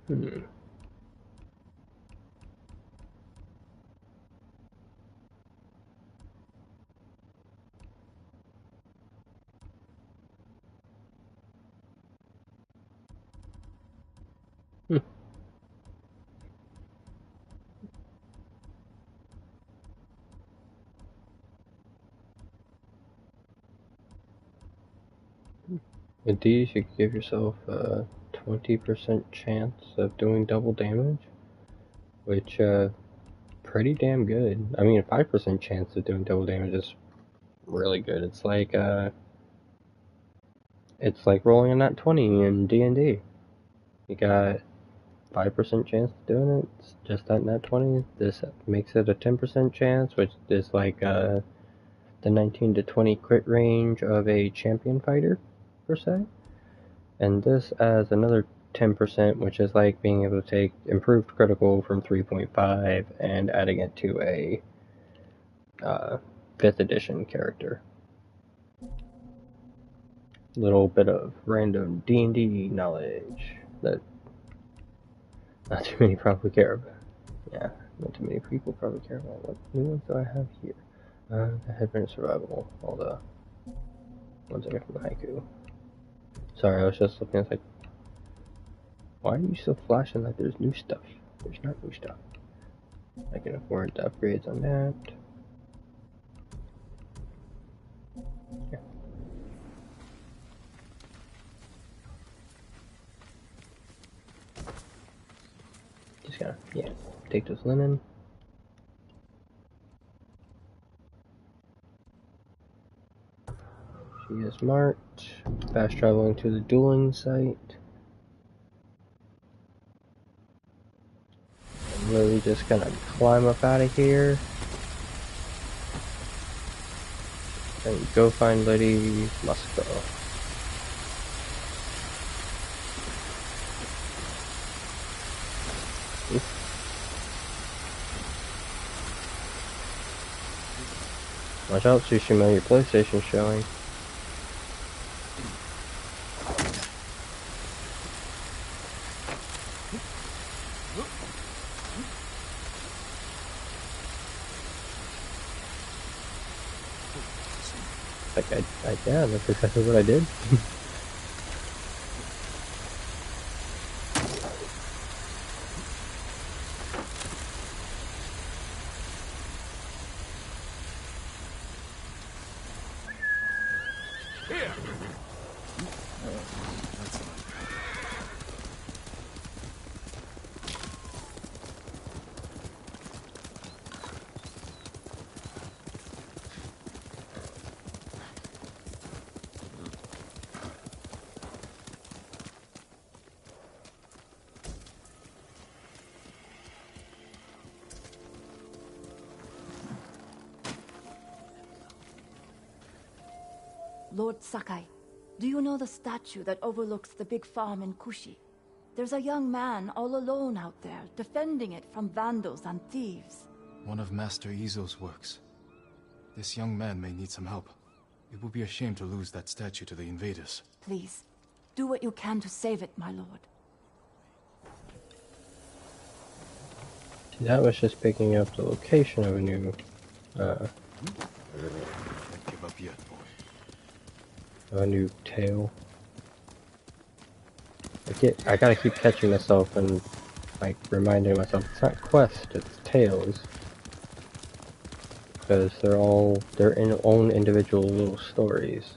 Hmm. Hmm. With these, you can give yourself a 20% chance of doing double damage, which, pretty damn good. I mean, a 5% chance of doing double damage is really good. It's like rolling a nat 20 in D&D. You got 5% chance of doing it. It's just that nat 20. This makes it a 10% chance, which is like the 19 to 20 crit range of a champion fighter, per se. And this as another 10%, which is like being able to take improved critical from 3.5 and adding it to a 5th edition character. Little bit of random D&D knowledge that not too many probably care about. Yeah, not too many people probably care about. What new ones do I have here? The Headband Survival, all the ones I got from the haiku. Sorry, I was just looking at like, why are you still flashing like there's new stuff? There's not new stuff. I can afford the upgrades on that. Yeah. Just gotta, yeah, take this linen. She is marked. Fast traveling to the dueling site. And really just gonna climb up out of here. And go find Lady Musco. Watch out, Tsushima, your PlayStation's showing. Like, yeah, that's exactly what I did. Lord Sakai, do you know the statue that overlooks the big farm in Kushi? There's a young man all alone out there, defending it from vandals and thieves. One of Master Izo's works. This young man may need some help. It would be a shame to lose that statue to the invaders. Please, do what you can to save it, my lord. That was just picking up the location of a new, Can't give up yet, boy. a new tail. I gotta keep catching myself and like reminding myself it's not quest, it's tales. Because they're all their own individual little stories.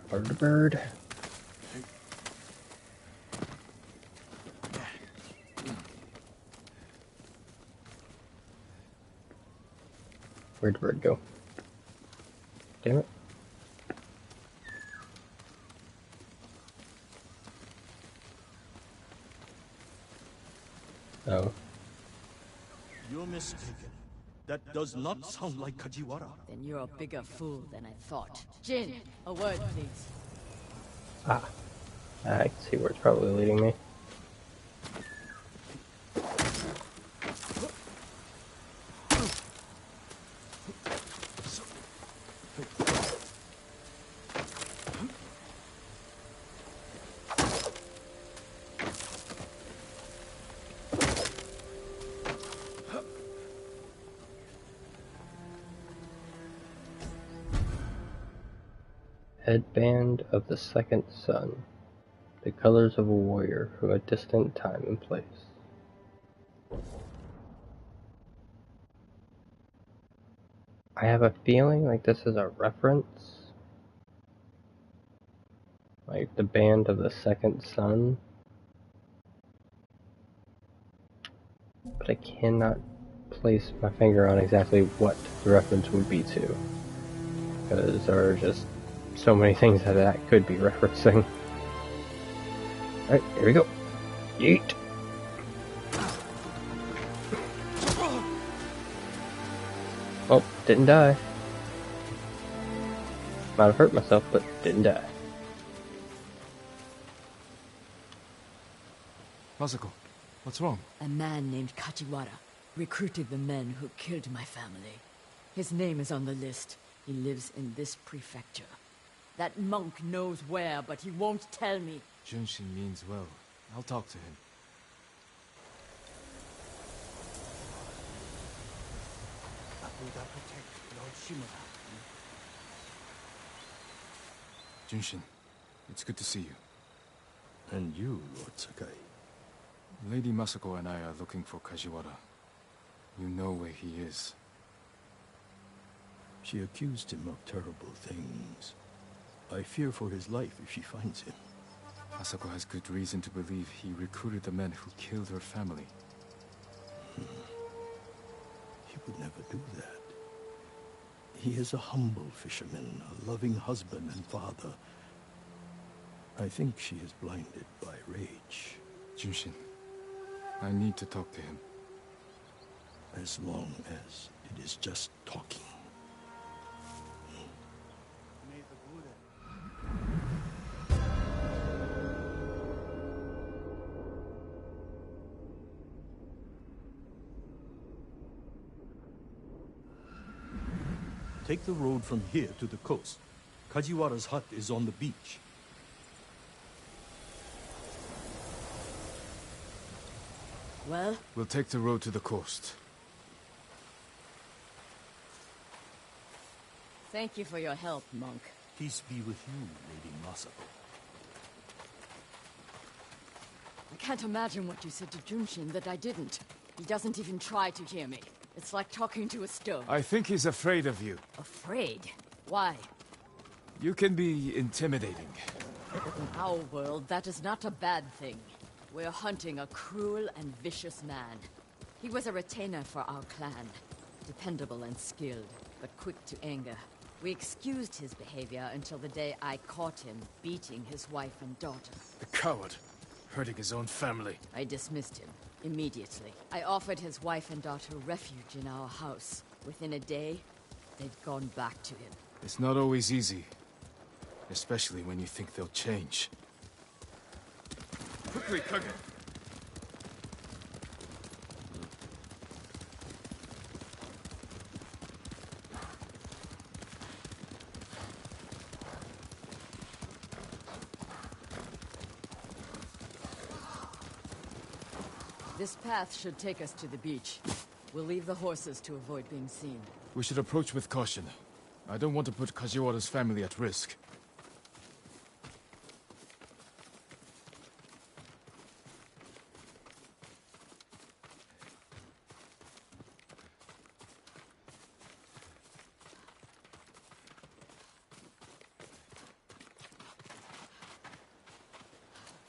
Got a bird. Where'd the bird go? Damn it. Oh. You're mistaken. That does not sound like Kajiwara. Then you're a bigger fool than I thought. Jin, a word, please. Ah. I can see where it's probably leading me. Headband of the second sun. The colors of a warrior from a distant time and place. I have a feeling like this is a reference. Like the band of the second sun. But I cannot place my finger on exactly what the reference would be to. Because there are just so many things that could be referencing. Alright, here we go. Yeet! Oh, didn't die. Might have hurt myself, but didn't die. Masako, what's wrong? A man named Kajiwara recruited the men who killed my family. His name is on the list. He lives in this prefecture. That monk knows where, but he won't tell me. Junshin means well. I'll talk to him. Buddha protect Lord Shimura. Junshin, it's good to see you. And you, Lord Sakai. Lady Masako and I are looking for Kajiwara. You know where he is. She accused him of terrible things. I fear for his life if she finds him. Masako has good reason to believe he recruited the men who killed her family. He would never do that. He is a humble fisherman, a loving husband and father. I think she is blinded by rage. Junshin, I need to talk to him. As long as it is just talking. May the Buddha... Take the road from here to the coast. Kajiwara's hut is on the beach. Well? We'll take the road to the coast. Thank you for your help, monk. Peace be with you, Lady Masako. I can't imagine what you said to Junshin that I didn't. He doesn't even try to hear me. It's like talking to a stone. I think he's afraid of you. Afraid? Why? You can be intimidating. In our world, that is not a bad thing. We're hunting a cruel and vicious man. He was a retainer for our clan. Dependable and skilled, but quick to anger. We excused his behavior until the day I caught him beating his wife and daughter. The coward, hurting his own family. I dismissed him immediately. I offered his wife and daughter refuge in our house. Within a day, they'd gone back to him. It's not always easy, especially when you think they'll change. Quickly, Kage! This path should take us to the beach. We'll leave the horses to avoid being seen. We should approach with caution. I don't want to put Kajiwara's family at risk.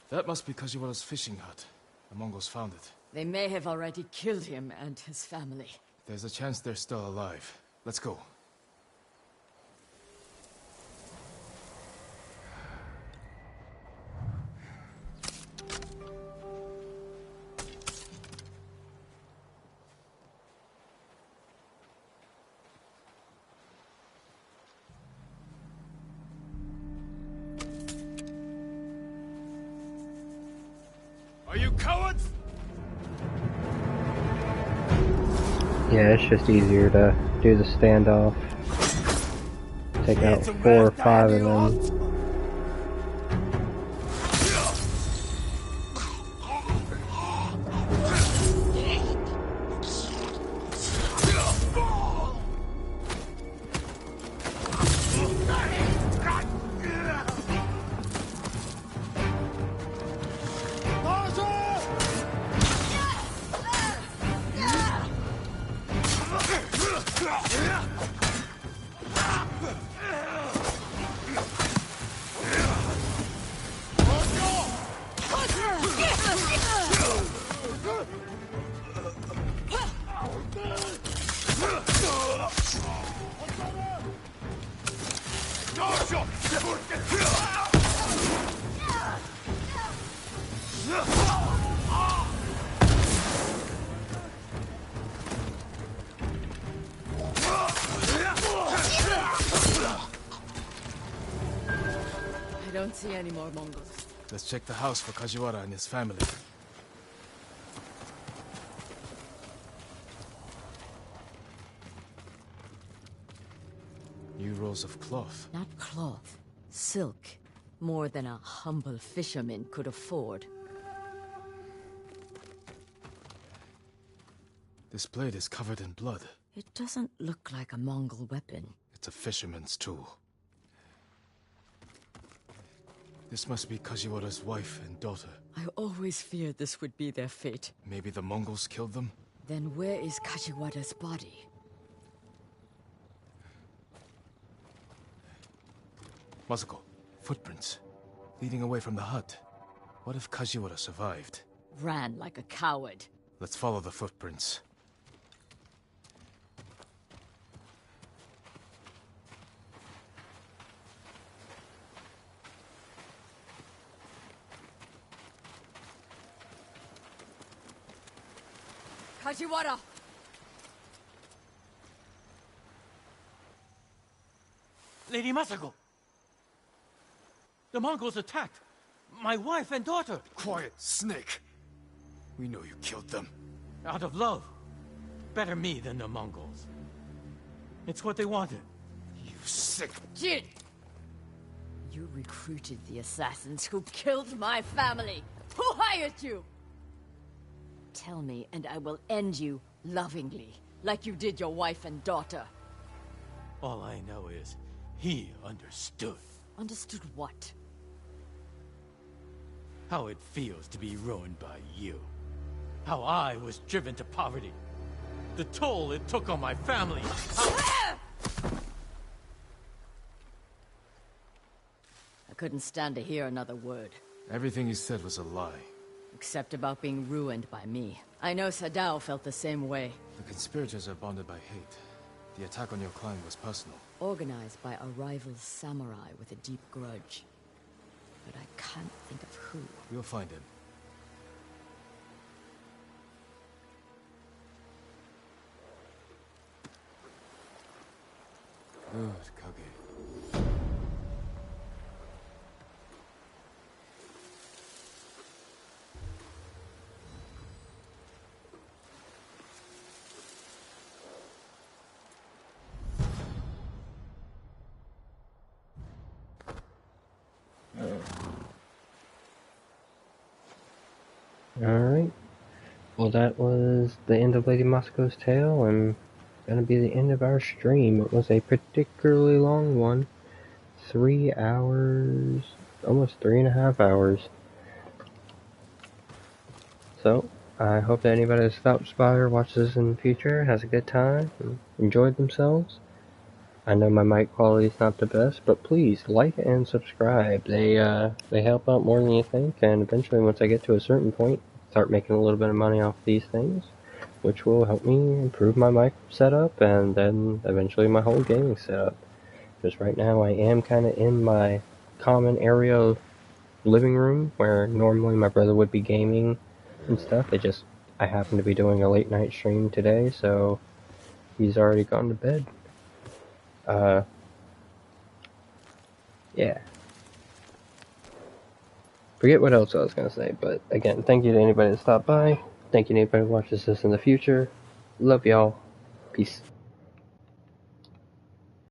That must be Kajiwara's fishing hut. The Mongols found it. They may have already killed him and his family. There's a chance they're still alive. Let's go. Are you cowards? Yeah, it's just easier to do the standoff. Take out 4 or 5 of them. don't see any more Mongols. Let's check the house for Kajiwara and his family. New rolls of cloth. Not cloth. Silk. More than a humble fisherman could afford. This blade is covered in blood. It doesn't look like a Mongol weapon. It's a fisherman's tool. This must be Kajiwara's wife and daughter. I always feared this would be their fate. Maybe the Mongols killed them? Then where is Kajiwara's body? Masako, footprints. Leading away from the hut. What if Kajiwara survived? Ran like a coward. Let's follow the footprints. Kajiwara! Lady Masako! The Mongols attacked my wife and daughter! Quiet, snake! We know you killed them. Out of love. Better me than the Mongols. It's what they wanted. You sick... Jin! You recruited the assassins who killed my family! Who hired you? Tell me, and I will end you lovingly, like you did your wife and daughter. All I know is, he understood. Understood what? How it feels to be ruined by you. How I was driven to poverty. The toll it took on my family. I couldn't stand to hear another word. Everything you said was a lie. Except about being ruined by me. I know Sadao felt the same way. The conspirators are bonded by hate. The attack on your clan was personal. Organized by a rival samurai with a deep grudge. But I can't think of who. We'll find him. Good, Kage. Alright. Well, that was the end of Lady Masako's tale, and gonna be the end of our stream. It was a particularly long one. 3 hours, almost 3.5 hours. So, I hope that anybody that stops by or watches this in the future has a good time and enjoyed themselves. I know my mic quality is not the best, but please like and subscribe. They help out more than you think, and eventually once I get to a certain point, start making a little bit of money off these things, which will help me improve my mic setup and then eventually my whole gaming setup. Because right now I am kind of in my common area living room where normally my brother would be gaming and stuff. I happen to be doing a late night stream today, so he's already gone to bed. Yeah. Forget what else I was gonna say, but again, thank you to anybody that stopped by. Thank you to anybody who watches this in the future. Love y'all. Peace.